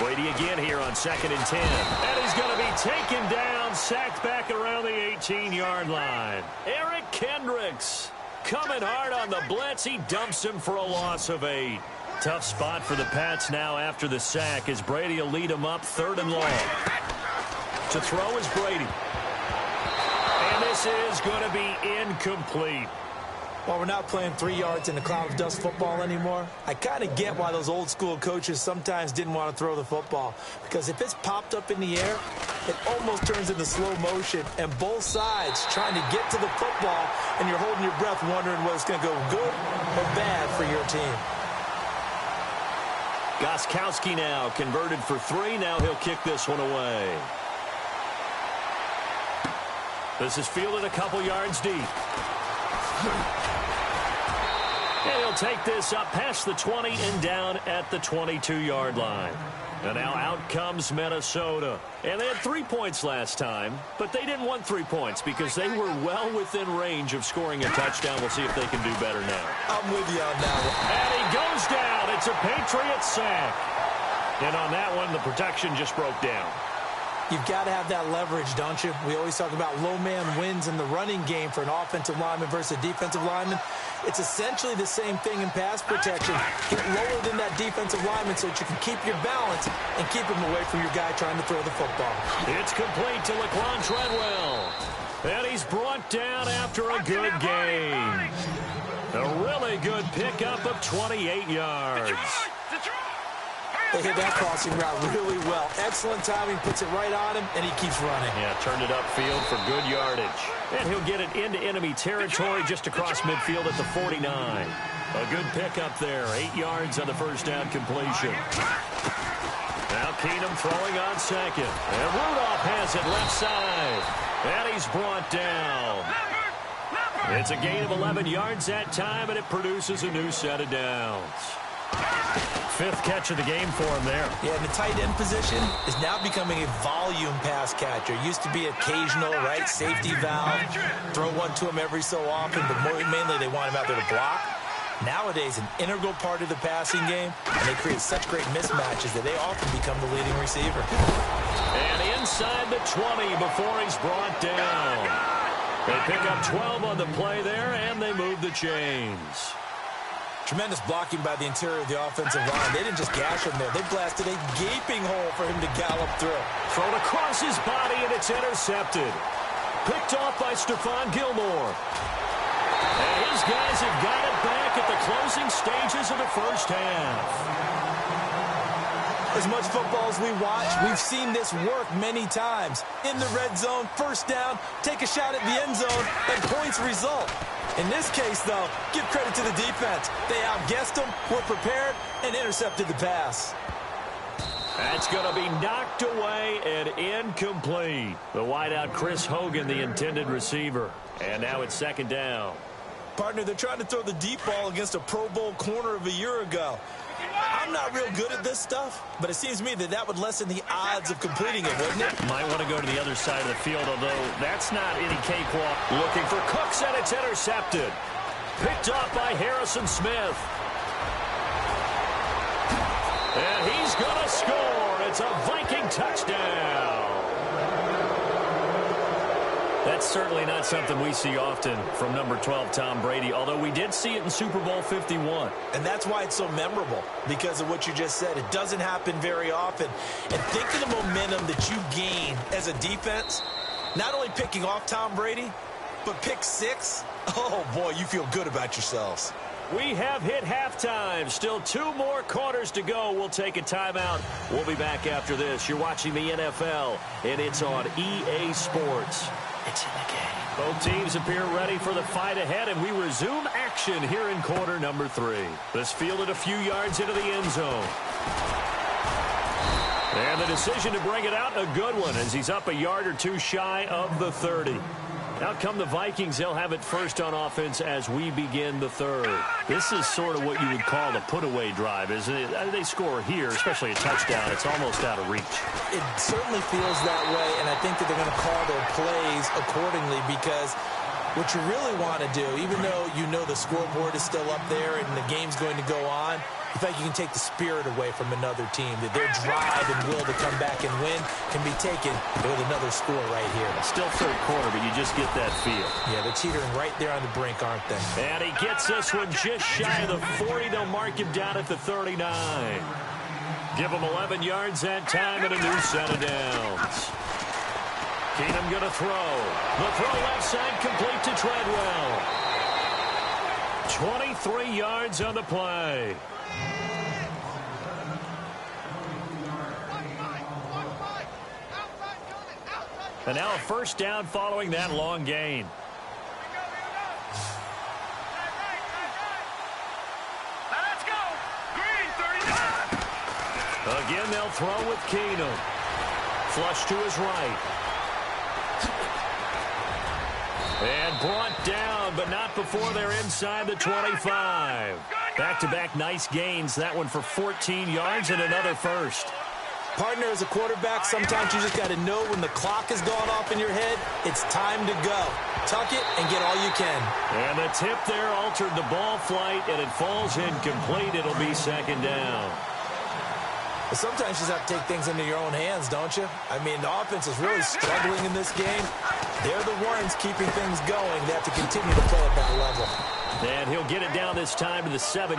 Brady again here on 2nd and 10. And he's going to be taken down, sacked back around the 18-yard line. Eric Kendricks coming hard on the blitz. He dumps him for a loss of 8. Tough spot for the Pats now after the sack as Brady will lead them up 3rd and long. To throw is Brady. And this is going to be incomplete. While we're not playing 3 yards in a cloud of dust football anymore, I kind of get why those old school coaches sometimes didn't want to throw the football. Because if it's popped up in the air, it almost turns into slow motion. And both sides trying to get to the football, and you're holding your breath wondering whether it's going to go good or bad for your team. Gostkowski now converted for 3. Now he'll kick this one away. This is fielded a couple yards deep. And he'll take this up past the 20 and down at the 22-yard line. And now out comes Minnesota. And they had 3 points last time, but they didn't want 3 points because they were well within range of scoring a touchdown. We'll see if they can do better now. I'm with you on that one. And he goes down. It's a Patriot sack. And on that one, the protection just broke down. You've got to have that leverage, don't you? We always talk about low man wins in the running game for an offensive lineman versus a defensive lineman. It's essentially the same thing in pass protection. Get lower than that defensive lineman so that you can keep your balance and keep him away from your guy trying to throw the football. It's complete to Laquan Treadwell. And he's brought down after a good game. A really good pickup of 28 yards. They hit that crossing route really well. Excellent timing, puts it right on him, and he keeps running. Yeah, turned it upfield for good yardage. And he'll get it into enemy territory just across midfield at the 49. A good pickup there. 8 yards on the first down completion. Now Keenum throwing on 2nd. And Rudolph has it left side. And he's brought down. It's a gain of 11 yards that time, and it produces a new set of downs. 5th catch of the game for him there. Yeah, and the tight end position is now becoming a volume pass catcher. Used to be occasional, right? Safety valve. Throw one to him every so often, but mainly they want him out there to block. Nowadays, an integral part of the passing game, and they create such great mismatches that they often become the leading receiver. And inside the 20 before he's brought down. They pick up 12 on the play there, and they move the chains. Tremendous blocking by the interior of the offensive line. They didn't just gash him there. They blasted a gaping hole for him to gallop through. Thrown across his body, and it's intercepted. Picked off by Stephon Gilmore. And his guys have got it back at the closing stages of the first half. As much football as we watch, we've seen this work many times. In the red zone, first down, take a shot at the end zone, and points result. In this case, though, give credit to the defense. They outguessed them, were prepared, and intercepted the pass. That's going to be knocked away and incomplete. The wideout Chris Hogan, the intended receiver. And now it's 2nd down. Partner, they're trying to throw the deep ball against a Pro Bowl corner of a year ago. I'm not real good at this stuff, but it seems to me that would lessen the odds of completing it, wouldn't it? Might want to go to the other side of the field, although that's not any cakewalk. Looking for Cooks, and it's intercepted. Picked up by Harrison Smith. And he's going to score. It's a Viking touchdown. That's certainly not something we see often from number 12, Tom Brady, although we did see it in Super Bowl 51. And that's why it's so memorable, because of what you just said. It doesn't happen very often. And think of the momentum that you gain as a defense, not only picking off Tom Brady, but pick 6. Oh, boy, you feel good about yourselves. We have hit halftime. Still 2 more quarters to go. We'll take a timeout. We'll be back after this. You're watching the NFL, and it's on EA Sports. It's in the game. Both teams appear ready for the fight ahead, and we resume action here in quarter number 3. This fielded a few yards into the end zone. And the decision to bring it out, a good one, as he's up a yard or 2 shy of the 30. Out come the Vikings. They'll have it first on offense as we begin the 3rd. This is sort of what you would call the put-away drive, isn't it? They score here, especially a touchdown. It's almost out of reach. It certainly feels that way, and I think that they're going to call their plays accordingly because What you really want to do, even though you know the scoreboard is still up there and the game's going to go on, you think you can take the spirit away from another team, that their drive and will to come back and win can be taken with another score right here. Still third quarter, but you just get that feel. Yeah, they're teetering right there on the brink, aren't they? And he gets this one just shy of the 40. They'll mark him down at the 39. Give him 11 yards that time and a new set of downs. Keenum going to throw. The throw left side complete to Treadwell. 23 yards on the play. And now a first down following that long gain. Let's go. Green 39. Again, they'll throw with Keenum. Flush to his right. And brought down, but not before they're inside the 25. Back-to-back nice gains. That one for 14 yards and another first. Partner, as a quarterback, sometimes you just got to know when the clock has gone off in your head, it's time to go. Tuck it and get all you can. And the tip there altered the ball flight, and it falls incomplete. It'll be second down. But sometimes you just have to take things into your own hands, don't you? I mean, the offense is really struggling in this game. They're the ones keeping things going. They have to continue to play at that level. And he'll get it down this time to the 17.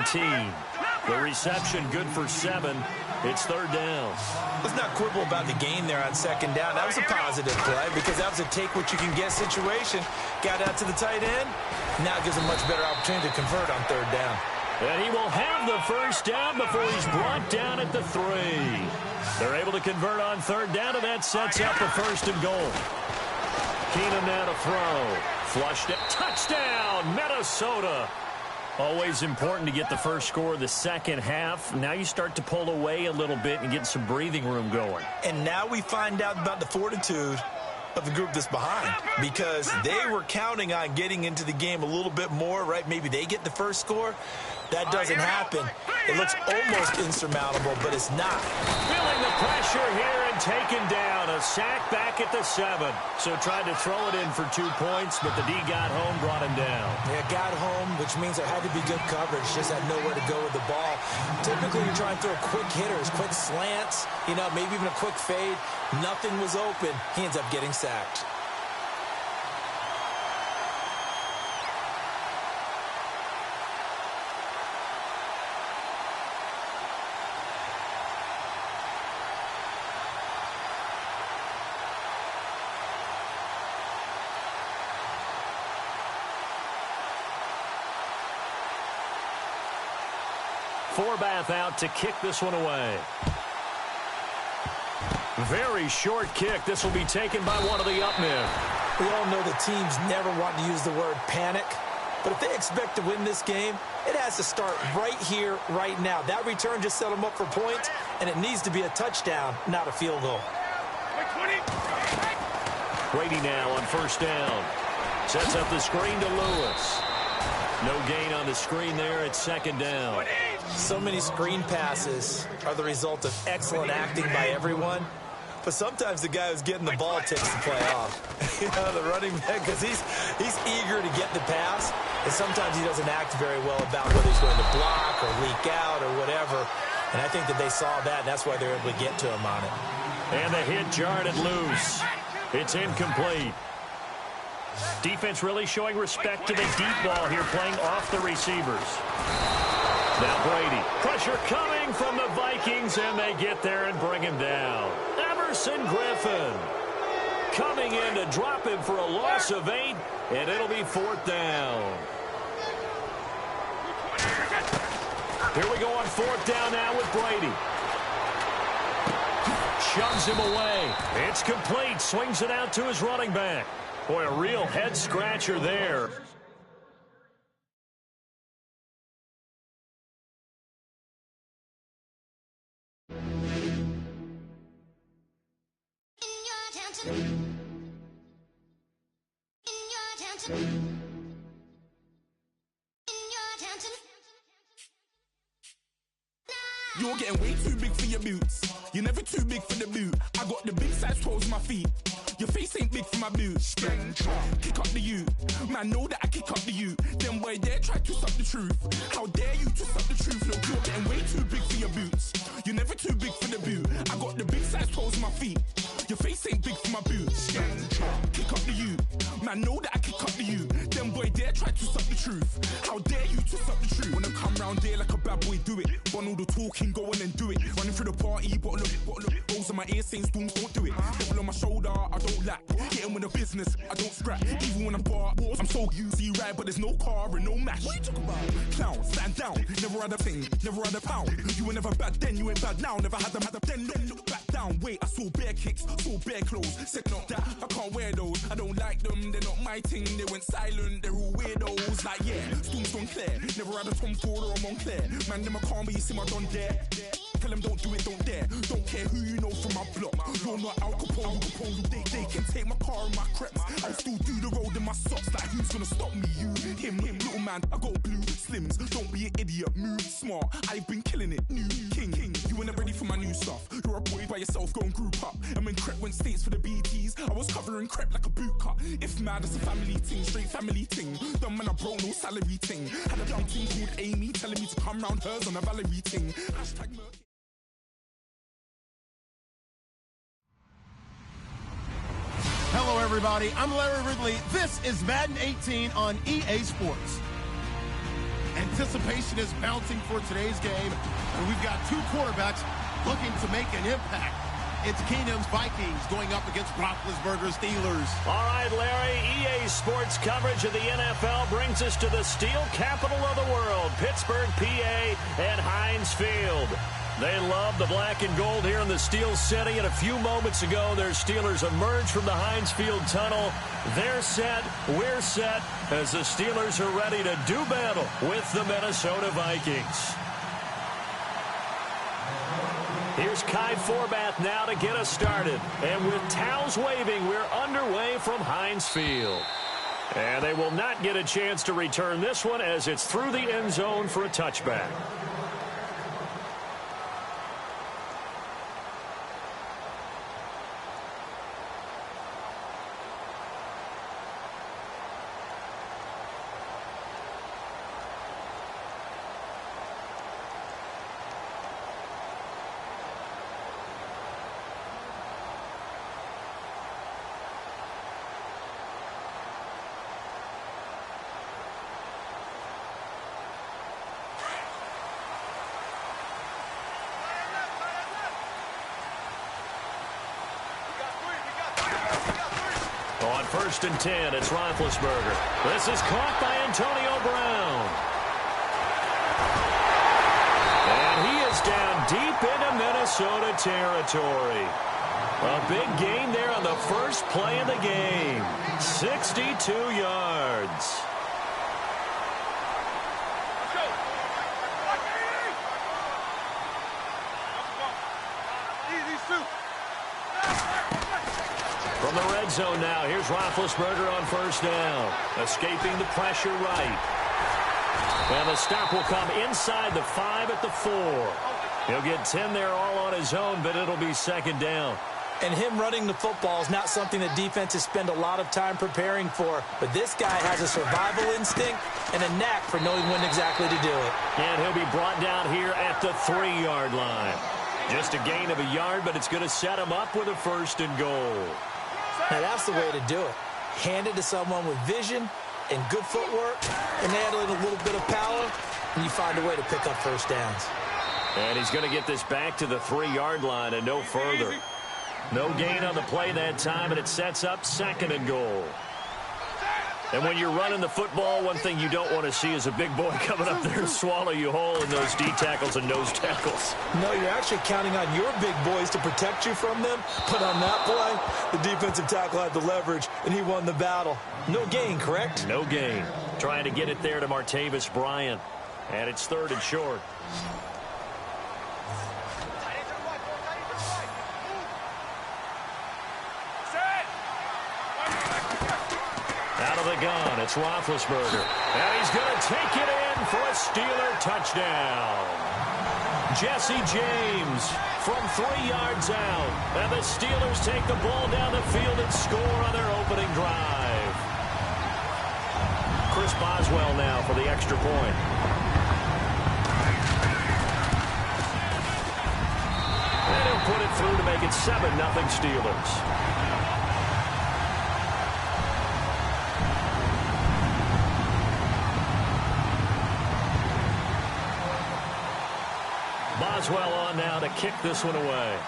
The reception good for 7. It's third down. Let's not quibble about the gain there on second down. That was a positive play because that was a take-what-you-can-get situation. Got out to the tight end. Now it gives a much better opportunity to convert on third down. And he will have the first down before he's brought down at the 3. They're able to convert on third down, and that sets up the first and goal. Keenum now to throw. Flushed it. Touchdown, Minnesota. Always important to get the first score of the second half. Now you start to pull away a little bit and get some breathing room going. And now we find out about the fortitude of the group that's behind, because they were counting on getting into the game a little bit more, right? Maybe they get the first score. That doesn't happen. It looks almost insurmountable, but it's not. Feeling the pressure here and taken down. A sack back at the 7. So tried to throw it in for 2 points, but the D got home, brought him down. Yeah, got home, which means there had to be good coverage. Just had nowhere to go with the ball. Typically, you're trying to throw quick hitters, quick slants, maybe even a quick fade. Nothing was open. He ends up getting sacked. Forbath out to kick this one away. Very short kick. This will be taken by one of the up men. We all know the teams never want to use the word panic, but if they expect to win this game, it has to start right here, right now. That return just set them up for points, and it needs to be a touchdown, not a field goal. Brady now on first down. Sets up the screen to Lewis. No gain on the screen there. It's second down. So many screen passes are the result of excellent acting by everyone. But sometimes the guy who's getting the ball takes the play off. The running back, because he's eager to get the pass. And sometimes he doesn't act very well about whether he's going to block or leak out or whatever. And I think that they saw that, and that's why they're able to get to him on it. And the hit jarred it loose. It's incomplete. Defense really showing respect to the deep ball here, playing off the receivers. Now Brady. Pressure coming from the Vikings, and they get there and bring him down. Emerson Griffin coming in to drop him for a loss of 8, and it'll be fourth down. Here we go on fourth down now with Brady. Shoves him away. It's complete. Swings it out to his running back. Boy, a real head-scratcher there. You're getting way too big for your boots. You're never too big for the boot. I got the big size toes on my feet. Your face ain't big for my boots. Kick up the you. Man, know that I kick up the you. Then boy, dare try to suck the truth. How dare you to suck the truth? Look, you're getting way too big for your boots. You're never too big for the boot. I got the big size toes on my feet. Your face ain't big for my boots. Kick up the you. Man, know that I kick up the you. Then boy, dare try to suck the truth. How dare you to suck the truth? When I come round there like a bad boy, do it. Want all the talking, go on and do it. Running through the party, bottle up. Rolls on my ear saying storms, don't do it. Double on my shoulder, I don't lack. Getting with the business, I don't scrap. Even when I'm bar, I'm so easy ride, but there's no car and no mash. What you talking about? Clown, stand down. Never had a thing, never had a pound. You were never bad then, you ain't bad now. Never had them, then look back down. Wait, I saw bare kicks, saw bare clothes. Said not that, I can't wear those. I don't like them, they're not my thing. They went silent, they're all weirdos. Like yeah, Storm's gone clear. Never had a Tom Ford or a Montclair. Man, them a calm, but you see my done there. Tell them don't do it, don't dare. Don't care who you know from my block. You're not Al Capone. They can take my car and my creps. I'll still do the road in my socks. Like who's gonna stop me? You, him, little man. I got blue slims. Don't be an idiot. Move smart. I've been killing it. New king. You ain't ready for my new stuff. You're a boy by yourself. Go and group up. And when Crep went states for the BTs, I was covering Crep like a boot cut. If mad, it's a family thing. Straight family thing. Dumb man, I broke no salary thing. Had a young thing called Amy telling me to come round hers on a Valerie thing. Hashtag murky. Hello, everybody. I'm Larry Ridley. This is Madden 18 on EA Sports. Anticipation is mounting for today's game, and we've got two quarterbacks looking to make an impact. It's Keenum's Vikings going up against Roethlisberger's Steelers. All right, Larry, EA Sports coverage of the NFL brings us to the steel capital of the world, Pittsburgh, PA, and Heinz Field. They love the black and gold here in the Steel City, and a few moments ago, their Steelers emerged from the Heinz Field tunnel. They're set, we're set, as the Steelers are ready to do battle with the Minnesota Vikings. Here's Kai Forbath now to get us started. And with towels waving, we're underway from Heinz Field. And they will not get a chance to return this one as it's through the end zone for a touchback. On 1st and 10, it's Roethlisberger. This is caught by Antonio Brown. And he is down deep into Minnesota territory. A big gain there on the first play of the game. 62 yards. From the red zone now, here's Roethlisberger on 1st down. Escaping the pressure right. And the stop will come inside the 5 at the 4. He'll get 10 there all on his own, but it'll be 2nd down. And him running the football is not something that defenses spend a lot of time preparing for. But this guy has a survival instinct and a knack for knowing when exactly to do it. And he'll be brought down here at the 3-yard line. Just a gain of a yard, but it's going to set him up with a 1st and goal. Now, that's the way to do it. Hand it to someone with vision and good footwork, and add in a little bit of power, and you find a way to pick up 1st downs. And he's going to get this back to the 3-yard line and no further. No gain on the play that time, and it sets up 2nd and goal. And when you're running the football, one thing you don't want to see is a big boy coming up there and swallow you whole in those D tackles and nose tackles. No, you're actually counting on your big boys to protect you from them. But on that play, the defensive tackle had the leverage, and he won the battle. No gain, correct? No gain. Trying to get it there to Martavis Bryant. And it's 3rd and short. Out of the gun, it's Roethlisberger. And he's going to take it in for a Steeler touchdown. Jesse James from 3 yards out. And the Steelers take the ball down the field and score on their opening drive. Chris Boswell now for the extra point. And he'll put it through to make it 7-0 Steelers. Boswell on now to kick this one away.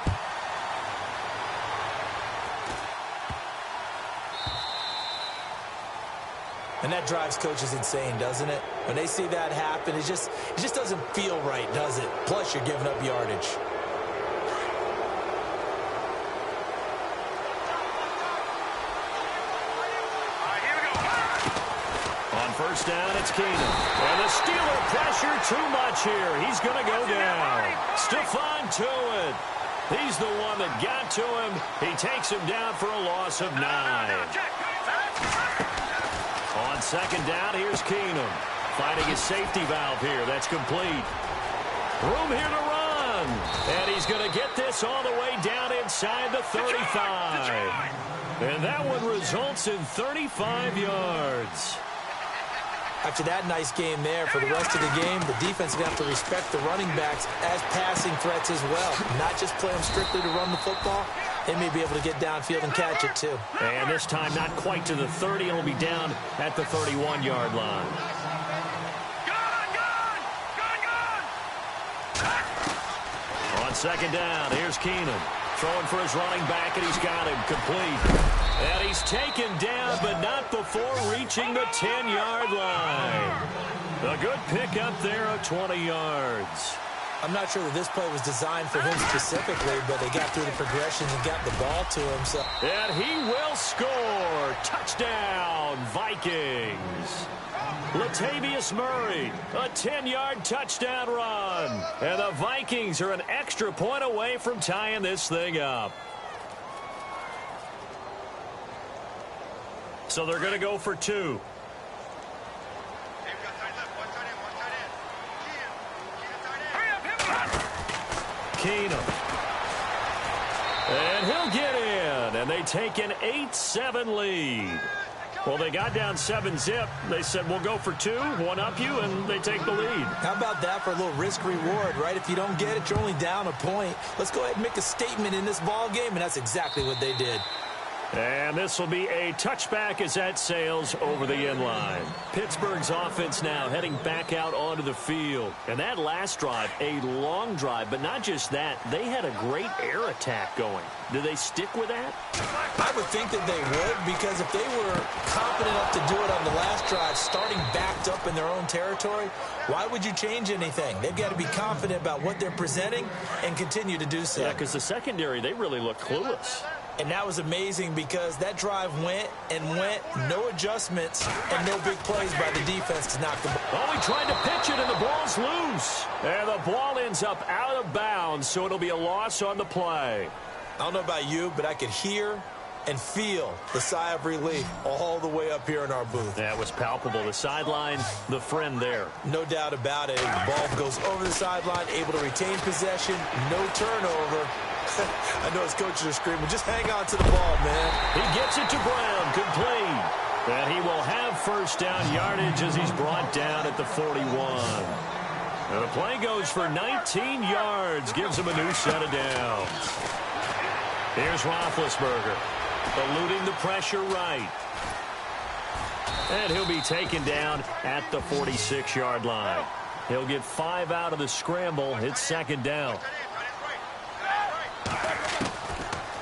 And that drives coaches insane, doesn't it? When they see that happen, it just doesn't feel right, does it? Plus, you're giving up yardage. First down, it's Keenum. And the Steeler pressure too much here. He's going to go down. Stephon Tuitt. He's the one that got to him. He takes him down for a loss of 9. On second down, here's Keenum. Finding his safety valve here. That's complete. Room here to run. And he's going to get this all the way down inside the 35. And that one results in 35 yards. After that nice game there, for the rest of the game, the defense is going to have to respect the running backs as passing threats as well. Not just play them strictly to run the football. They may be able to get downfield and catch it, too. And this time not quite to the 30. It'll be down at the 31-yard line. On second down, here's Keenum. Throwing for his running back, and he's got him complete. And he's taken down, but not before reaching the 10-yard line. A good pick up there of 20 yards. I'm not sure that this play was designed for him specifically, but they got through the progressions and got the ball to him. So. And he will score. Touchdown, Vikings. Latavius Murray, a 10-yard touchdown run. And the Vikings are an extra point away from tying this thing up. So they're going to go for 2. Keenum. And he'll get in. And they take an 8-7 lead. Well, they got down 7-zip. They said, we'll go for 2, one up you, and they take the lead. How about that for a little risk-reward, right? If you don't get it, you're only down a point. Let's go ahead and make a statement in this ball game, and that's exactly what they did. And this will be a touchback as that sails over the end line. Pittsburgh's offense now heading back out onto the field. And that last drive, a long drive, but not just that. They had a great air attack going. Do they stick with that? I would think that they would, because if they were confident enough to do it on the last drive, starting backed up in their own territory, why would you change anything? They've got to be confident about what they're presenting and continue to do so. Yeah, because the secondary, they really look clueless. And that was amazing because that drive went and went, no adjustments, and no big plays by the defense to knock the ball. Oh, he tried to pitch it, and the ball's loose. And the ball ends up out of bounds, so it'll be a loss on the play. I don't know about you, but I could hear and feel the sigh of relief all the way up here in our booth. That was palpable. The sideline, the friend there. No doubt about it. The ball goes over the sideline, able to retain possession, no turnover. I know his coaches are screaming, just hang on to the ball, man. He gets it to Brown, complete. And he will have first down yardage as he's brought down at the 41. And the play goes for 19 yards, gives him a new set of downs. Here's Roethlisberger, eluding the pressure right. And he'll be taken down at the 46-yard line. He'll get 5 out of the scramble. It's second down.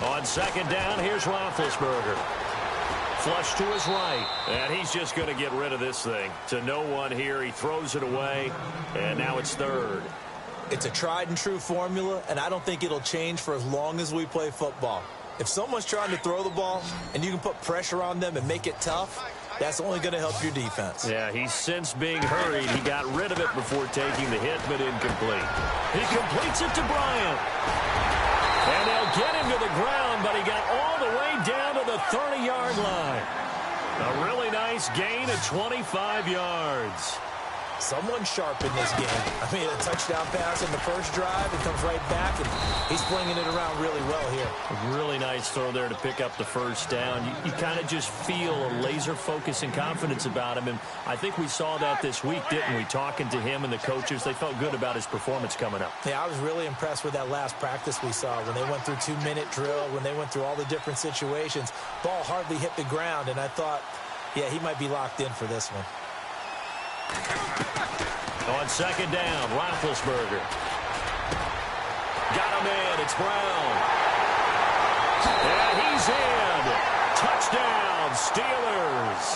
On second down, here's Roethlisberger. Flush to his right. And he's just going to get rid of this thing. To no one here. He throws it away. And now it's third. It's a tried-and-true formula, and I don't think it'll change for as long as we play football. If someone's trying to throw the ball and you can put pressure on them and make it tough, that's only going to help your defense. Yeah, he's since being hurried. He got rid of it before taking the hit, but incomplete. He completes it to Bryant. And they'll get him to the ground, but he got all the way down to the 30-yard line. A really nice gain of 25 yards. Someone sharp in this game. I mean, a touchdown pass in the first drive. It comes right back, and he's flinging it around really well here. A really nice throw there to pick up the first down. You kind of just feel a laser focus and confidence about him, and I think we saw that this week, didn't we? Talking to him and the coaches, they felt good about his performance coming up. Yeah, I was really impressed with that last practice we saw when they went through 2-minute drill, when they went through all the different situations. Ball hardly hit the ground, and I thought, yeah, he might be locked in for this one. On second down, Roethlisberger. Got him in. It's Brown. And he's in. Touchdown, Steelers.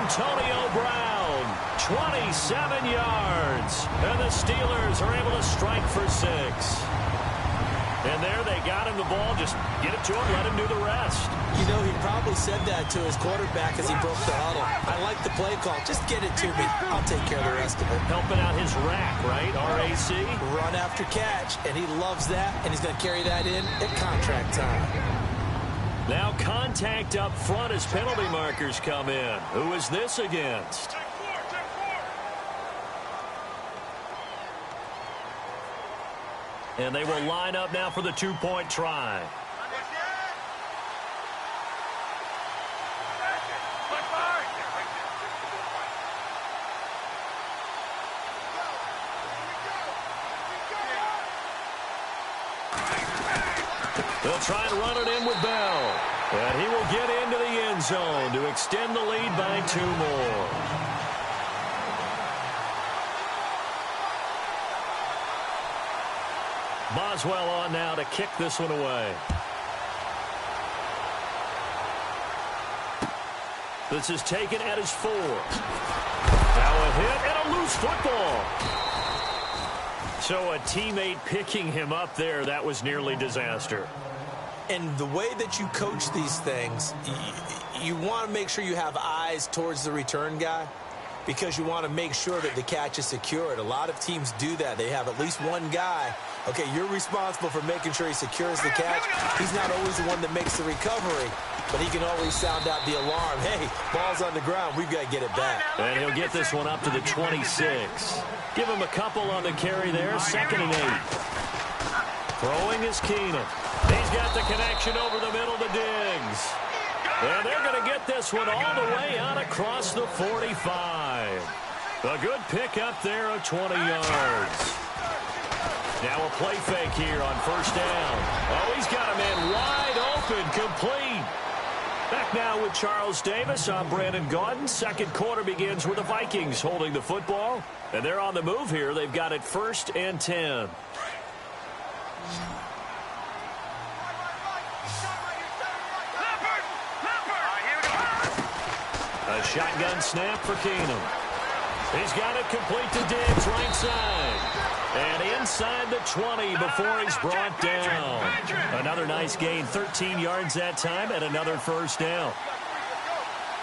Antonio Brown, 27 yards. And the Steelers are able to strike for 6. And there they got him the ball. Just get it to him, let him do the rest. You know, he probably said that to his quarterback as he broke the huddle. I like the play call. Just get it to me. I'll take care of the rest of it. Helping out his rack, right? RAC. Run after catch, and he loves that, and he's going to carry that in at contract time. Now contact up front as penalty markers come in. Who is this against? And they will line up now for the 2-point try. They'll try and run it in with Bell. And he will get into the end zone to extend the lead by 2 more. Boswell on now to kick this one away. This is taken at his 4. Now a hit and a loose football. So a teammate picking him up there, that was nearly disaster. And the way that you coach these things, you want to make sure you have eyes towards the return guy because you want to make sure that the catch is secured. A lot of teams do that. They have at least one guy. Okay, you're responsible for making sure he secures the catch. He's not always the one that makes the recovery, but he can always sound out the alarm. Hey, ball's on the ground. We've got to get it back. And he'll get this one up to the 26. Give him a couple on the carry there. 2nd and 8. Throwing is Keenum. He's got the connection over the middle to Diggs. And they're going to get this one all the way out across the 45. A good pick up there of 20 yards. Now a play fake here on first down. Oh, he's got a man wide open, complete. Back now with Charles Davis. I'm Brandon Gaudin. Second quarter begins with the Vikings holding the football. And they're on the move here. They've got it 1st and 10. A shotgun snap for Keenum. He's got it complete to Diggs, right side. And inside the 20 before he's brought down. Another nice gain, 13 yards that time, and another first down.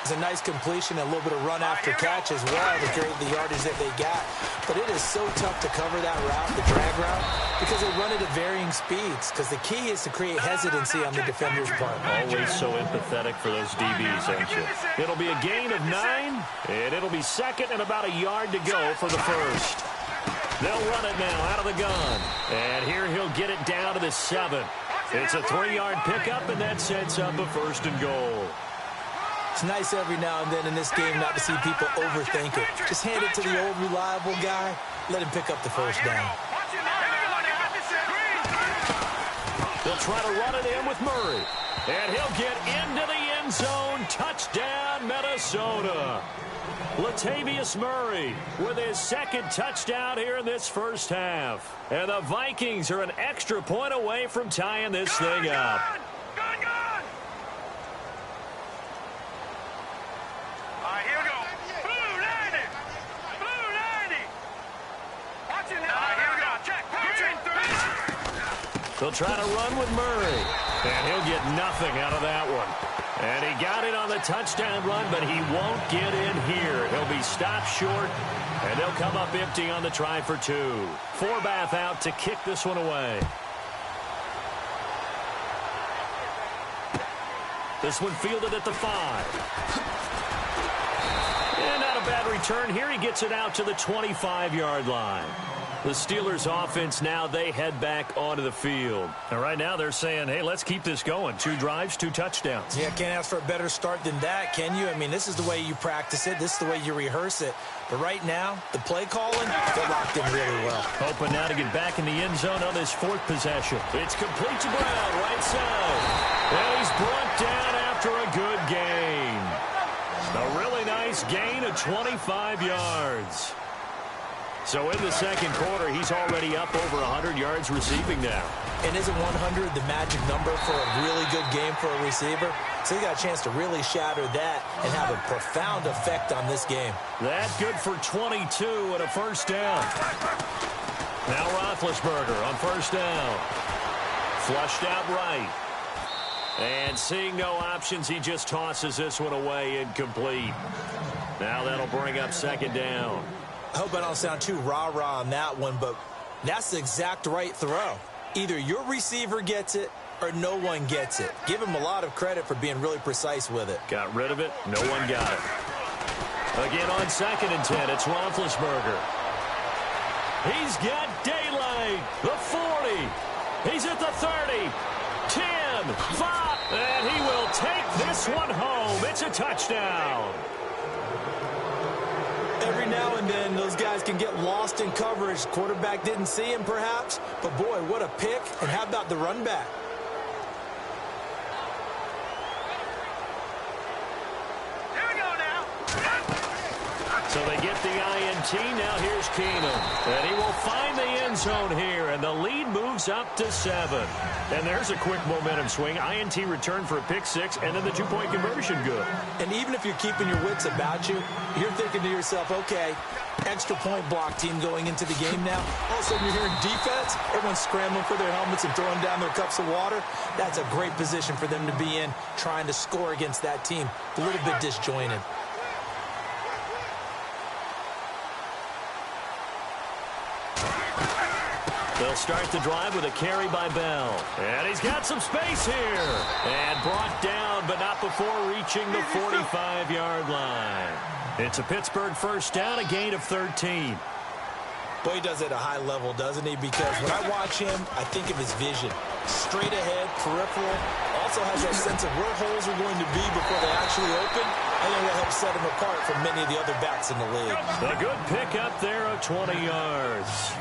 It's a nice completion, a little bit of run after catch as well to create the yardage that they got. But it is so tough to cover that route, the drag route, because they run it at varying speeds. Because the key is to create hesitancy on the defender's part. Always so empathetic for those DBs, aren't you? It'll be a gain of 9, and it'll be 2nd and about a yard to go for the first. They'll run it now out of the gun. And here he'll get it down to the 7. It's a 3-yard pickup, and that sets up a 1st and goal. It's nice every now and then in this game not to see people overthink it. Just hand it to the old reliable guy. Let him pick up the first down. They'll try to run it in with Murray. And he'll get into the end zone. Touchdown, Minnesota. Latavius Murray with his 2nd touchdown here in this first half. And the Vikings are an extra point away from tying this thing up. They'll try to run with Murray. And he'll get nothing out of that one. And he got it on the touchdown run, but he won't get in here. He'll be stopped short, and they'll come up empty on the try for 2. Forbath out to kick this one away. This one fielded at the 5. And not a bad return here. He gets it out to the 25-yard line. The Steelers offense now, they head back onto the field. And right now they're saying, hey, let's keep this going. 2 drives, 2 touchdowns. Yeah, can't ask for a better start than that, can you? I mean, this is the way you practice it. This is the way you rehearse it. But right now, the play calling, they're locked in really well. Hoping now to get back in the end zone on this 4th possession. It's complete to Brown, right side. And he's brought down after a good gain. A really nice gain of 25 yards. So in the second quarter, he's already up over 100 yards receiving now. And isn't 100 the magic number for a really good game for a receiver? So he got a chance to really shatter that and have a profound effect on this game. That good for 22 and a first down. Now Roethlisberger on first down. Flushed out right. And seeing no options, he just tosses this one away incomplete. Now that'll bring up second down. I hope I don't sound too rah-rah on that one, but that's the exact right throw. Either your receiver gets it or no one gets it. Give him a lot of credit for being really precise with it. Got rid of it. No one got it. Again on 2nd and 10, it's Roethlisberger. He's got daylight. The 40. He's at the 30. 10, 5, and he will take this one home. It's a touchdown. Every now and then, those guys can get lost in coverage. Quarterback didn't see him, perhaps. But, boy, what a pick. And how about the run back? Here we go now. So they get the INT. Now here's Keenum. And he will find the end zone here. And the lead moves up to 7. And there's a quick momentum swing. INT return for a pick 6. And then the 2-point conversion good. And even if you're keeping your wits about you, you're thinking to yourself, okay, extra point block team going into the game now. All of a sudden you're hearing defense. Everyone's scrambling for their helmets and throwing down their cups of water. That's a great position for them to be in, trying to score against that team. A little bit disjointed. They'll start the drive with a carry by Bell. And he's got some space here. And brought down, but not before reaching the 45-yard line. It's a Pittsburgh first down, a gain of 13. Boy, he does it at a high level, doesn't he? Because when I watch him, I think of his vision. Straight ahead, peripheral. Also has that sense of where holes are going to be before they actually open. I think that helps set him apart from many of the other backs in the league. A good pick up there of 20 yards.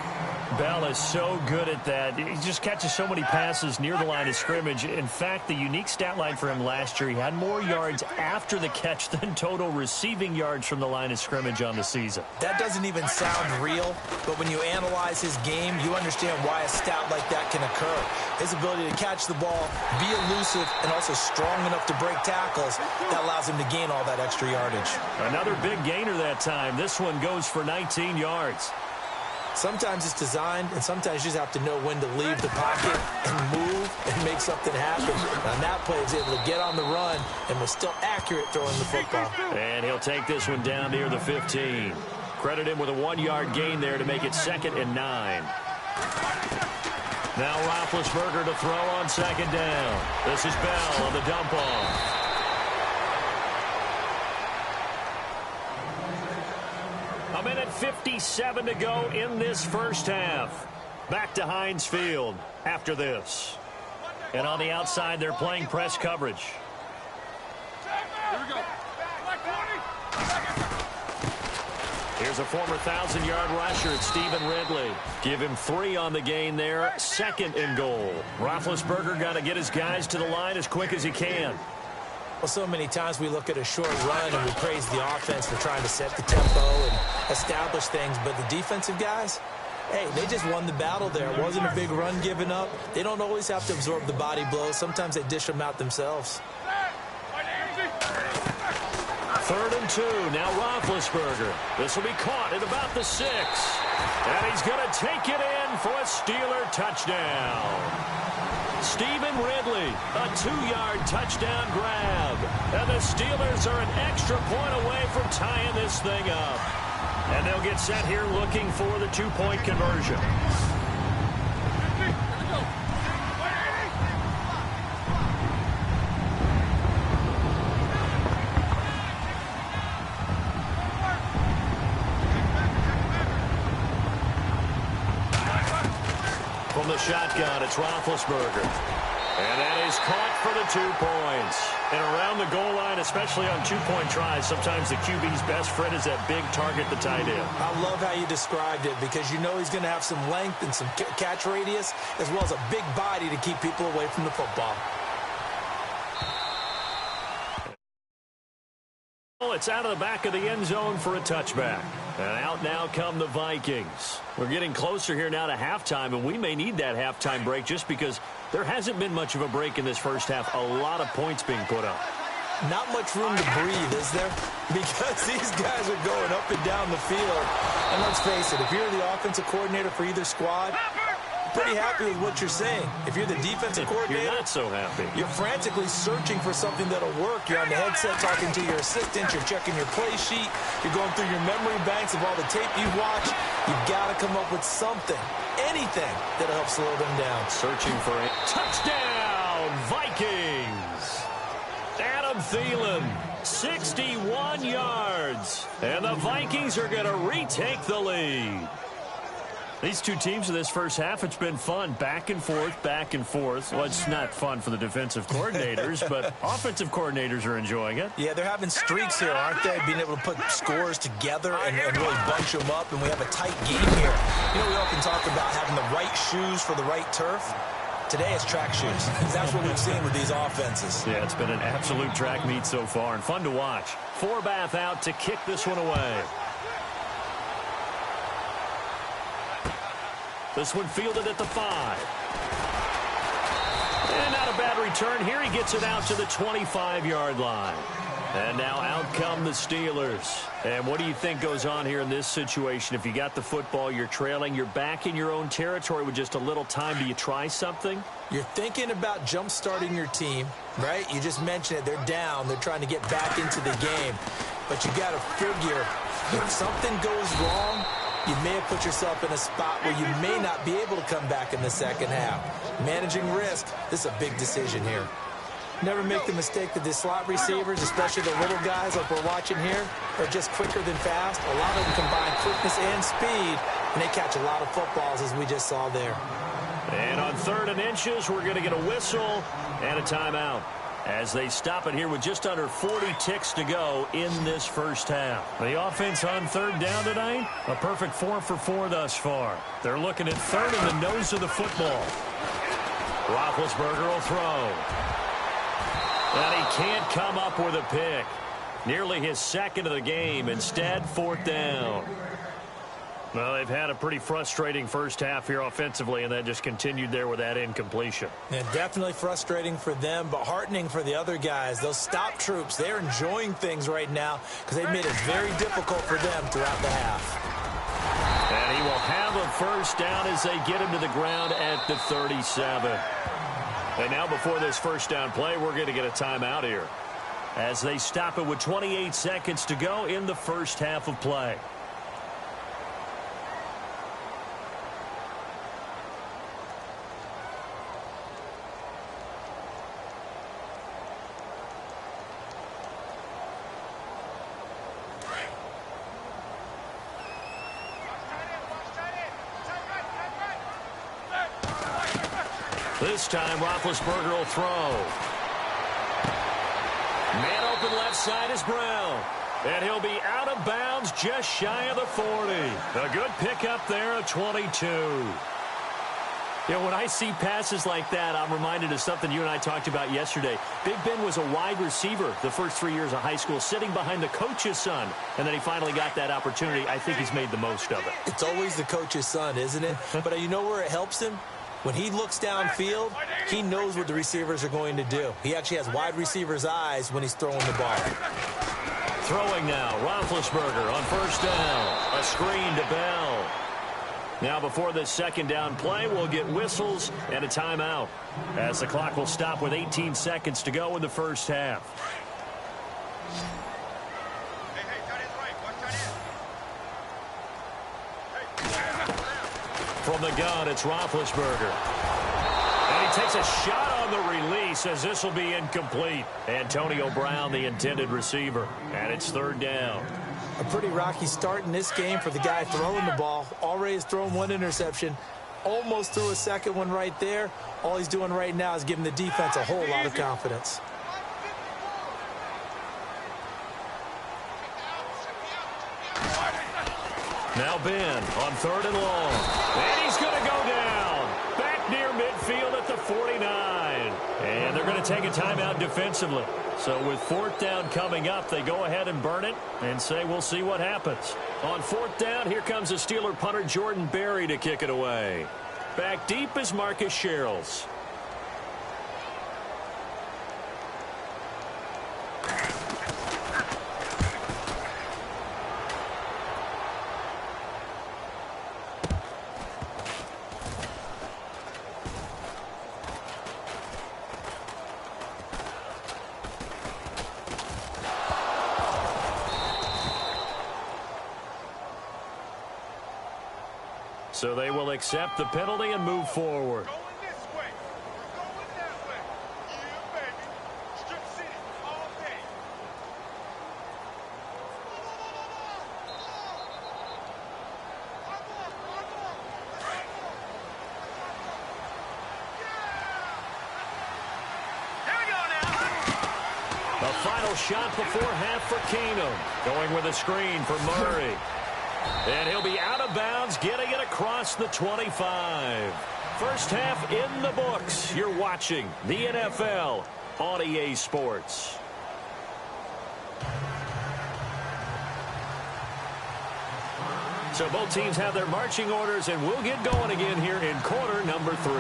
Bell is so good at that. He just catches so many passes near the line of scrimmage. In fact, the unique stat line for him last year, he had more yards after the catch than total receiving yards from the line of scrimmage on the season. That doesn't even sound real, but when you analyze his game, you understand why a stat like that can occur. His ability to catch the ball, be elusive, and also strong enough to break tackles, that allows him to gain all that extra yardage. Another big gainer that time. This one goes for 19 yards. Sometimes it's designed, and sometimes you just have to know when to leave the pocket and move and make something happen. On that play, he was able to get on the run and was still accurate throwing the football. And he'll take this one down near the 15. Credit him with a 1-yard gain there to make it 2nd and 9. Now Roethlisberger to throw on 2nd down. This is Bell on the dump off. A minute 57 to go in this first half. Back to Heinz Field after this. And on the outside, they're playing press coverage. Here we go. Here's a former 1,000-yard rusher, it's Stephen Ridley. Give him 3 on the gain there, 2nd and goal. Roethlisberger got to get his guys to the line as quick as he can. Well, so many times we look at a short run and we praise the offense for trying to set the tempo and establish things, but the defensive guys, hey, they just won the battle there. It wasn't a big run given up. They don't always have to absorb the body blows. Sometimes they dish them out themselves. 3rd and 2, now Roethlisberger. This will be caught at about the 6. And he's going to take it in for a Steeler touchdown. Stephen Ridley, a 2-yard touchdown grab. And the Steelers are an extra point away from tying this thing up. And they'll get set here looking for the 2-point conversion. from the shotgun, it's Roethlisberger. And that is caught for the 2 points. And around the goal line, especially on two-point tries, sometimes the QB's best friend is that big target, the tight end. I love how you described it because you know he's going to have some length and some catch radius as well as a big body to keep people away from the football. It's out of the back of the end zone for a touchback. And out now come the Vikings. We're getting closer here now to halftime, and we may need that halftime break just because there hasn't been much of a break in this first half. A lot of points being put up. Not much room to breathe, is there? Because these guys are going up and down the field. And let's face it, if you're the offensive coordinator for either squad, pretty happy with what you're saying. If you're the defensive coordinator, you're not so happy. You're frantically searching for something that'll work. You're on the headset talking to your assistant. You're checking your play sheet. You're going through your memory banks of all the tape you've watched. You've got to come up with something, anything that'll help slow them down. Searching for a touchdown, Vikings. Adam Thielen, 61 yards. And the Vikings are going to retake the lead. These two teams in this first half, it's been fun. Back and forth, back and forth. Well, it's not fun for the defensive coordinators, but offensive coordinators are enjoying it. Yeah, they're having streaks here, aren't they? Being able to put scores together and really bunch them up, and we have a tight game here. You know, we often talk about having the right shoes for the right turf. Today it's track shoes. That's what we've seen with these offenses. Yeah, it's been an absolute track meet so far and fun to watch. Forbath out to kick this one away. This one fielded at the 5. And not a bad return here. He gets it out to the 25-yard line. And now out come the Steelers. And what do you think goes on here in this situation? If you got the football, you're trailing, you're back in your own territory with just a little time. Do you try something? You're thinking about jump-starting your team, right? You just mentioned it. They're down. They're trying to get back into the game. But you got to figure if something goes wrong, you may have put yourself in a spot where you may not be able to come back in the second half. Managing risk, this is a big decision here. Never make the mistake that the slot receivers, especially the little guys like we're watching here, are just quicker than fast. A lot of them combine quickness and speed, and they catch a lot of footballs, as we just saw there. And on 3rd and inches, we're going to get a whistle and a timeout as they stop it here with just under 40 ticks to go in this first half. The offense on 3rd down tonight, a perfect 4 for 4 thus far. They're looking at 3rd in the nose of the football. Roethlisberger will throw. And he can't come up with a pick. Nearly his 2nd of the game. Instead, 4th down. Well, they've had a pretty frustrating first half here offensively, and then just continued there with that incompletion. And definitely frustrating for them, but heartening for the other guys. Those stop troops, they're enjoying things right now because they've made it very difficult for them throughout the half. And he will have a first down as they get him to the ground at the 37. And now before this first down play, we're going to get a timeout here as they stop it with 28 seconds to go in the first half of play. This time, Roethlisberger will throw. Man open left side is Brown. And he'll be out of bounds just shy of the 40. A good pickup there of 22. You know, when I see passes like that, I'm reminded of something you and I talked about yesterday. Big Ben was a wide receiver the first 3 years of high school, sitting behind the coach's son. And then he finally got that opportunity. I think he's made the most of it. It's always the coach's son, isn't it? But you know where it helps him? When he looks downfield, he knows what the receivers are going to do. He actually has wide receivers' eyes when he's throwing the ball. Throwing now, Roethlisberger on first down. A screen to Bell. Now before this second down play, we'll get whistles and a timeout as the clock will stop with 18 seconds to go in the first half. From the gun, it's Roethlisberger. And he takes a shot on the release as this will be incomplete. Antonio Brown, the intended receiver. And it's 3rd down. A pretty rocky start in this game for the guy throwing the ball. Already has thrown 1 interception. almost threw a second one right there. All he's doing right now is giving the defense a whole lot of confidence. Now Ben on 3rd and long. And he's going to go down. Back near midfield at the 49. And they're going to take a timeout defensively. So with 4th down coming up, they go ahead and burn it and say we'll see what happens. On 4th down, here comes the Steeler punter Jordan Berry to kick it away. Back deep is Marcus Sherrills. So they will accept the penalty and move forward. Going this way. Going that way. Yeah, baby. Strip city all day. Here we go now. A final shot before half for Keenum. Going with a screen for Murray. And he'll be out of bounds, getting it across the 25. First half in the books. You're watching the NFL on EA Sports. So both teams have their marching orders, and we'll get going again here in quarter number 3.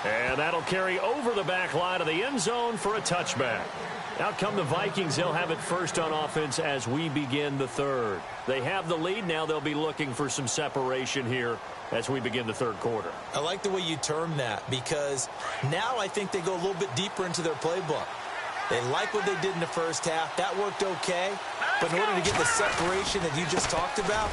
And that'll carry over the back line of the end zone for a touchback. Out come the Vikings. They'll have it first on offense as we begin the 3rd. They have the lead. Now they'll be looking for some separation here as we begin the 3rd quarter. I like the way you term that, because now I think they go a little bit deeper into their playbook. They like what they did in the first half. That worked okay. But in order to get the separation that you just talked about,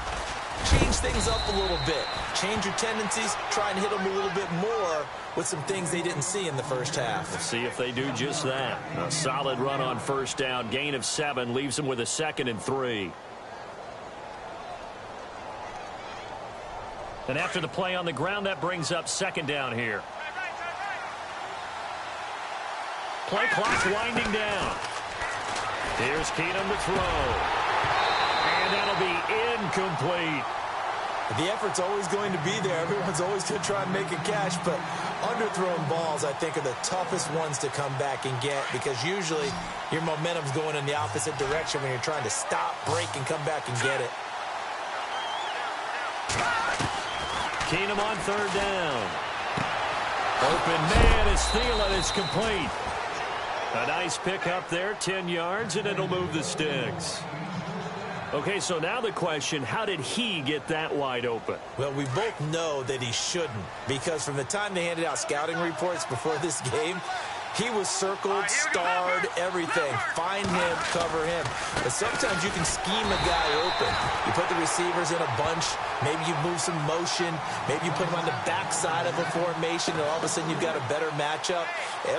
change things up a little bit. Change your tendencies. Try and hit them a little bit more with some things they didn't see in the first half. Let's see if they do just that. A solid run on first down. Gain of 7 leaves them with a 2nd and 3. And after the play on the ground, that brings up 2nd down here. Play clock winding down. Here's Keenum to throw. And that'll be incomplete. The effort's always going to be there. Everyone's always going to try and make a catch, but underthrown balls, I think, are the toughest ones to come back and get, because usually your momentum's going in the opposite direction when you're trying to stop, break, and come back and get it. Keenum on 3rd down. Open man is Thielen. It's complete. A nice pick up there, 10 yards, and it'll move the sticks. Okay, so now the question, how did he get that wide open? Well, we both know that he shouldn't, because from the time they handed out scouting reports before this game, he was circled, starred, everything. Find him, cover him. But sometimes you can scheme a guy open. You put the receivers in a bunch. Maybe you move some motion. Maybe you put them on the backside of a formation, and all of a sudden you've got a better matchup.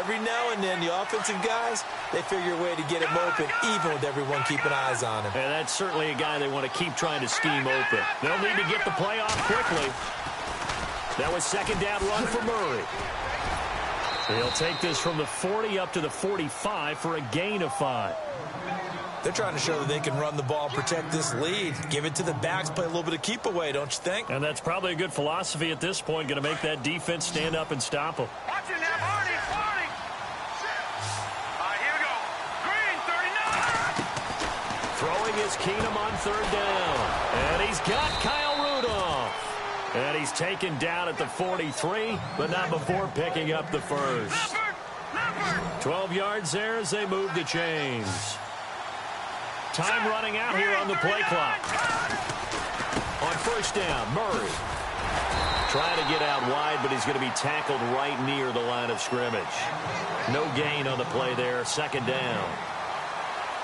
Every now and then, the offensive guys, they figure a way to get him open, even with everyone keeping eyes on him. And that's certainly a guy they want to keep trying to scheme open. They'll need to get the play off quickly. That was 2nd down run for Murray. He'll take this from the 40 up to the 45 for a gain of 5. They're trying to show that they can run the ball, protect this lead, give it to the backs, play a little bit of keep away, don't you think? And that's probably a good philosophy at this point, going to make that defense stand up and stop them. Watch it now, Hardy. All right, here we go. Green, 39. Throwing is Keenum on 3rd down. And he's got Kyle Rudolph. And he's taken down at the 43, but not before picking up the first. 12 yards there as they move the chains. Time running out here on the play clock. On 1st down, Murray. Trying to get out wide, but he's going to be tackled right near the line of scrimmage. No gain on the play there, 2nd down.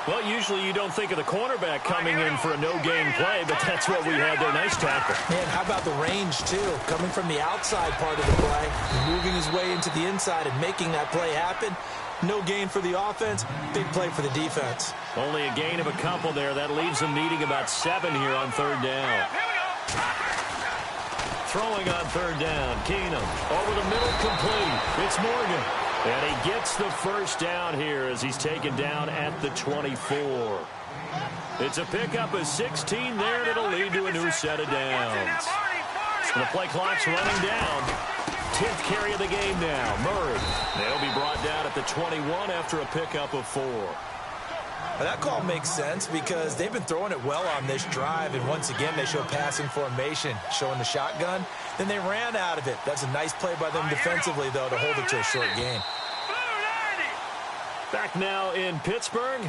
Well, usually you don't think of the cornerback coming in for a no-gain play, but that's what we had there. Nice tackle. Man, how about the range, too? Coming from the outside part of the play, moving his way into the inside and making that play happen. No gain for the offense, big play for the defense. Only a gain of a couple there. That leaves them needing about 7 here on 3rd down. throwing on third down. Keenum over the middle, complete. It's Morgan. And he gets the first down here as he's taken down at the 24. It's a pickup of 16 there, and it'll lead to a new set of downs. So the play clock's running down. 10th carry of the game now. Murray. They'll be brought down at the 21 after a pickup of 4. Well, that call makes sense because they've been throwing it well on this drive, and once again they show passing formation, showing the shotgun. Then they ran out of it. That's a nice play by them defensively, though, to hold it to a short gain. Back now in Pittsburgh.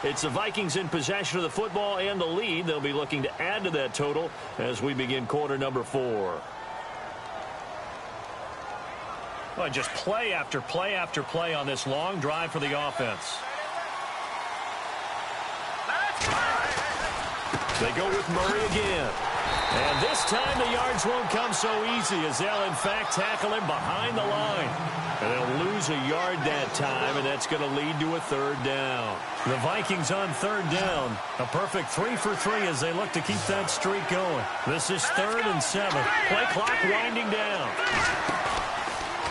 It's the Vikings in possession of the football and the lead. They'll be looking to add to that total as we begin quarter number 4. Well, just play after play after play on this long drive for the offense. They go with Murray again. And this time the yards won't come so easy as they'll, in fact, tackle him behind the line. And they'll lose a yard that time, and that's going to lead to a third down. The Vikings on third down. A perfect 3 for 3 as they look to keep that streak going. This is 3rd and 7. Play clock winding down.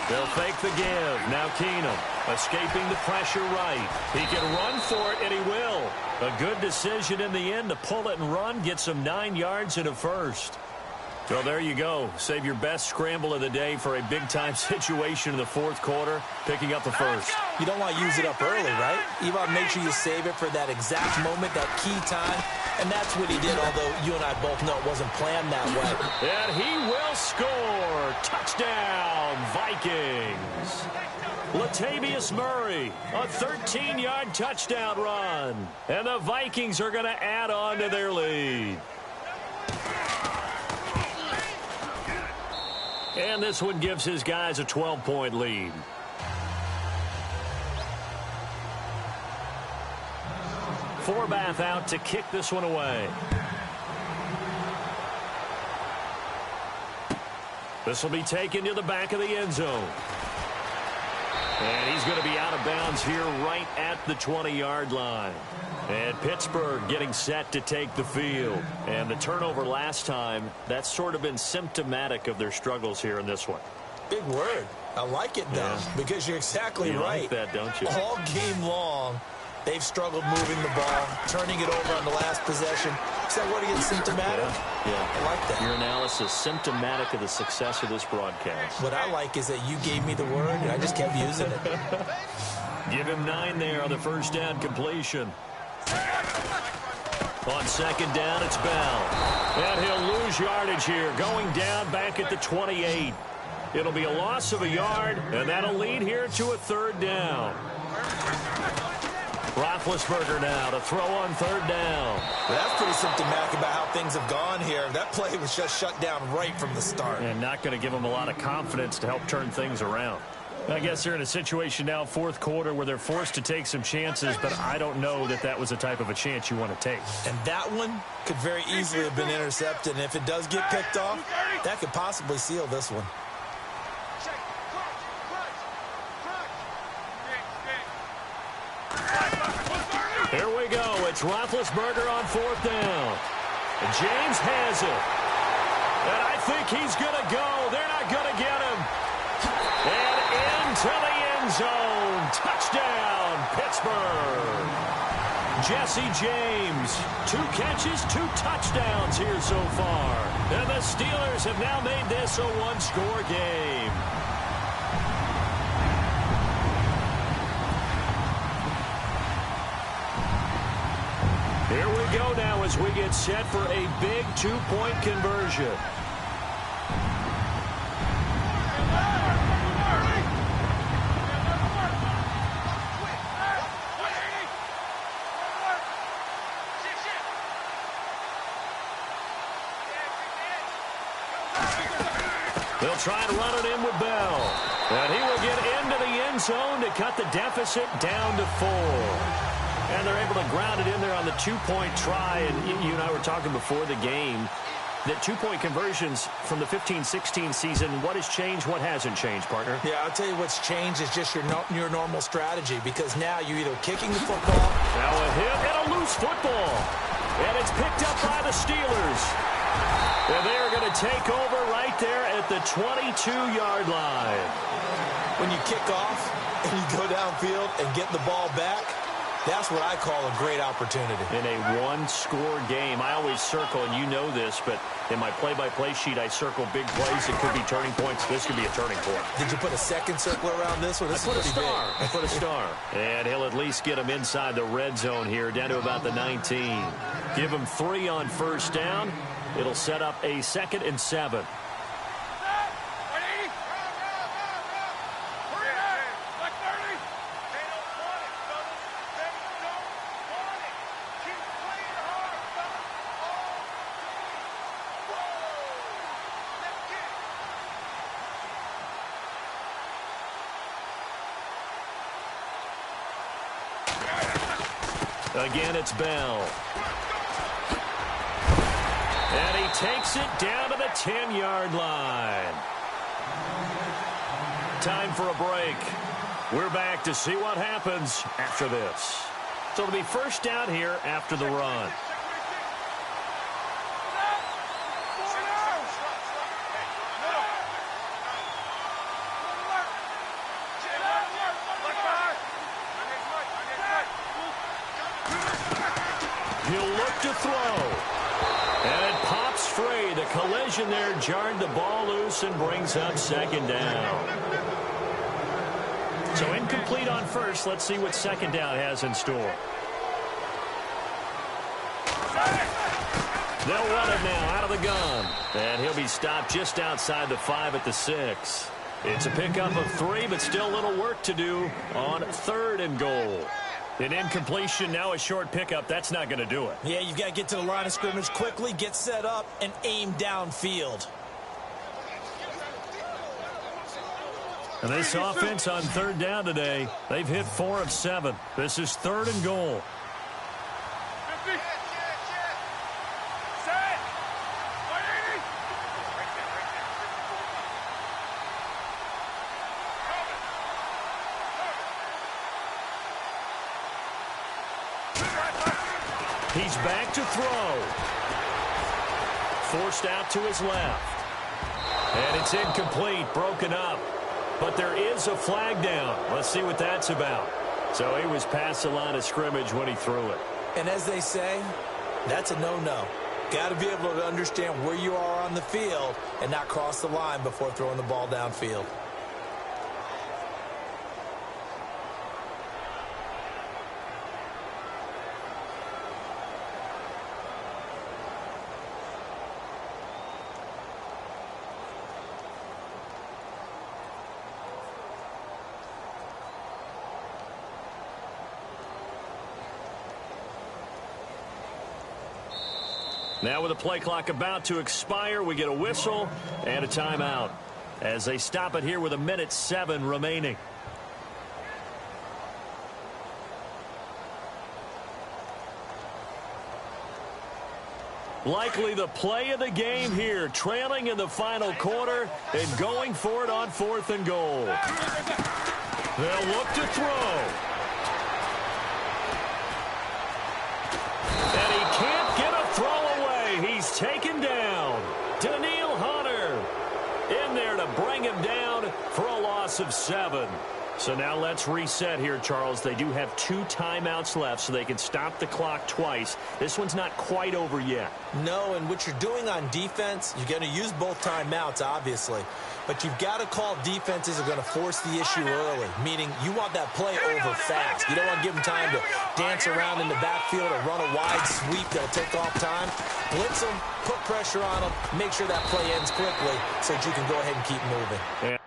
They'll fake the give. Now Keenum escaping the pressure right. He can run for it, and he will. A good decision in the end to pull it and run. Get some 9 yards and a first. Well, there you go. Save your best scramble of the day for a big-time situation in the 4th quarter, picking up the first. You don't want to use it up early, right? You want to make sure you save it for that exact moment, that key time. And that's what he did, although you and I both know it wasn't planned that way. And he will score. Touchdown, Vikings. Latavius Murray, a 13-yard touchdown run. And the Vikings are going to add on to their lead. And this one gives his guys a 12-point lead. Forbath out to kick this one away. This will be taken to the back of the end zone. And he's going to be out of bounds here right at the 20-yard line. And Pittsburgh getting set to take the field. And the turnover last time, that's sort of been symptomatic of their struggles here in this one. Big word. I like it, though, because you're exactly right. You like that, don't you? All game long, they've struggled moving the ball, turning it over on the last possession. Is that what again, symptomatic? Yeah. I like that. Your analysis, symptomatic of the success of this broadcast. What I like is that you gave me the word, and I just kept using it. Give him 9 there on the first down completion. On second down, it's Bell. And he'll lose yardage here, going down back at the 28. It'll be a loss of a yard, and that'll lead here to a third down. Roethlisberger now to throw on third down. Well, that's pretty symptomatic about how things have gone here. That play was just shut down right from the start. And not going to give them a lot of confidence to help turn things around. I guess they're in a situation now, 4th quarter, where they're forced to take some chances, but I don't know that that was the type of a chance you want to take. And that one could very easily have been intercepted, and if it does get picked off, that could possibly seal this one. Here we go. It's Roethlisberger on 4th down. And James has it. And I think he's going to go. They're not going to get him. And into the end zone. Touchdown, Pittsburgh. Jesse James, 2 catches, 2 touchdowns here so far. And the Steelers have now made this a 1-score game. Here we go now as we get set for a big 2-point conversion. They'll try to run it in with Bell. And he will get into the end zone to cut the deficit down to 4. And they're able to ground it in there on the 2-point try. And you and I were talking before the game that 2-point conversions from the 15-16 season, what has changed, what hasn't changed, partner? Yeah, I'll tell you what's changed is just your normal strategy, because now you're either kicking the football. Now a hit and a loose football. And it's picked up by the Steelers. And they are going to take over right there at the 22-yard line. When you kick off and you go downfield and get the ball back, that's what I call a great opportunity. In a one-score game, I always circle, and you know this, but in my play-by-play sheet, I circle big plays. It could be turning points. This could be a turning point. Did you put a second circle around this one? I put a star. And he'll at least get him inside the red zone here, down to about the 19. Give him 3 on first down. It'll set up a 2nd and 7. Again, it's Bell. And he takes it down to the 10-yard line. Time for a break. We're back to see what happens after this. So it'll be first down here after the run. He'll look to throw. And it pops free. The collision there jarred the ball loose and brings up 2nd down. So incomplete on first. Let's see what 2nd down has in store. They'll run it now out of the gun. And he'll be stopped just outside the 5 at the 6. It's a pickup of 3, but still a little work to do on 3rd and goal. An incompletion, now a short pickup. That's not going to do it. Yeah, you've got to get to the line of scrimmage quickly, get set up, and aim downfield. And this offense on 3rd down today, they've hit 4 of 7. This is 3rd and goal. He's back to throw. Forced out to his left. And it's incomplete, broken up. But there is a flag down. Let's see what that's about. So he was past the line of scrimmage when he threw it. And as they say, that's a no-no. Got to be able to understand where you are on the field and not cross the line before throwing the ball downfield. Now with the play clock about to expire, we get a whistle and a timeout as they stop it here with 1:07 remaining. Likely the play of the game here, trailing in the final quarter and going for it on 4th and goal. They'll look to throw. And he can't get a throw away. He's taken down. Daniil Hunter in there to bring him down for a loss of 7. So now let's reset here, Charles. They do have 2 timeouts left, so they can stop the clock twice. This one's not quite over yet. No, and what you're doing on defense, you're going to use both timeouts, obviously. But you've got to call defenses that are going to force the issue early, meaning you want that play over fast. You don't want to give them time to dance around in the backfield or run a wide sweep that'll take off time. Blitz them, put pressure on them, make sure that play ends quickly so that you can go ahead and keep moving. Yeah.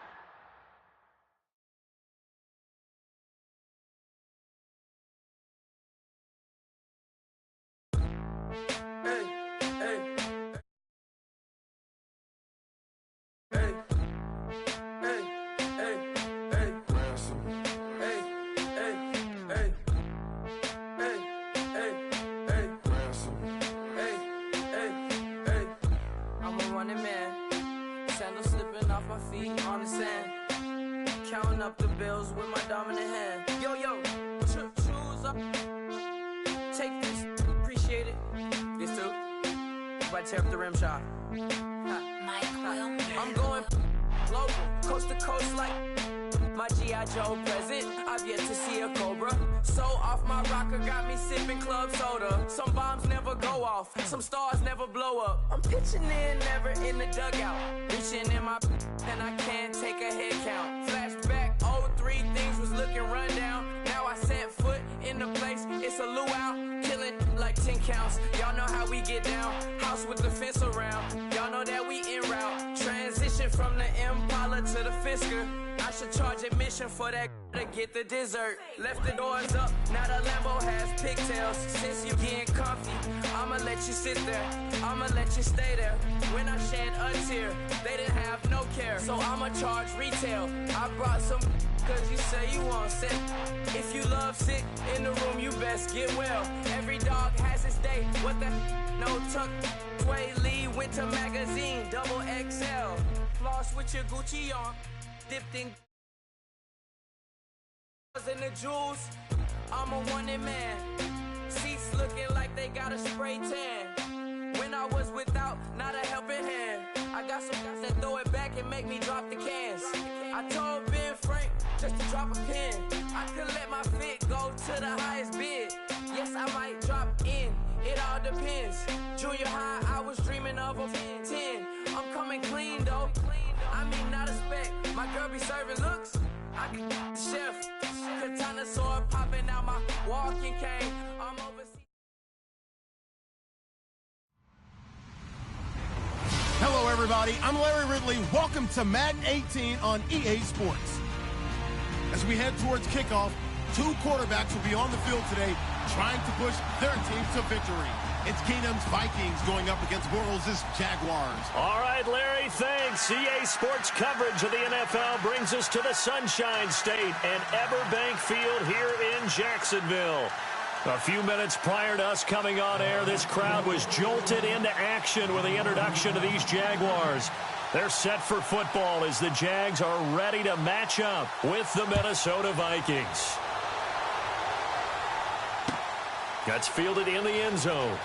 might tear up the rim shot. I'm going global, coast to coast like my G.I. Joe present. I've yet to see a Cobra. So off my rocker got me sipping club soda. Some bombs never go off, some stars never blow up. I'm pitching in, never in the dugout. Reaching in my and I can't take a head count. Flashback, 03, things was looking rundown. Now I set foot in the place, it's a luau. Killing like 10 counts, y'all know how we get down. House with the fence around, y'all know that we en route. Transition from the Impala to the Fisker. I should charge admission for that to get the dessert. Left the doors up, now the Lambo has pigtails. Since you getting comfy, I'ma let you sit there, I'ma let you stay there. When I shed a tear, they didn't have no care, so I'ma charge retail. I brought some cause you say you want sick. If you love sick in the room, you best get well. Every dog has its day, what the no tuck. Sway Lee, Winter Magazine, double XL. Floss with your Gucci on, dipped in the jewels. I'm a wanted man. Seats looking like they got a spray tan. When I was without, not a helping hand. I got some guys that throw it back and make me drop the cans. I told Ben Frank just to drop a pin. I could let my fit go to the highest bid. Yes, I might drop in. It all depends. Junior high, I was dreaming of a 10. I'm coming clean though. I mean, not a spec. My girl be serving looks. I can the chef. Katana sword popping out my walking cane. I'm overseas. Hello, everybody. I'm Larry Ridley. Welcome to Madden 18 on EA Sports. As we head towards kickoff, two quarterbacks will be on the field today trying to push their team to victory. It's Keenum's Vikings going up against Bortles' Jaguars. All right, Larry, thanks. EA Sports coverage of the NFL brings us to the Sunshine State and Everbank Field here in Jacksonville. A few minutes prior to us coming on air, this crowd was jolted into action with the introduction of these Jaguars. They're set for football as the Jags are ready to match up with the Minnesota Vikings. Gets fielded in the end zone.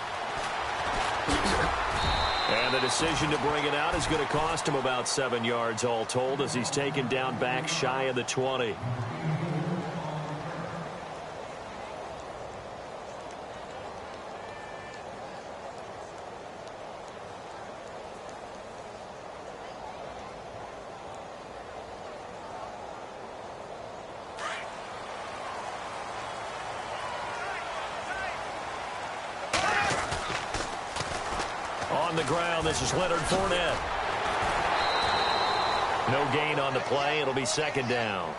And the decision to bring it out is going to cost him about 7 yards all told as he's taken down back shy of the 20. On the ground, this is Leonard Fournette. No gain on the play. It'll be second down.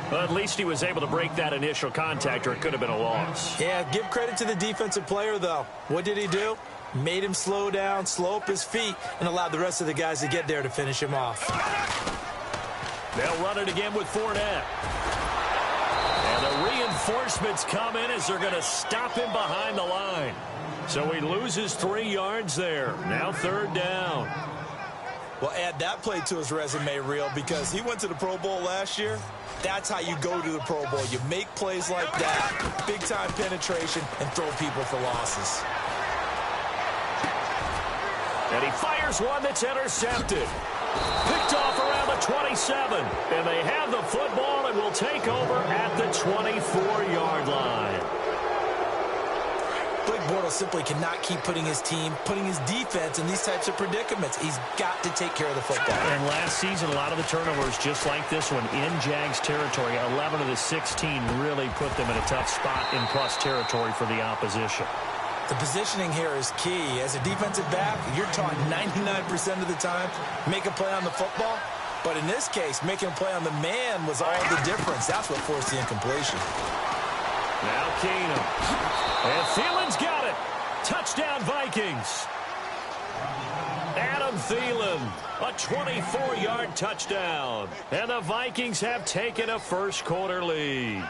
Well, at least he was able to break that initial contact, or it could have been a loss. Yeah, give credit to the defensive player, though. What did he do? Made him slow down, slow up his feet, and allowed the rest of the guys to get there to finish him off. They'll run it again with Fournette. And the reinforcements come in as they're going to stop him behind the line. So he loses 3 yards there. Now third down. Well, add that play to his resume reel because he went to the Pro Bowl last year. That's how you go to the Pro Bowl. You make plays like that, big-time penetration, and throw people for losses. And he fires one that's intercepted. Picked off around the 27. And they have the football and will take over at the 24-yard line. Blake Bortles simply cannot keep putting his team, putting his defense in these types of predicaments. He's got to take care of the football. And last season, a lot of the turnovers, just like this one, in Jags territory, 11 of the 16 really put them in a tough spot in plus territory for the opposition. The positioning here is key. As a defensive back, you're taught 99% of the time, make a play on the football. But in this case, making a play on the man was all the difference. That's what forced the incompletion. Now Keenum. And Thielen's got it. Touchdown, Vikings. Adam Thielen, a 24-yard touchdown. And the Vikings have taken a first-quarter lead.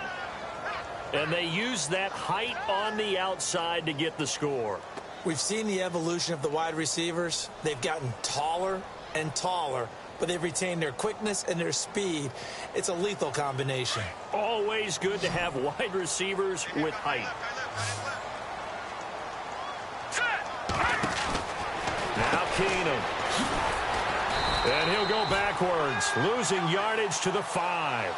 And they use that height on the outside to get the score. We've seen the evolution of the wide receivers. They've gotten taller and taller, but they've retained their quickness and their speed. It's a lethal combination. Always good to have wide receivers with height. Keenum. And he'll go backwards, losing yardage to the 5.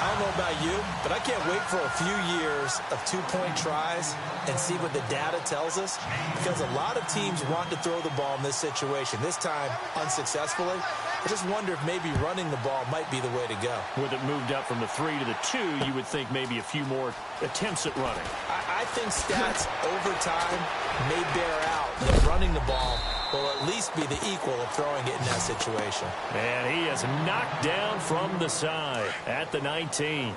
I don't know about you, but I can't wait for a few years of two-point tries and see what the data tells us, because a lot of teams want to throw the ball in this situation, this time unsuccessfully. I just wonder if maybe running the ball might be the way to go. With it moved up from the 3 to the 2, you would think maybe a few more attempts at running. I think stats over time may bear out that running the ball will at least be the equal of throwing it in that situation. And he is knocked down from the side at the 19.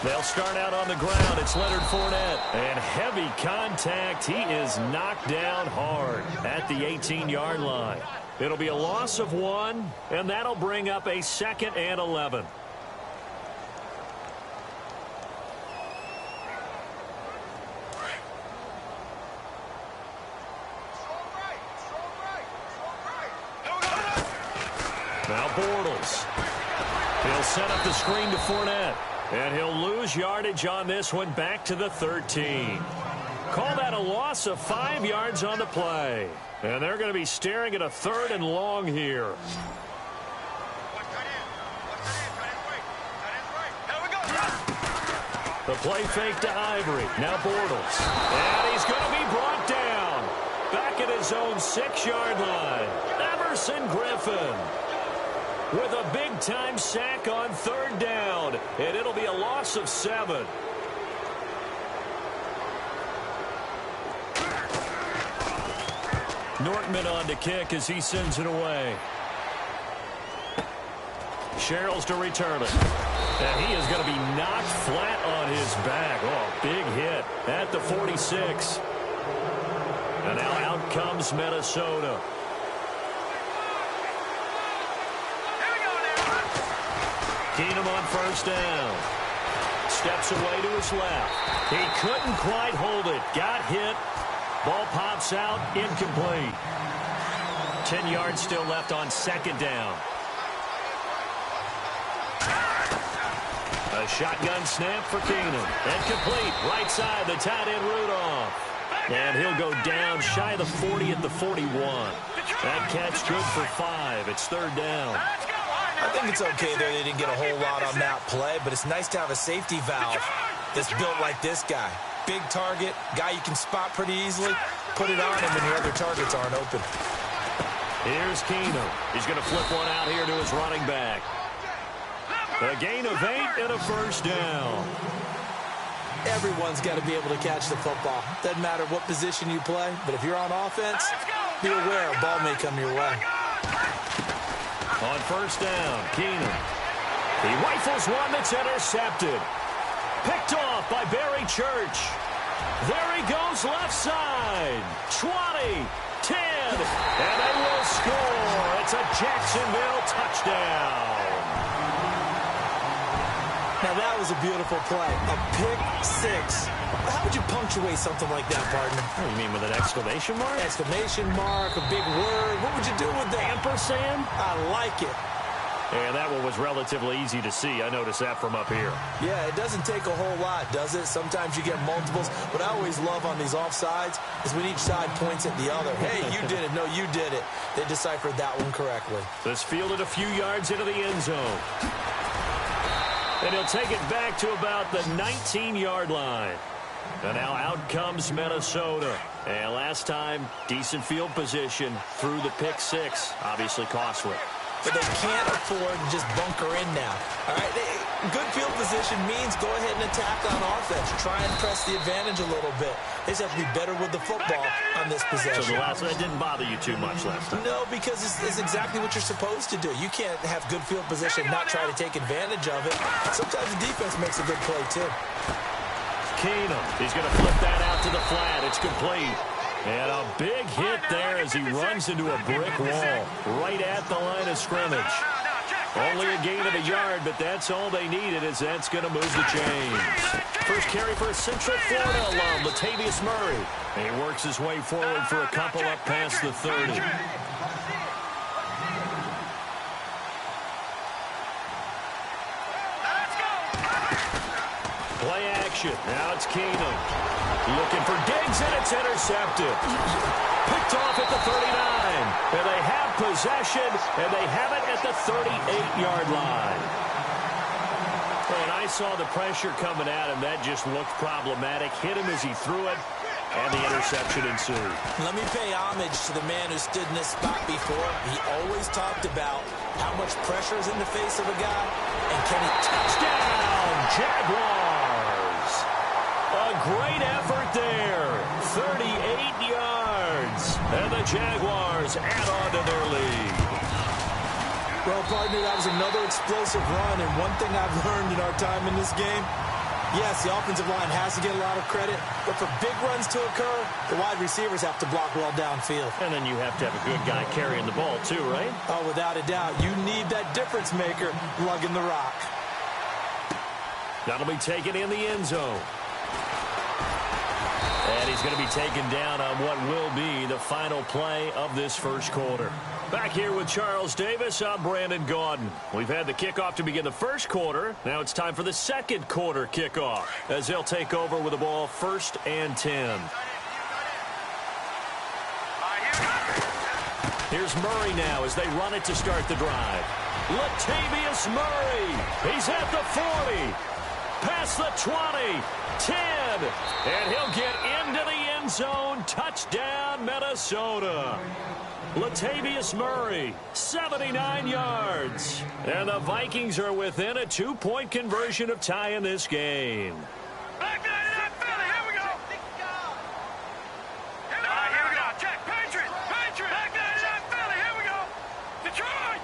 They'll start out on the ground. It's Leonard Fournette. And heavy contact. He is knocked down hard at the 18-yard line. It'll be a loss of 1, and that'll bring up a 2nd and 11. Now Bortles. He'll set up the screen to Fournette. And he'll lose yardage on this one back to the 13. Call that a loss of 5 yards on the play. And they're going to be staring at a 3rd and long here. The play fake to Ivory. Now Bortles. And he's going to be brought down. Back at his own 6-yard line. Everson Griffin with a big-time sack on 3rd down. And it'll be a loss of 7. Nortman on to kick as he sends it away. Sherrills to return it. And he is going to be knocked flat on his back. Oh, big hit at the 46. And now out comes Minnesota. Keenum on 1st down. Steps away to his left. He couldn't quite hold it. Got hit. Ball pops out. Incomplete. 10 yards still left on 2nd down. A shotgun snap for Keenum. And complete. Right side, the tight end Rudolph. And he'll go down shy of the 40 at the 41. That catch good for 5. It's 3rd down. I think it's okay there they didn't get a whole lot on that play, but it's nice to have a safety valve that's built like this guy. Big target, guy you can spot pretty easily. Put it on him when your other targets aren't open. Here's Keenum. He's going to flip one out here to his running back. A gain of 8 and a 1st down. Everyone's got to be able to catch the football. Doesn't matter what position you play, but if you're on offense, be aware a ball may come your way. On 1st down, Keenum. He rifles one that's intercepted. Picked off by Barry Church. There he goes left side. 20, 10, and they will score. It's a Jacksonville touchdown. Now that was a beautiful play. A pick 6. How would you punctuate something like that, partner? What do you mean, with an exclamation mark? Exclamation mark, a big word. What would you do with that? Ampersand? I like it. And that one was relatively easy to see. I noticed that from up here. Yeah, it doesn't take a whole lot, does it? Sometimes you get multiples. What I always love on these offsides is when each side points at the other. Hey, you did it. No, you did it. They deciphered that one correctly. This fielded a few yards into the end zone. And he'll take it back to about the 19-yard line. And now out comes Minnesota. And last time, decent field position through the pick 6. Obviously costly. But they can't afford to just bunker in now. All right, good field position means go ahead and attack on offense. Try and press the advantage a little bit. They just have to be better with the football on this possession. So the last that didn't bother you too much last time? No, because it's exactly what you're supposed to do. You can't have good field position and not try to take advantage of it. Sometimes the defense makes a good play, too. Keenum, he's going to flip that out to the flat. It's complete. And a big hit there as he runs into a brick wall right at the line of scrimmage. Only a gain of a yard, but that's all they needed, as that's going to move the chains. First carry for a Central Florida alum, Latavius Murray. And he works his way forward for a couple up past the 30. Play action. Now it's Keenum. Looking for Diggs, and it's intercepted. Picked off at the 39. And they have possession, and they have it at the 38-yard line. When I saw the pressure coming at him, that just looked problematic. Hit him as he threw it, and the interception ensued. Let me pay homage to the man who stood in this spot before. He always talked about how much pressure is in the face of a guy, and can he touchdown, Jaguars. A great effort there. 38 yards, and the Jaguars add on to their lead. Well, partner, that was another explosive run, and one thing I've learned in our time in this game, yes, the offensive line has to get a lot of credit, but for big runs to occur, the wide receivers have to block well downfield. And then you have to have a good guy carrying the ball too, right? Oh, without a doubt. You need that difference maker lugging the rock. That'll be taken in the end zone. And he's going to be taken down on what will be the final play of this first quarter. Back here with Charles Davis, I'm Brandon Gaudin. We've had the kickoff to begin the first quarter. Now it's time for the second quarter kickoff as they'll take over with the ball 1st and 10. Here's Murray now as they run it to start the drive. Latavius Murray. He's at the 40. Past the 20. 10. And he'll get into the end zone. Touchdown, Minnesota. Latavius Murray, 79 yards. And the Vikings are within a 2-point conversion of tying this game. Back to that Philly. Here we go. Here we go. Check. Patriots. Back to that Philly. Here we go. Detroit.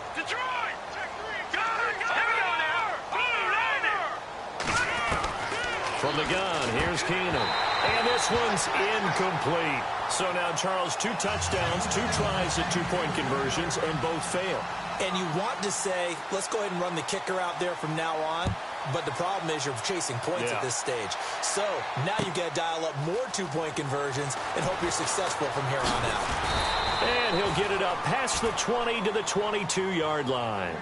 Got it. Here we go now. From the gun, here's Keenum. And this one's incomplete. So now, Charles, 2 touchdowns, 2 tries at 2-point conversions, and both fail. And you want to say, let's go ahead and run the kicker out there from now on. But the problem is you're chasing points at this stage. So now you got to dial up more 2-point conversions and hope you're successful from here on out. And he'll get it up past the 20 to the 22-yard line.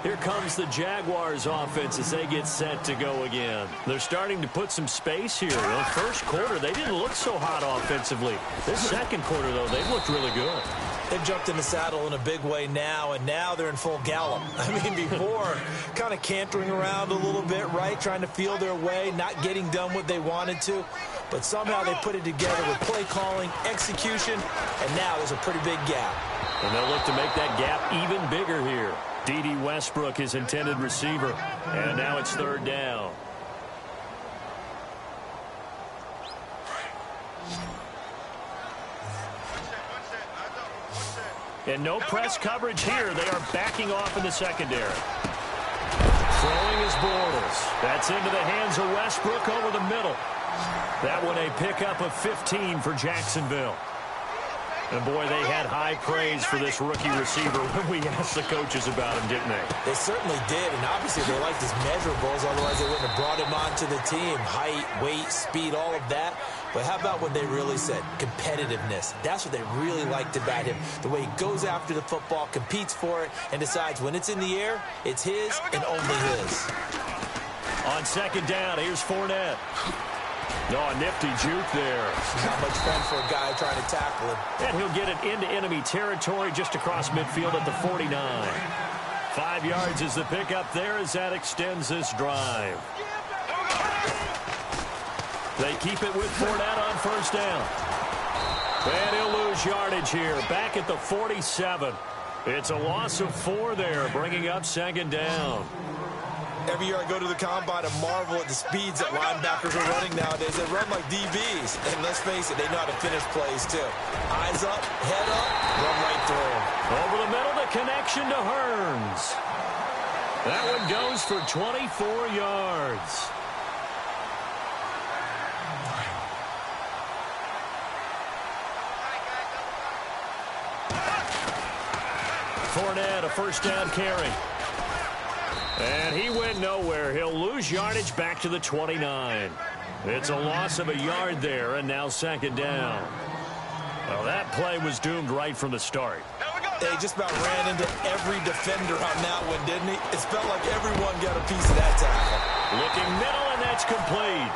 Here comes the Jaguars offense as they get set to go again. They're starting to put some space here. In the first quarter, they didn't look so hot offensively. This second quarter, though, they've looked really good. They've jumped in the saddle in a big way now, and now they're in full gallop. I mean, before, kind of cantering around a little bit, right? Trying to feel their way, not getting done what they wanted to. But somehow they put it together with play calling, execution, and now there's a pretty big gap. And they'll look to make that gap even bigger here. D.D. Westbrook, his intended receiver. And now it's 3rd down. And no press coverage here. They are backing off in the secondary. Throwing is Bortles. That's into the hands of Westbrook over the middle. That one a pickup of 15 for Jacksonville. And, boy, they had high praise for this rookie receiver when we asked the coaches about him, didn't they? They certainly did, and obviously they liked his measurables. Otherwise, they wouldn't have brought him onto the team. Height, weight, speed, all of that. But how about what they really said? Competitiveness. That's what they really liked about him. The way he goes after the football, competes for it, and decides when it's in the air, it's his and only his. On 2nd down, here's Fournette. Oh, a nifty juke there. Not much fun for a guy trying to tackle him. And he'll get it into enemy territory just across midfield at the 49. 5 yards is the pickup there as that extends this drive. They keep it with Fournette on 1st down. And he'll lose yardage here, back at the 47. It's a loss of 4 there, bringing up 2nd down. Every year I go to the combine and marvel at the speeds that linebackers are running nowadays. They run like DBs. And let's face it, they know how to finish plays too. Eyes up, head up, run right through them. Over the middle, the connection to Hearns. That one goes for 24 yards. Fournette, a 1st down carry. And he went nowhere. He'll lose yardage back to the 29. It's a loss of a yard there, and now 2nd down. Well, that play was doomed right from the start. He just about ran into every defender on that one, didn't he? It felt like everyone got a piece of that tackle. Looking middle, and that's It's complete.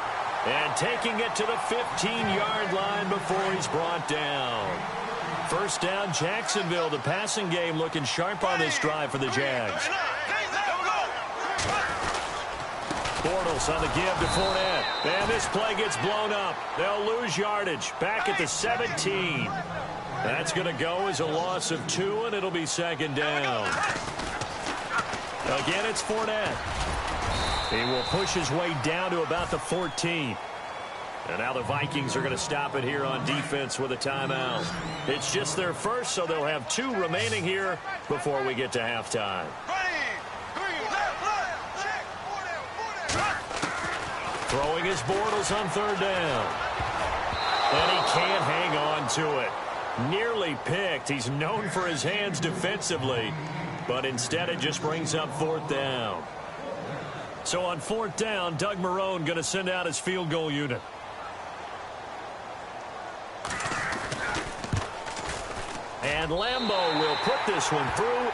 And taking it to the 15-yard line before he's brought down. First down, Jacksonville. The passing game looking sharp on this drive for the Jags. Bortles on the give to Fournette. And this play gets blown up. They'll lose yardage. Back at the 17. That's going to go as a loss of 2, and it'll be second down. Again, it's Fournette. He will push his way down to about the 14. And now the Vikings are going to stop it here on defense with a timeout. It's just their first, so they'll have 2 remaining here before we get to halftime. Throwing his Bortles on third down. And he can't hang on to it. Nearly picked. He's known for his hands defensively, but instead it just brings up fourth down. So on fourth down, Doug Marrone going to send out his field goal unit. And Lambeau will put this one through,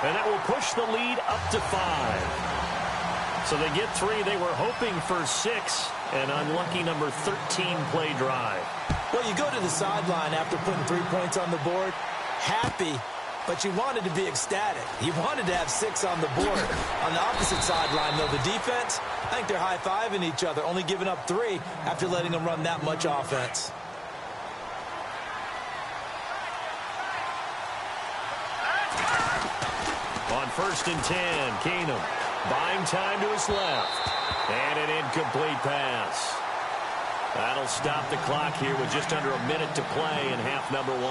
and that will push the lead up to 5. So they get 3. They were hoping for 6, an unlucky number 13 play drive. Well, you go to the sideline after putting 3 points on the board, happy, but you wanted to be ecstatic. You wanted to have 6 on the board. On the opposite sideline, though, the defense, I think they're high-fiving each other, only giving up 3 after letting them run that much offense. On first and 10, Keenum buying time to his left. And an incomplete pass. That'll stop the clock here with just under a minute to play in half number 1.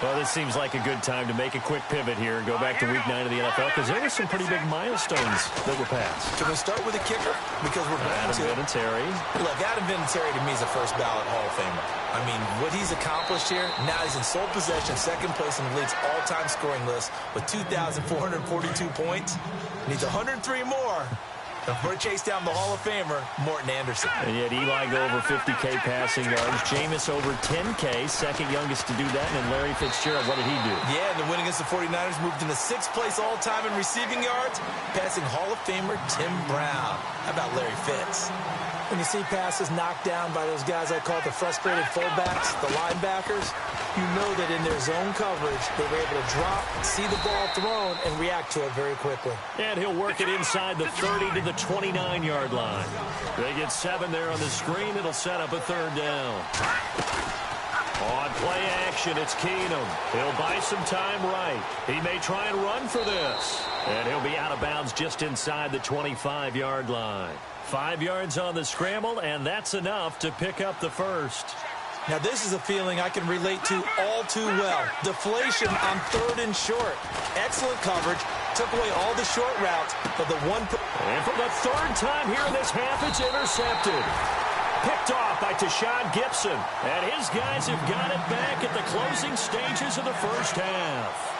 Well, this seems like a good time to make a quick pivot here and go back to week 9 of the NFL because there were some pretty big milestones that were passed. Can we start with a kicker? Because we're going to. Adam Vinatieri. Look, Adam Vinatieri to me is a first ballot Hall of Famer. I mean, what he's accomplished here, now he's in sole possession, second place in the league's all-time scoring list with 2,442 points. Needs 103 more. Before chase down the Hall of Famer, Morton Anderson. And yet Eli go over 50K passing yards. Jameis over 10K, second youngest to do that. And then Larry Fitzgerald, what did he do? Yeah, and the win against the 49ers moved into 6th place all-time in receiving yards, passing Hall of Famer Tim Brown. How about Larry Fitz? When you see passes knocked down by those guys I call the frustrated fullbacks, the linebackers, you know that in their zone coverage, they were able to drop, see the ball thrown, and react to it very quickly. And he'll work it inside the 30 to the 29-yard line. They get 7 there on the screen. It'll set up a third down. On play action, it's Keenum. He'll buy some time right. He may try and run for this. And he'll be out of bounds just inside the 25-yard line. 5 yards on the scramble, and that's enough to pick up the first. Now, this is a feeling I can relate to all too well. Deflation on 3rd and short. Excellent coverage. Took away all the short routes, but the one... And for the 3rd time here in this half, it's intercepted. Picked off by Tashawn Gibson. And his guys have got it back at the closing stages of the first half.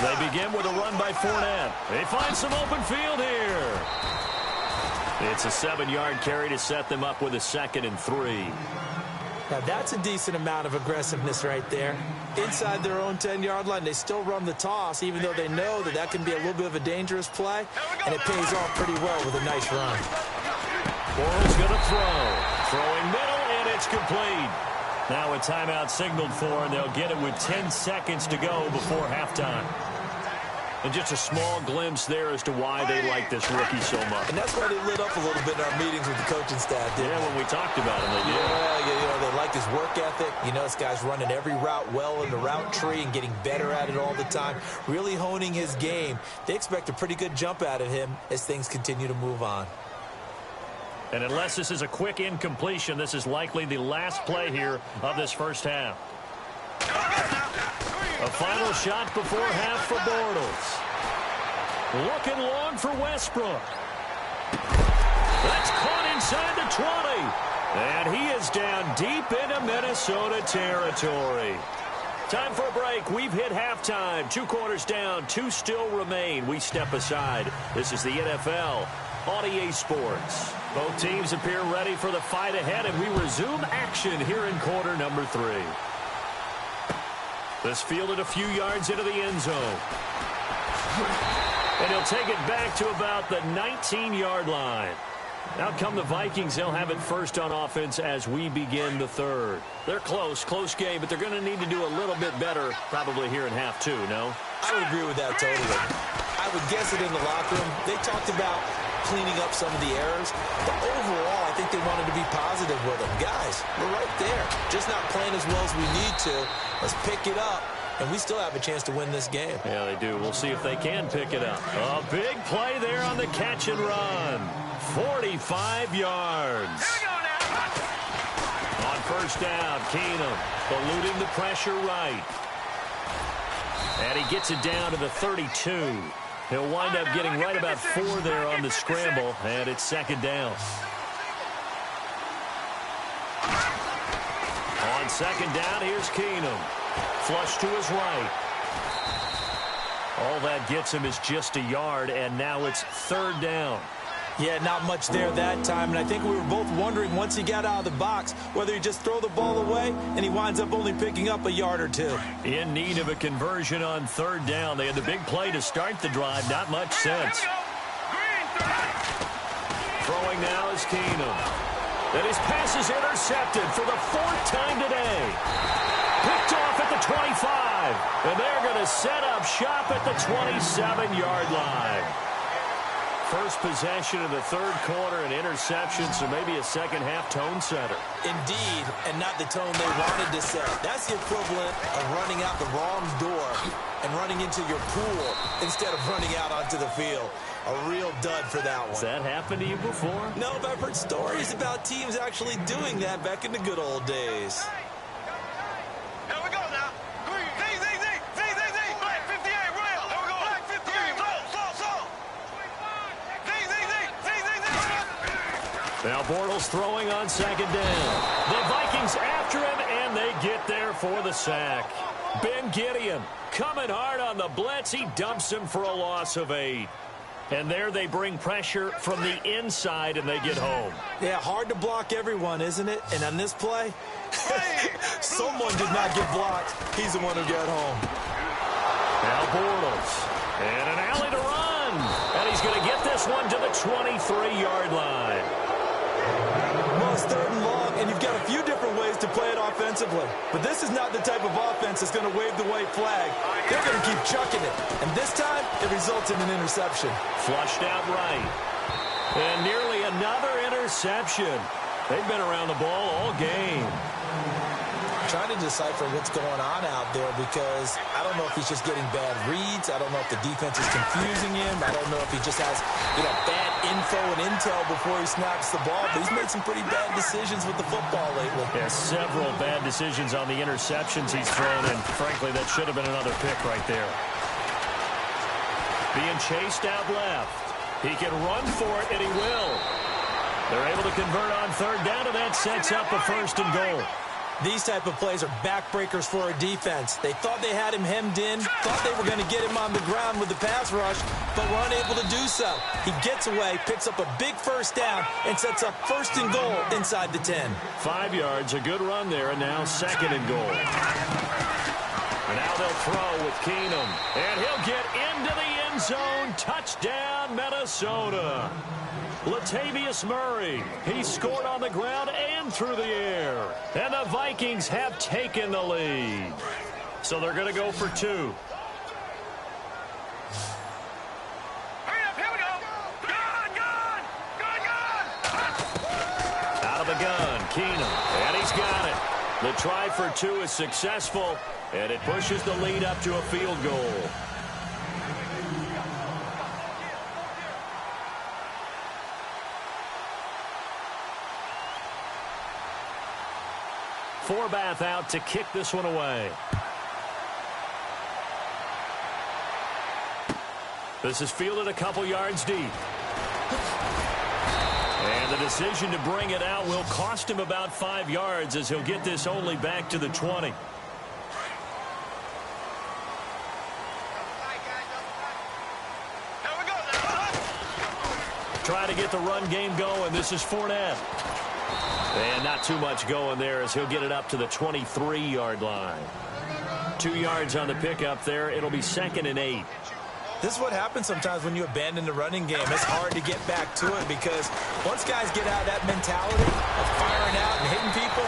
They begin with a run by Fournette. They find some open field here. It's a 7-yard carry to set them up with a 2nd and 3. Now, that's a decent amount of aggressiveness right there. Inside their own 10-yard line, they still run the toss, even though they know that that can be a little bit of a dangerous play, and it pays off pretty well with a nice run. Bortles going to throw. Throwing middle, and it's complete. Now a timeout signaled for, and they'll get it with 10 seconds to go before halftime. And just a small glimpse there as to why they like this rookie so much. And that's why they lit up a little bit in our meetings with the coaching staff, didn't they? When we talked about him, they did. Yeah, they like his work ethic. You know, this guy's running every route well in the route tree and getting better at it all the time, really honing his game. They expect a pretty good jump out of him as things continue to move on. And unless this is a quick incompletion, this is likely the last play here of this first half. A final shot before half for Bortles. Looking long for Westbrook. That's caught inside the 20. And he is down deep into Minnesota territory. Time for a break. We've hit halftime. 2 quarters down. 2 still remain. We step aside. This is the NFL on EA Sports. Both teams appear ready for the fight ahead, and we resume action here in quarter number 3. This fielded a few yards into the end zone. And he'll take it back to about the 19-yard line. Now come the Vikings. They'll have it first on offense as we begin the third. They're close game, but they're going to need to do a little bit better probably here in half two, no? I would agree with that totally. I would guess it in the locker room. They talked about cleaning up some of the errors, but overall, I think they wanted to be positive with them. Guys, we're right there. Just not playing as well as we need to. Let's pick it up, and we still have a chance to win this game. Yeah, they do. We'll see if they can pick it up. A big play there on the catch and run. 45 yards. On first down, Keenum eluding the pressure right. And he gets it down to the 32. He'll wind up getting right about 4 there on the scramble, and it's second down. On second down, here's Keenum. Flush to his right. All that gets him is just a yard, and now it's third down. Yeah, not much there that time, and I think we were both wondering once he got out of the box whether he just throw the ball away, and he winds up only picking up a yard or two. In need of a conversion on third down. They had the big play to start the drive. Not much sense. Throwing now is Keenum. And his pass is intercepted for the 4th time today. Picked off at the 25. And they're going to set up shop at the 27-yard line. First possession of the third quarter, an interception, so maybe a second-half tone setter. Indeed, and not the tone they wanted to set. That's the equivalent of running out the wrong door and running into your pool instead of running out onto the field. A real dud for that one. Has that happened to you before? No, but I've heard stories about teams actually doing that back in the good old days. Here we go now. Black 58, real. Here we go. Black 58, slow. Now Bortles throwing on second down. The Vikings after him, and they get there for the sack. Ben Gideon coming hard on the blitz. He dumps him for a loss of 8. And there they bring pressure from the inside, and they get home. Yeah, hard to block everyone, isn't it? And on this play, someone did not get blocked. He's the one who got home. Now Bortles. And an alley to run. And he's going to get this one to the 23-yard line. Well, it's third and long, and you've got a few different ways to play it offensively. But this is not the type of offense that's going to wave the white flag. They're going to keep chucking it. And this time, it results in an interception. Flushed out right. And nearly another interception. They've been around the ball all game. Trying to decipher what's going on out there because I don't know if he's just getting bad reads. I don't know if the defense is confusing him. I don't know if he just has, bad info and intel before he snaps the ball. But he's made some pretty bad decisions with the football lately. Yeah, several bad decisions on the interceptions he's thrown, and frankly, that should have been another pick right there. Being chased out left. He can run for it, and he will. They're able to convert on third down, and that sets up a 1st and goal. These type of plays are backbreakers for a defense. They thought they had him hemmed in, thought they were going to get him on the ground with the pass rush, but were unable to do so. He gets away, picks up a big first down, and sets up 1st and goal inside the 10. 5 yards, a good run there, and now 2nd and goal. And now they'll throw with Keenum, and he'll get into the end zone. Touchdown, Minnesota. Latavius Murray, he scored on the ground and through the air. And the Vikings have taken the lead. So they're going to go for 2. Hurry up, here we go. Gun. Out of the gun, Keenum, and he's got it. The try for 2 is successful, and it pushes the lead up to a field goal. Forbath out to kick this one away. This is fielded a couple yards deep. And the decision to bring it out will cost him about 5 yards as he'll get this only back to the 20. Try to get the run game going. This is Fournette. And not too much going there as he'll get it up to the 23-yard line. 2 yards on the pickup there. It'll be 2nd and 8. This is what happens sometimes when you abandon the running game. It's hard to get back to it because once guys get out of that mentality of firing out and hitting people,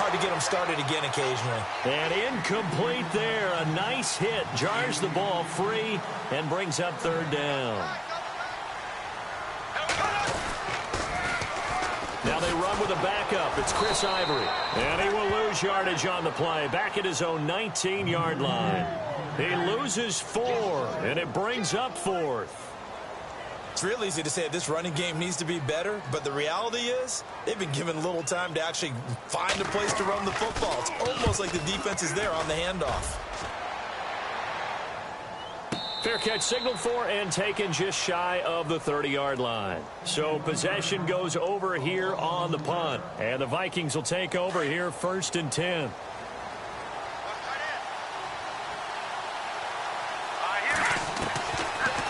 hard to get them started again occasionally. And incomplete there. A nice hit. Jars the ball free and brings up third down. Now they run with a backup. It's Chris Ivory. And he will lose yardage on the play. Back at his own 19-yard line. He loses 4, and it brings up 4th. It's real easy to say this running game needs to be better, but the reality is they've been given little time to actually find a place to run the football. It's almost like the defense is there on the handoff. Fair catch signaled for and taken just shy of the 30-yard line. So possession goes over here on the punt. And the Vikings will take over here 1st and 10.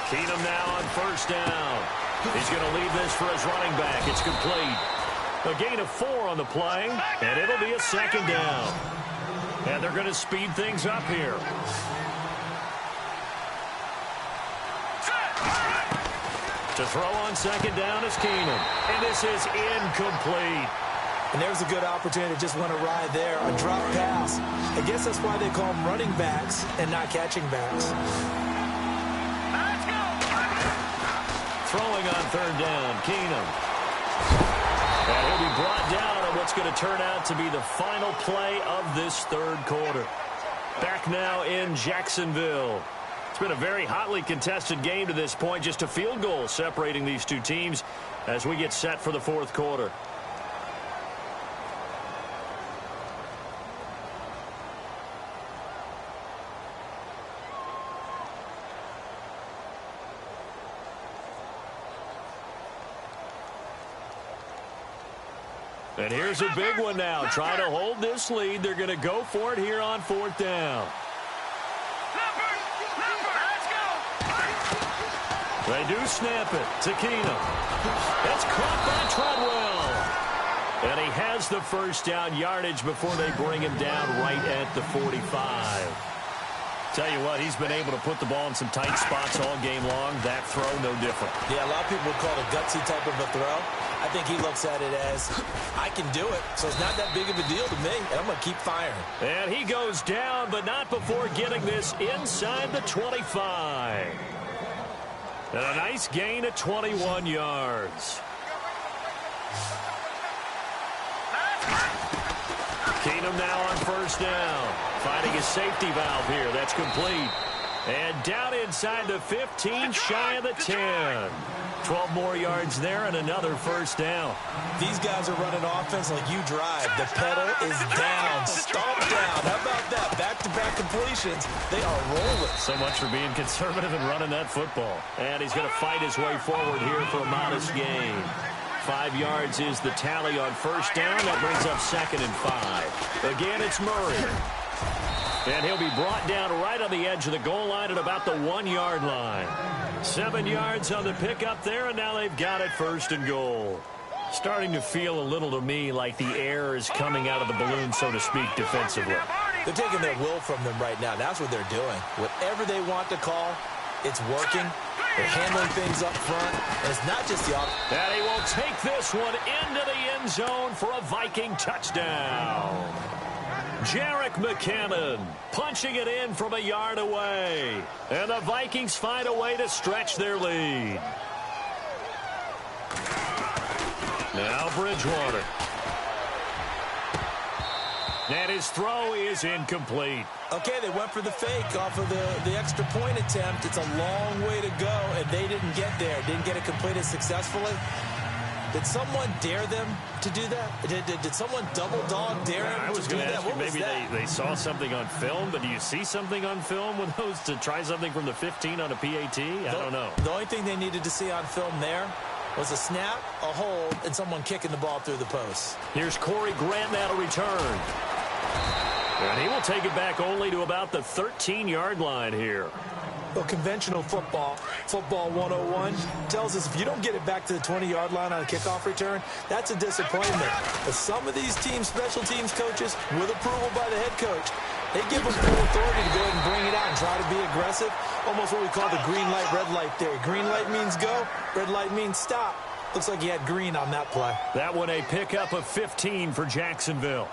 Keenum now on 1st down. He's going to leave this for his running back. It's complete. A gain of 4 on the play, and it'll be a 2nd down. And they're going to speed things up here. To throw on 2nd down is Keenum. And this is incomplete. And there's a good opportunity to just want to ride there. A drop pass. I guess that's why they call them running backs and not catching backs. Throwing on 3rd down, Keenum. And he'll be brought down on what's going to turn out to be the final play of this 3rd quarter. Back now in Jacksonville. It's been a very hotly contested game to this point. Just a field goal separating these two teams as we get set for the 4th quarter. And here's a big one now. Trying to hold this lead. They're going to go for it here on 4th down. They do snap it to Keenum. It's caught by Treadwell. And he has the 1st down yardage before they bring him down right at the 45. Tell you what, he's been able to put the ball in some tight spots all game long. That throw, no different. Yeah, a lot of people would call it a gutsy type of a throw. I think he looks at it as, I can do it, so it's not that big of a deal to me, and I'm going to keep firing. And he goes down, but not before getting this inside the 25. And a nice gain of 21 yards. Keenum now on 1st down. Finding his safety valve here. That's complete. And down inside the 15, shy of the 10. 12 more yards there and another 1st down. These guys are running offense like you drive. The pedal is down. Stomp down. How about that? Back-to-back completions. They are rolling. So much for being conservative and running that football. And he's going to fight his way forward here for a modest gain. 5 yards is the tally on 1st down. That brings up 2nd and 5. Again, it's Murray. And he'll be brought down right on the edge of the goal line at about the 1-yard line. 7 yards on the pickup there, and now they've got it 1st and goal. Starting to feel a little to me like the air is coming out of the balloon, so to speak, defensively. They're taking their will from them right now. That's what they're doing. Whatever they want to call, it's working. They're handling things up front, and it's not just the offense. And he will take this one into the end zone for a Viking touchdown. Jerick McKinnon punching it in from a yard away. And the Vikings find a way to stretch their lead. Now Bridgewater. And his throw is incomplete. Okay, they went for the fake off of the extra point attempt. It's a long way to go, and they didn't get there. Didn't get it completed successfully. Did someone dare them to do that? Did someone double dog dare them I was to do going to that? ask you, What was maybe that? they saw something on film, but do you see something on film with those to try something from the 15 on a PAT? I don't know. The only thing they needed to see on film there was a snap, a hold, and someone kicking the ball through the post. Here's Corey Grant now to return. And he will take it back only to about the 13-yard line here. Well, conventional football 101, tells us if you don't get it back to the 20-yard line on a kickoff return, that's a disappointment. But some of these teams, special teams coaches, with approval by the head coach, They give them full authority to go ahead and bring it out and try to be aggressive. Almost what we call the green light, red light theory. Green light means go, red light means stop. Looks like he had green on that play. That one a pickup of 15 for Jacksonville.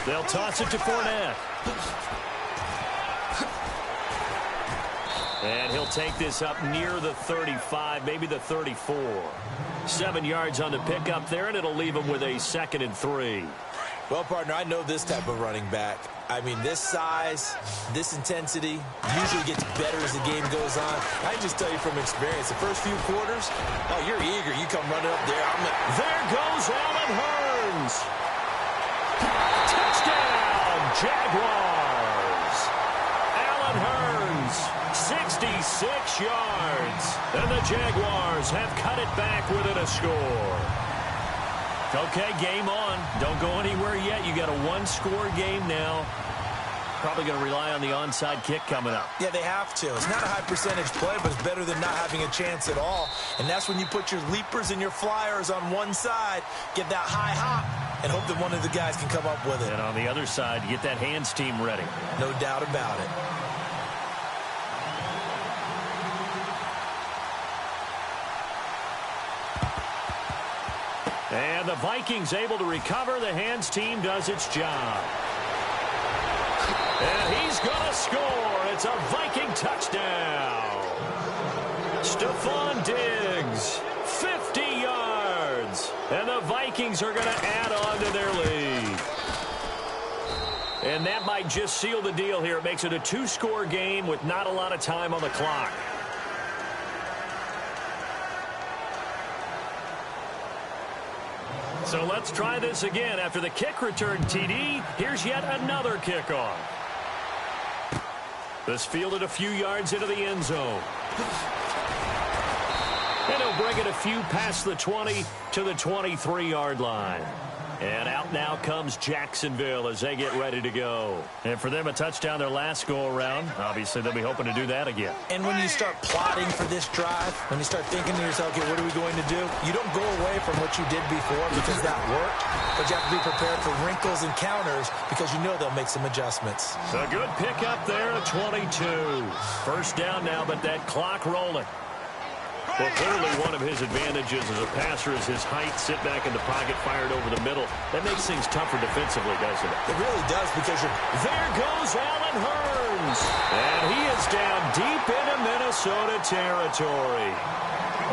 They'll toss it to Fournette. And he'll take this up near the 35, maybe the 34. 7 yards on the pickup there, and it'll leave him with a 2nd and 3. Well, partner, I know this type of running back. I mean, this size, this intensity usually gets better as the game goes on. I can just tell you from experience, the first few quarters, oh, you're eager. You come running up there. There goes Allen Hurns. Touchdown, Jaguars. Allen Hurns, 66 yards. And the Jaguars have cut it back within a score. Okay, game on. Don't go anywhere yet. You got a one-score game now. Probably going to rely on the onside kick coming up. Yeah, they have to. It's not a high percentage play, but it's better than not having a chance at all. And that's when you put your leapers and your flyers on one side, get that high hop, and hope that one of the guys can come up with it. And on the other side, you get that hands team ready. No doubt about it. And the Vikings able to recover. The hands team does its job. And he's going to score. It's a Viking touchdown. Stephon Diggs, 50 yards. And the Vikings are going to add on to their lead. And that might just seal the deal here. It makes it a 2-score game with not a lot of time on the clock. So let's try this again. After the kick return TD, here's yet another kickoff. This fielded a few yards into the end zone. And he'll bring it a few past the 20 to the 23-yard line. And out now comes Jacksonville as they get ready to go. And for them, a touchdown their last go-around. Obviously, they'll be hoping to do that again. And when you start plotting for this drive, when you start thinking to yourself, okay, what are we going to do? You don't go away from what you did before because that worked. But you have to be prepared for wrinkles and counters because you know they'll make some adjustments. A good pickup there at 22. First down now, but that clock rolling. Well, clearly one of his advantages as a passer is his height. Sit back in the pocket, fired over the middle. That makes things tougher defensively, doesn't it? It really does because there goes Allen Hurns. And he is down deep into Minnesota territory.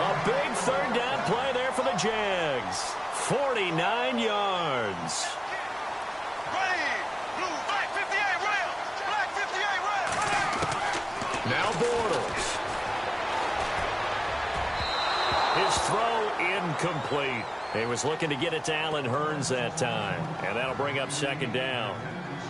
A big third down play there for the Jags. 49 yards. Black 58 rail. Black 58 rail. Now Bortles. His throw incomplete. He was looking to get it to Allen Hurns that time. And that'll bring up 2nd down.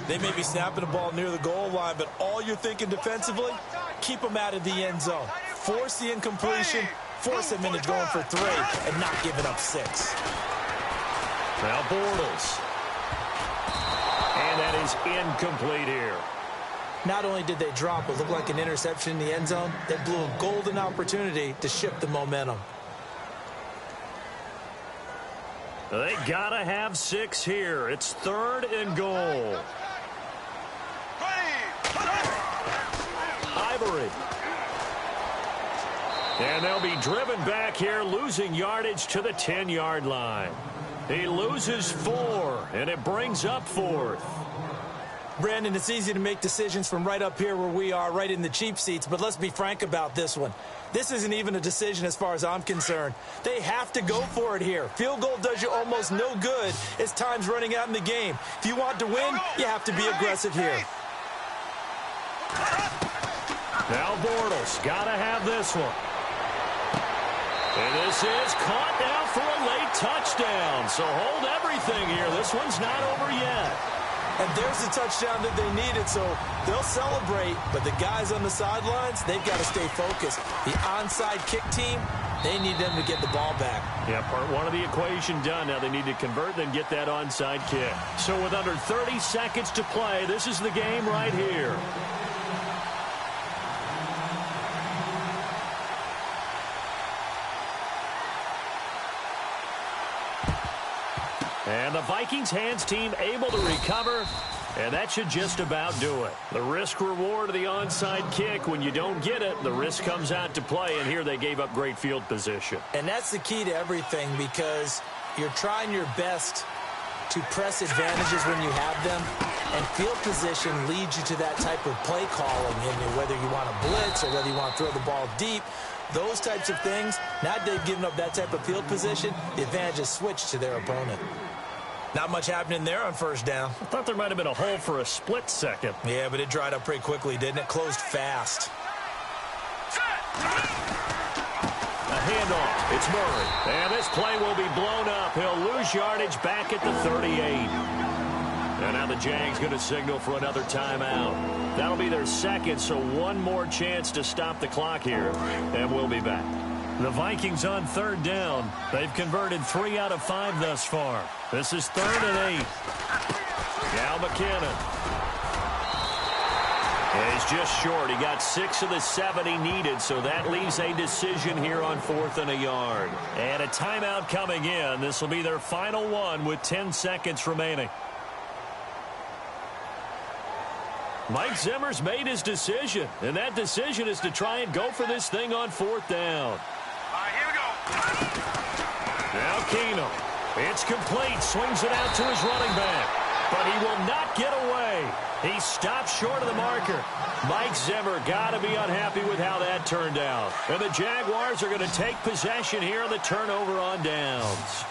They may be snapping the ball near the goal line, but all you're thinking defensively, keep them out of the end zone. Force the incompletion, force them into going for 3, and not giving up 6. Now Bortles. And that is incomplete here. Not only did they drop what looked like an interception in the end zone, they blew a golden opportunity to shift the momentum. They gotta have 6 here. It's 3rd and goal. Ivory. And they'll be driven back here, losing yardage to the 10-yard line. He loses 4, and it brings up 4th. Brandon, it's easy to make decisions from right up here where we are, right in the cheap seats, but let's be frank about this one. This isn't even a decision as far as I'm concerned. They have to go for it here. Field goal does you almost no good as time's running out in the game. If you want to win, you have to be aggressive here. Now Bortles, gotta have this one. And this is caught now for a late touchdown. So hold everything here. This one's not over yet. And there's the touchdown that they needed, so they'll celebrate. But the guys on the sidelines, they've got to stay focused. The onside kick team, they need them to get the ball back. Yeah, part 1 of the equation done. Now they need to convert, then get that onside kick. So with under 30 seconds to play, this is the game right here. And the Vikings hands team able to recover. And that should just about do it. The risk-reward of the onside kick, when you don't get it, the risk comes out to play, and here they gave up great field position. And that's the key to everything, because you're trying your best to press advantages when you have them, and field position leads you to that type of play calling, and whether you want to blitz or whether you want to throw the ball deep, those types of things. Now they've given up that type of field position, the advantage is switched to their opponent. Not much happening there on first down. I thought there might have been a hole for a split second. Yeah, but it dried up pretty quickly, didn't it? Closed fast. A handoff. It's Murray. And this play will be blown up. He'll lose yardage back at the 38. And now the Jags going to signal for another timeout. That'll be their second, so one more chance to stop the clock here. And we'll be back. The Vikings on third down. They've converted 3 out of 5 thus far. This is 3rd and 8. Now McKinnon. And he's just short. He got 6 of the 7 he needed, so that leaves a decision here on 4th and a yard. And a timeout coming in. This will be their final one with 10 seconds remaining. Mike Zimmer's made his decision, and that decision is to try and go for this thing on 4th down. Here we go. Now Keenum. It's complete. Swings it out to his running back. But he will not get away. He stopped short of the marker. Mike Zimmer got to be unhappy with how that turned out. And the Jaguars are going to take possession here on the turnover on downs.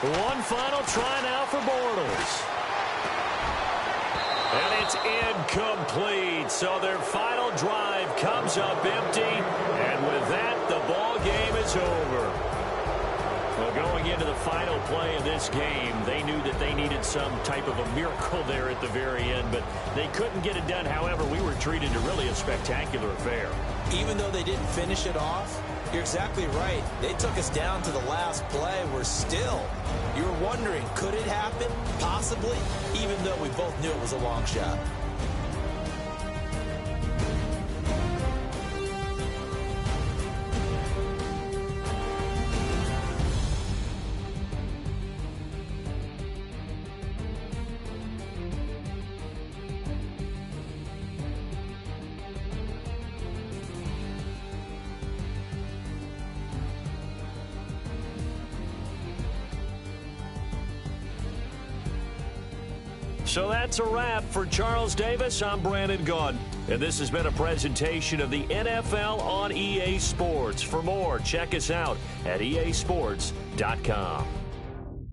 One final try now for Bortles. And it's incomplete. So their final drive comes up empty. And with that, the ball game is over. Well, going into the final play of this game, they knew that they needed some type of a miracle there at the very end, but they couldn't get it done. However, we were treated to really a spectacular affair. Even though they didn't finish it off, you're exactly right. They took us down to the last play. We're still, you're wondering, could it happen? Possibly, even though we both knew it was a long shot. So that's a wrap for Charles Davis. I'm Brandon Gaudin, and this has been a presentation of the NFL on EA Sports. For more, check us out at easports.com.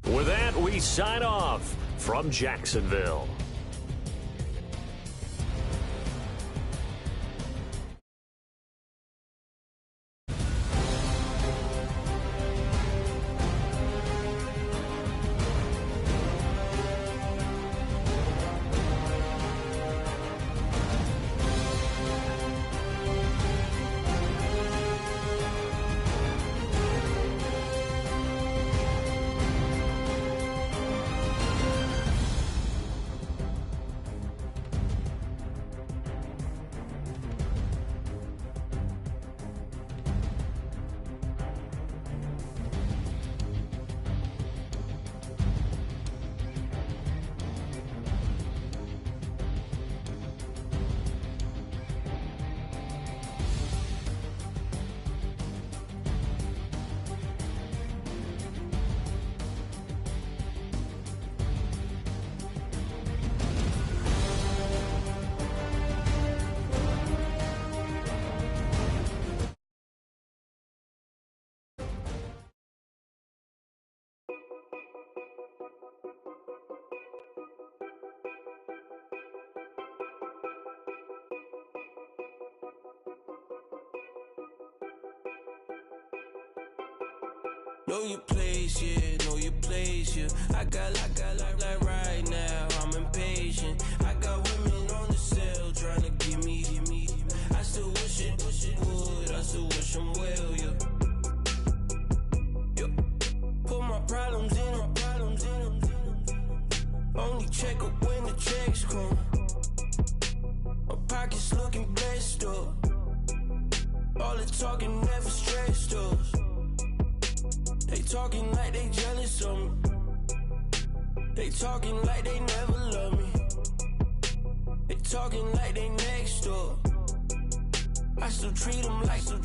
With that, we sign off from Jacksonville. Know your place, yeah, know your place, yeah. I got like right now, I'm impatient. I got women on the cell trying to give me. I still wish it would, I still wish I'm well, yeah. Put my problems in. Only check up when the checks come. My pockets looking blessed up. All the talking never stressed us. They talking like they jealous of me. They talking like they never love me. They talking like they next door. I still treat them like son.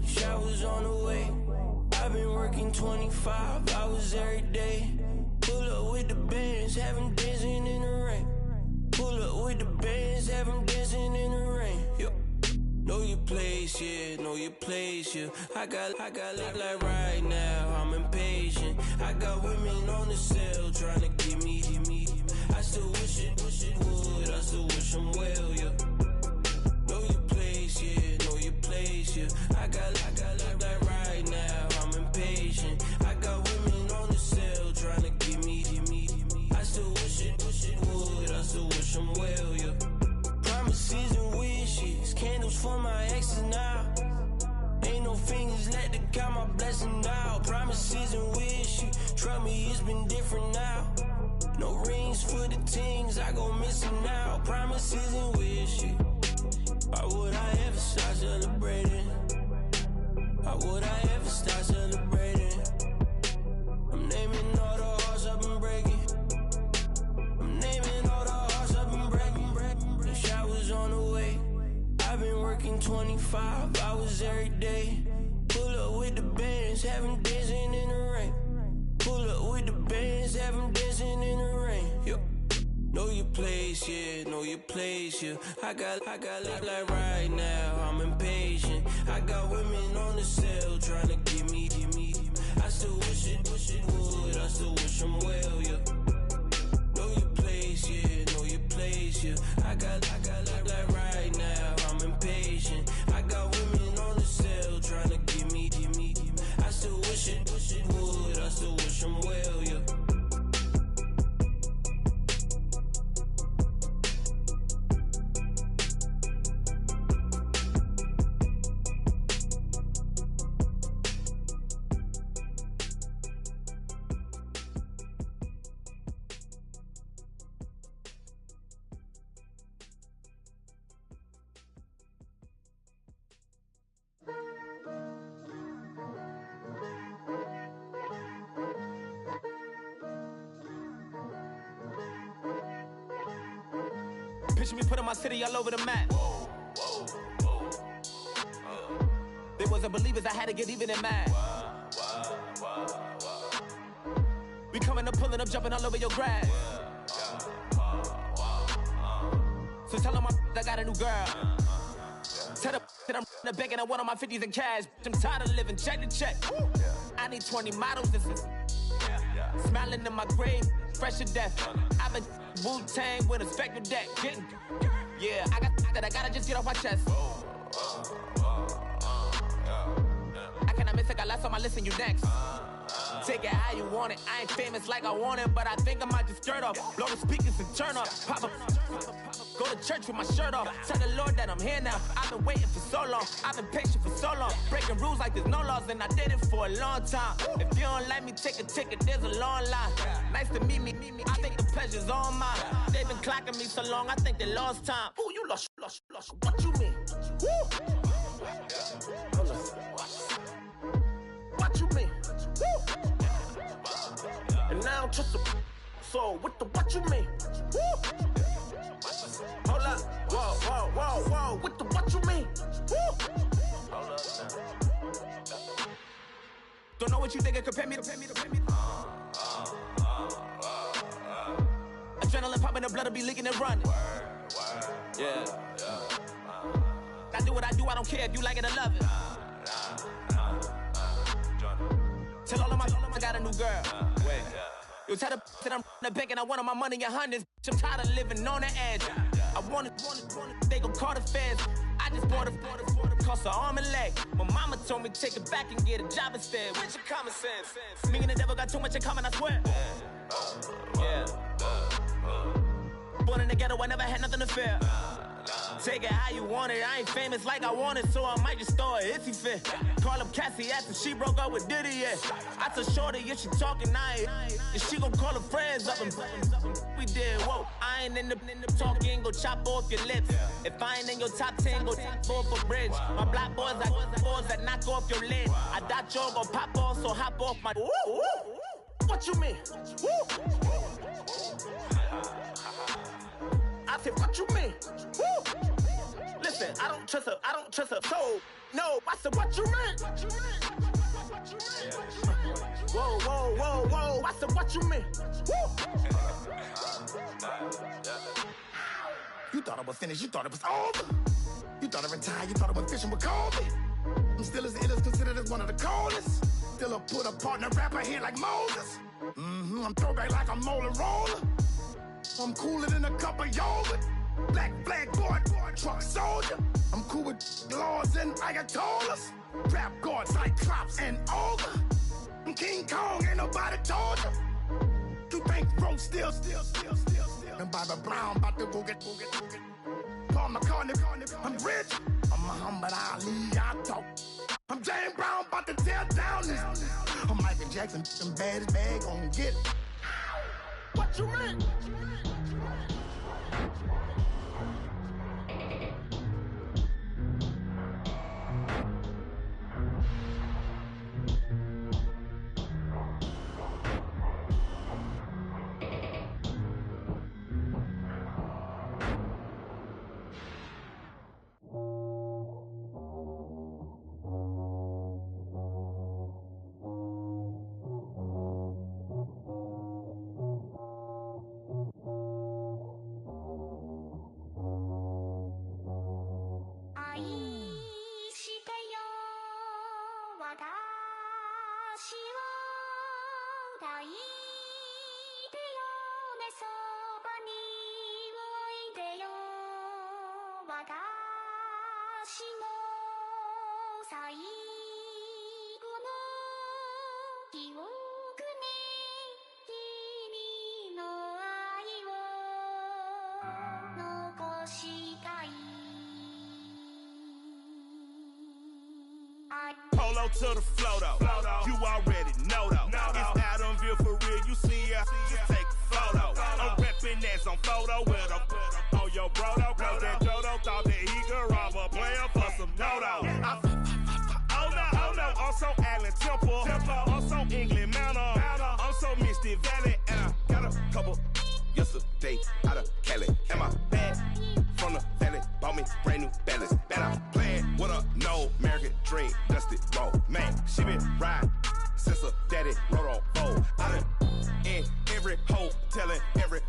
Showers on the way. I've been working 25 hours every day. Pull up with the bands, have them dancing in the rain. Pull up with the bands, have them dancing in the rain. Yo. Know your place, yeah, know your place, yeah. I got like right now, I'm impatient. I got women on the cell trying to get me. I still wish it would, I still wish them well, yeah. Know your place, yeah, know your place, yeah. I got like right now, I'm impatient. I got women on the cell trying to get me. I still wish it would, I still wish them well, yeah. Promises and wishes, candles for my exes now. Ain't no fingers let to count my blessing now. Promises and wishes, trust me, it's been different now. No rings for the things I go missing now. Promises and wishes. Why would I ever start celebrating? Why would I ever start celebrating? I'm naming all the hearts I've been breaking. I'm naming all the hearts I've been breaking. The showers on the way. I've been working 25 hours every day. Pull up with the bands, have them dancing in the rain. Pull up with the bands, have them dancing in the rain. Yo. Know your place, yeah, know your place, yeah. I got like right now, I'm impatient. I got women on the cell trying to get me. I still wish it would, I still wish them well, yeah. Know your place, yeah, know your place, yeah. I got like right now, I'm impatient. I got women on the cell trying to get me. I still wish it would, I still wish them well, yeah. Picture me putting my city all over the map. They wasn't believers, I had to get even and mad. We coming up, pulling up, jumping all over your grass. So tell them I got a new girl. Tell them that I'm in the bank and I want all my 50s in cash. I'm tired of living check to check. I need 20 models, this is smiling in my grave, fresh to death. I've been Wu-Tang with a spectral deck. Yeah, I gotta just get off my chest. I cannot miss it, got last on my list and you next. Take it how you want it. I ain't famous like I want it, but I think I might just skirt off. Blow the speakers and turn up. Pop up. Go to church with my shirt off. Tell the Lord that I'm here now. I've been waiting for so long. I've been patient for so long. Breaking rules like there's no laws, and I did it for a long time. If you don't like me, take a ticket. There's a long line. Nice to meet me. I think the pleasure's all mine. They've been clocking me so long, I think they lost time. Ooh, you lost. What you mean? Woo! What you mean? Woo! And now I don't trust the so what you mean? Woo! Hold up, whoa, what you mean? Woo! Hold up now. Don't know what you think it compare me to. Adrenaline popping, the blood'll be leaking and running. Yeah. I do what I do, I don't care if you like it or love it. Tell all of my I got a new girl. Wait. You tell the that I'm in the bank and I want all my money in hundreds. I'm tired of living on the edge. I want it, they gon' call the feds. I just bought it, cost an arm and leg. My mama told me take it back and get a job instead. Where's your common sense? Me and the devil got too much in common, I swear. Yeah. Born in the ghetto, I never had nothing to fear. Take it how you want it. I ain't famous like I want it, so I might just throw a iffy fit. Call up Cassie after she broke up with Diddy, yeah. I told Shorty if she talking, I ain't. And she gon' call her friends up and we did, whoa. I ain't in the talking, go chop off your lips. If I ain't in your top 10, go fall for bridge. My black boys like boys that knock off your lid. I thought y'all gon' pop off, so hop off my. what you mean? Woo! I said, what you mean? Woo! Listen, I don't trust her. So, no, I said, what you mean? Whoa. I said, what you mean? Woo! You thought it was finished, you thought it was over. You thought it retired, you thought it was fishing with Kobe. I'm still as ill as considered as one of the coldest. Still a put a partner rapper here like Moses. I'm throwback like a molar roller. I'm cooler than a cup of yogurt. Black flag boy, truck soldier. I'm cool with laws and ayatollahs. Rap gods like Klops and Olga. I'm King Kong, ain't nobody told you. You think Rose still. And Bobby Brown about to go get. Paul McCartney, I'm rich. I'm Muhammad Ali, I talk. I'm James Brown, about to tear down this. I'm Michael Jackson, them bad as bad, gon' get it. What you mean? Polo to the flow though. You already know though. It's Adamville for real. You see ya, just take a photo. I'm reppin' that's on photo with a on your bro though. Cause that Dodo thought that he could rob a player for some dodo. Oh no, also Allen Temple. Also England Mountain. Also Misty Valley. And I got a couple yesterday out of Cali. And my bag from the valley bought me brand new balance. That I'm playing with a no American dream. Dusty roll. Man, she been riding since her daddy rode on bold. I done in every hole, telling every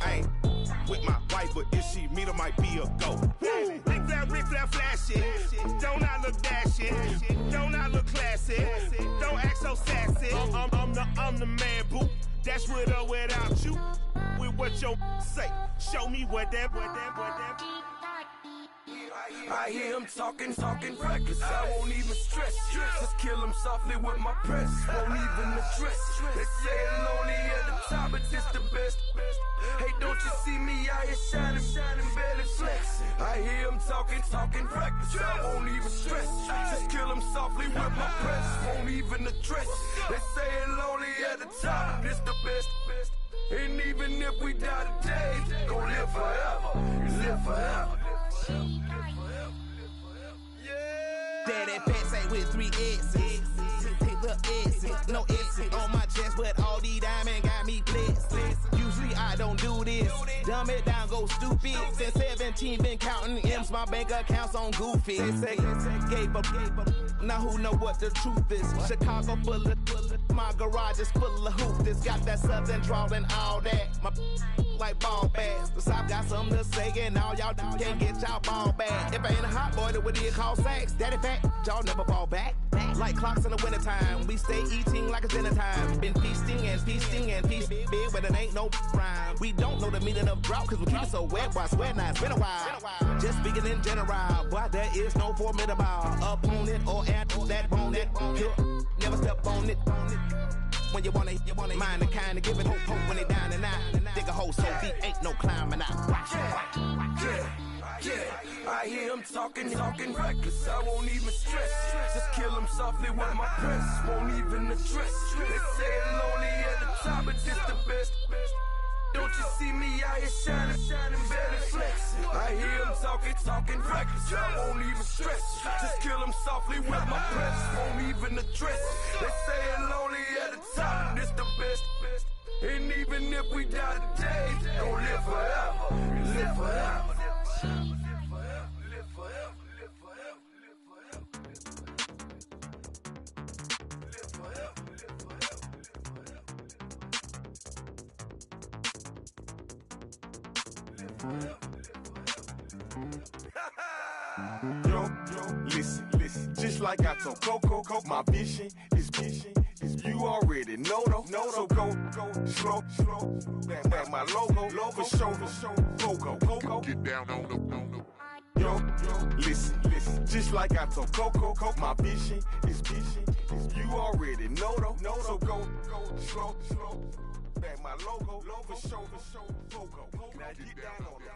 I ain't with my wife, but if she meet her, might be a go. Rick Flair flashing. Don't I look dashing? Don't I look classy? Don't act so sassy. I'm the man, boo. That's with or without you. With what your say. Show me what that. I hear him talking reckless. I won't even stress. Just kill him softly with my press. Won't even address. They say I'm lonely at the top, but this the best. Hey, don't you see me out here shining, barely flex. I hear him talking reckless. I won't even stress. Just kill him softly with my press. Won't even address. They say I'm lonely at the top, this the best. And even if we die today, gon' live forever. Live forever. Daddy Patsy with 3 S's. The S's, no S's on my chest, but all these diamonds got me blessed. Usually I don't do this. Dumb it down, go stupid. Since 17, been counting M's, my bank account's on Goofy. Say, gave up. Now who know what the truth is? Chicago full of my garage is full of hoop. This got that southern drawl and all that. My like ball bags. The South got something to say, and all y'all can't get y'all ball back. If I ain't a hot boy, then what do you call sacks? Daddy fact, y'all never fall back. Like clocks in the wintertime, we stay eating like it's dinner time. Been feasting and feasting big, but it ain't no rhyme. We don't know the meaning of drought, cause we keep it so wet, boy, I swear now it's been a while. Just speaking in general, boy, there is no formidable opponent or animal that bone that never step on it. When you wanna mind the kind of giving hope when they down and out. Dig a hole so deep, ain't no climbing out. Yeah, I hear him talking reckless. I won't even stress. Just kill him softly with my press. Won't even address. They say I'm lonely at the top, but this the best. Don't you see me out here shining, barely flex. I hear him talking reckless. I won't even stress. Just kill him softly with my press. Won't even address. They say I'm lonely at the top. this the best. And even if we die today, don't live forever. Live forever. Yo, listen, just like I told Coco, my vision is you already know though. So go slow, back my logo, for show, Coco, get down on the. Yo, listen, just like I told Coco, my vision is you already know though. So go slow, back my logo, for show, Coco, now get down on the.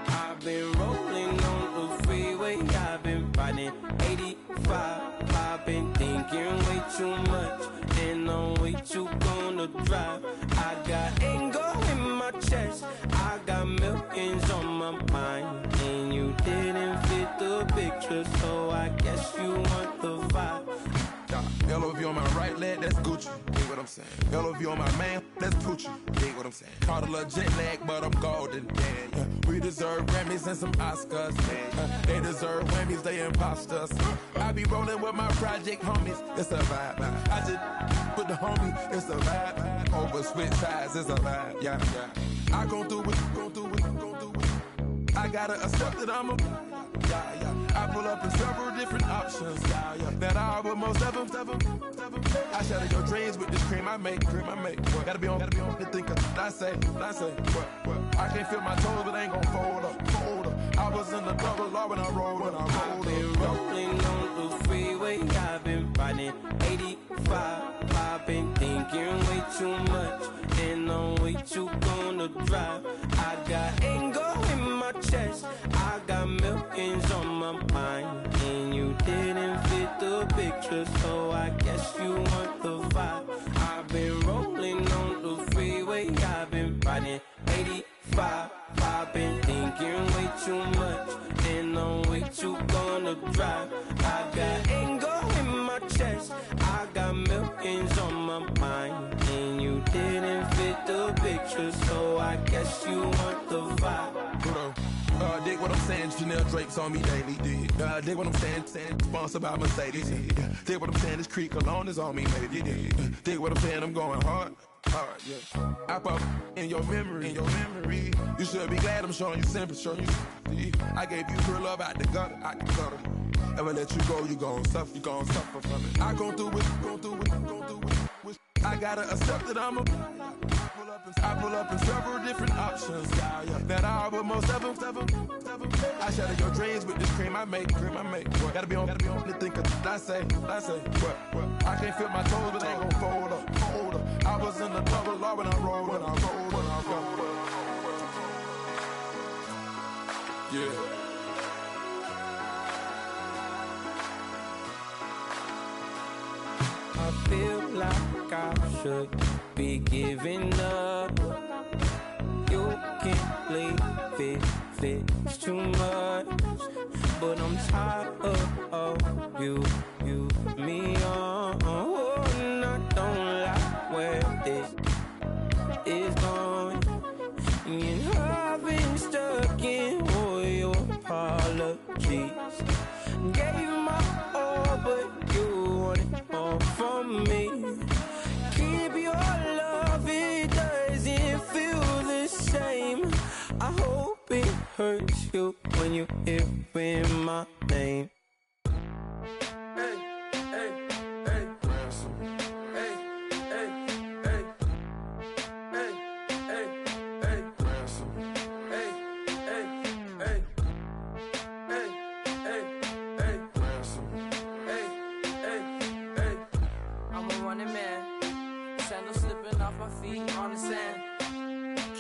I've been rolling on the freeway, I've been riding 85. I've been thinking way too much, and I'm way too gonna drive. I got anger in my chest, I got millions on my mind, and you didn't fit the picture, so I guess you want the vibe. LOV on my right leg, that's Gucci. Dig what I'm saying? LOV on my man, that's Poochie. Dig what I'm saying? Caught a little jet lag, but I'm golden. Yeah. We deserve Grammys and some Oscars. They deserve Whammies, they imposters. I be rolling with my project homies, it's a vibe. I just put the homie, it's a vibe. Over switch sides, it's a vibe. Yeah. I gon' do it. I gotta accept that I'm a. I pull up in several different options. That I would most ever. I shatter your dreams with this cream I make. Gotta be on the thinker. I say. What? I can't feel my toes, but ain't gon' fold up. I was in the double law when I rolled. I've been rolling on the freeway, I've been riding 85. I've been thinking way too much, and I'm way too gonna drive. I got anger in my chest, I got millions on my mind, and you didn't fit the picture, so I guess you want the vibe. I've been rolling on the freeway, I've been riding 85. I've been thinking way too much, and I'm way too gonna drive. I got anger in my chest, I got millions on my mind, and you didn't fit the picture, so I guess you want the vibe. Dig what I'm saying, Chanel drapes on me daily. Dig what I'm saying, sponsored by Mercedes. Dig what I'm saying, this Creek Cologne is on me, baby. Dig what I'm saying, I'm going hard, yeah. I pop in your memory. You should be glad I'm showing you sympathy. I gave you pure love out the gutter. Ever let you go, you gon' suffer from it. I gon' do it. I gotta accept that I'm a. I pull up in several different options. That I would most ever. I shatter your dreams with this cream I make. Gotta be on the thinker. I say. What? I can't feel my toes, but ain't gon' fold up. I was in the double law when I rolled. Yeah. I feel like I should be giving up. You can't leave it's too much. But I'm tired of you, me on. And I don't like where this is going. And I've been stuck in all your apologies. Gave my all, but you wanted more from me. Keep your love, it doesn't feel the same. I hope it hurts you when you hear my name.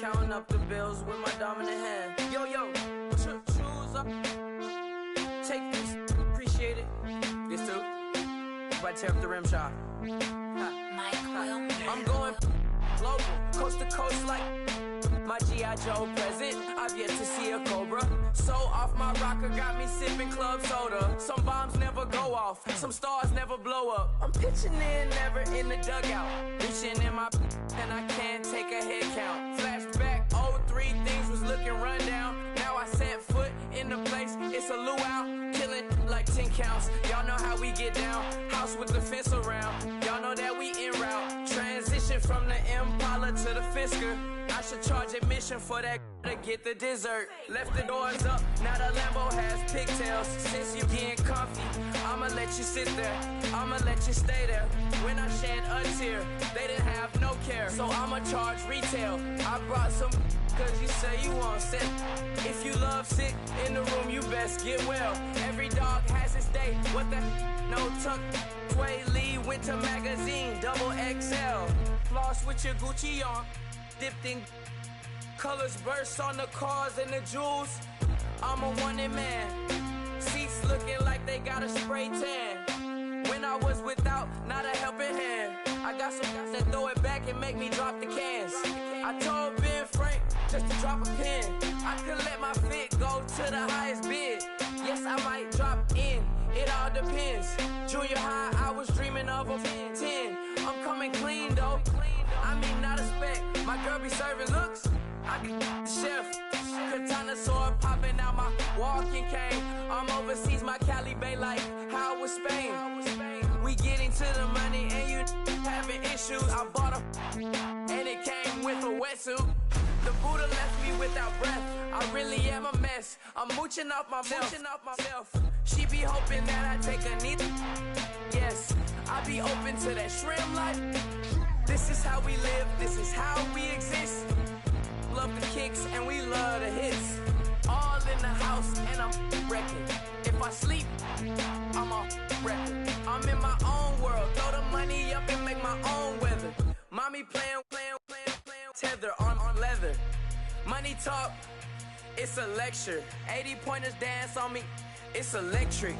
Counting up the bills with my dominant hand. Yo, choose up. I tear up the rim shot. I'm going global, coast to coast like my G.I. Joe present. I've yet to see a Cobra. So off my rocker got me sipping club soda. Some bombs never go off, some stars never blow up. I'm pitching in, never in the dugout. Reaching in my and I can't take a head count. Flashback, 03, things was looking run down. Now I set foot in the place, it's a luau. Killing like 10 counts, y'all know how we get down. House with the fence around, y'all know that we en route. Transition from the Impala to the Fisker. I should charge admission for that to get the dessert. Left the doors up, now the Lambo has pigtails. Since you getting comfy, I'ma let you sit there, I'ma let you stay there. When I shed a tear, they didn't have no care. So I'ma charge retail. I brought some cause you say you want set. If you love sick in the room, you best get well. Every dog has its day, what the no tuck. Sway Lee Winter Magazine, double XL. Floss with your Gucci on, dipped in colors burst on the cars and the jewels. I'm a wanted man, seats looking like they got a spray tan. When I was without, not a helping hand. I got some guys that throw it back and make me drop the cans. I told Ben Frank just to drop a pin. I could let my fit go to the highest bid. Yes, I might drop in, it all depends. Junior high, I was dreaming of a 10. I'm coming clean though, I mean not a spec. My girl be serving looks, I be the chef. Katana sword popping out my walking cane. I'm overseas, my Cali Bay like how was Spain. We getting to the money and you having issues. I bought a and it came with a wetsuit. The Buddha left me without breath. I really am a mess. I'm mooching off myself. She be hoping that I take a knee. Yes, I be open to that shrimp life. This is how we live. This is how we exist. Love the kicks and we love the hits. All in the house and I'm wrecking. If I sleep, I'm a record. I'm in my own world. Throw the money up and make my own weather. Mommy playing tether on leather. Money talk, it's a lecture. 80 pointers dance on me, it's electric.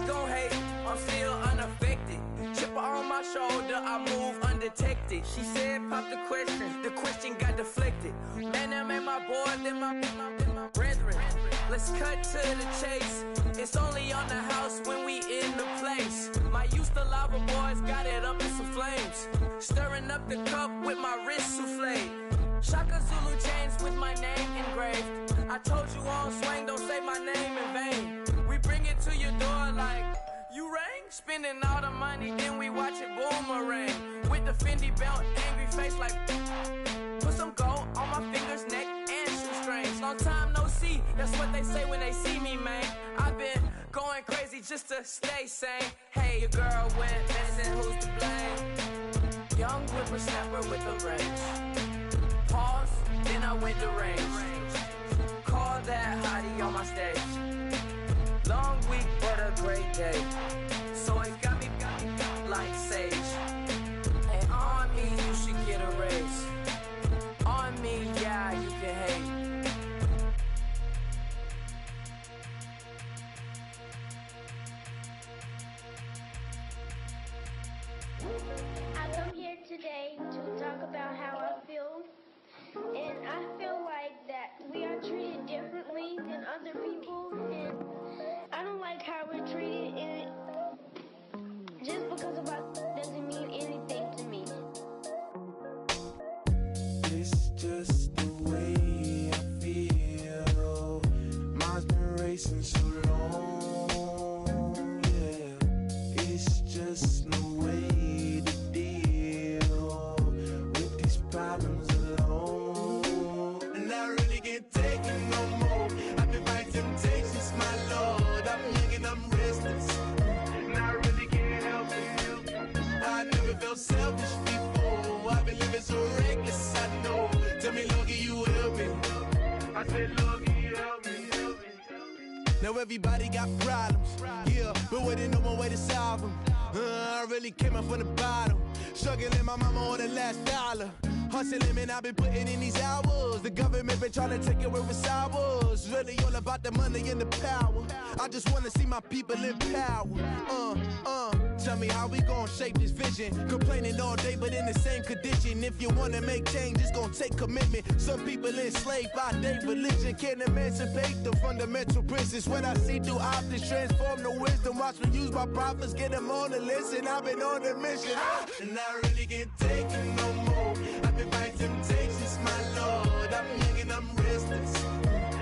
Don't hate, I'm still unaffected. Chipper on my shoulder, I move undetected. She said pop the question got deflected. Man, them ain't my boy, then my brethren. Let's cut to the chase. It's only on the house when we in the place. My used to lava boys got it up in some flames. Stirring up the cup with my wrist souffle. Shaka Zulu chains with my name engraved. I told you on swing, don't say my name in vain. We bring it to your door like, you rang? Spending all the money, then we watch it boomerang. With the Fendi belt, angry face like, put some gold on my fingers, neck, and shoestrings. Long time no see, that's what they say when they see me, man. I've been going crazy just to stay sane. Hey, your girl went missing, who's to blame? Young whippersnapper with a range. Pause, then I went to range. Call that hottie on my stage. Long week, but a great day. So it got me like sage. And on me, you should get a raise. On me, yeah, you can hate. I come here today to talk about how I feel. And I feel like that we are treated differently than other people. And I don't like how we're treated. And just because of us doesn't mean anything to me. It's just the way I feel. Mine's been racing so long. Yeah, it's just no way to deal with these problems alone. And I really can't take it no more. I've been fighting temptations, my Lord. I'm young and I'm restless. And I really can't help it. I never felt selfish before. I've been living so reckless, I know. Tell me, Lord, can you help me? I said, Lord, can you help me? Now everybody got problems, yeah, but waiting no more way to solve them. I really came up from the bottom, struggling my mama on the last dollar. Hustling, man, I've been putting in these hours. The government been trying to take away what's ours. Really all about the money and the power. I just wanna see my people in power. tell me how we gon' shape this vision. Complaining all day, but in the same condition. If you wanna make change, it's gon' take commitment. Some people enslaved by their religion can't emancipate the fundamental principles. What I see through optics transform the wisdom. Watch me use my prophets, get them on the listen. I've been on a mission, and I really can't take it no more. I've been fighting temptations, my Lord. I'm young and I'm restless,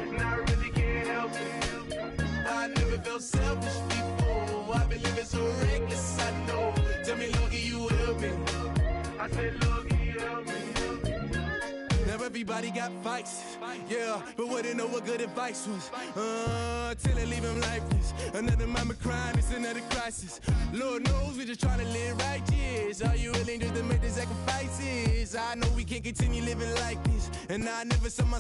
and I really can't help it. I never felt selfish before. I've been living so reckless, I know. Tell me, Lord, can you help me? I said, Lord, can you help me? Now everybody got fights, yeah, but wouldn't know what good advice was. Till they leave him lifeless. Another mama crying, it's another crisis. Lord knows we just trying to live righteous. Are you willing just to make the sacrifices? I know we can't continue living like this, and I never saw my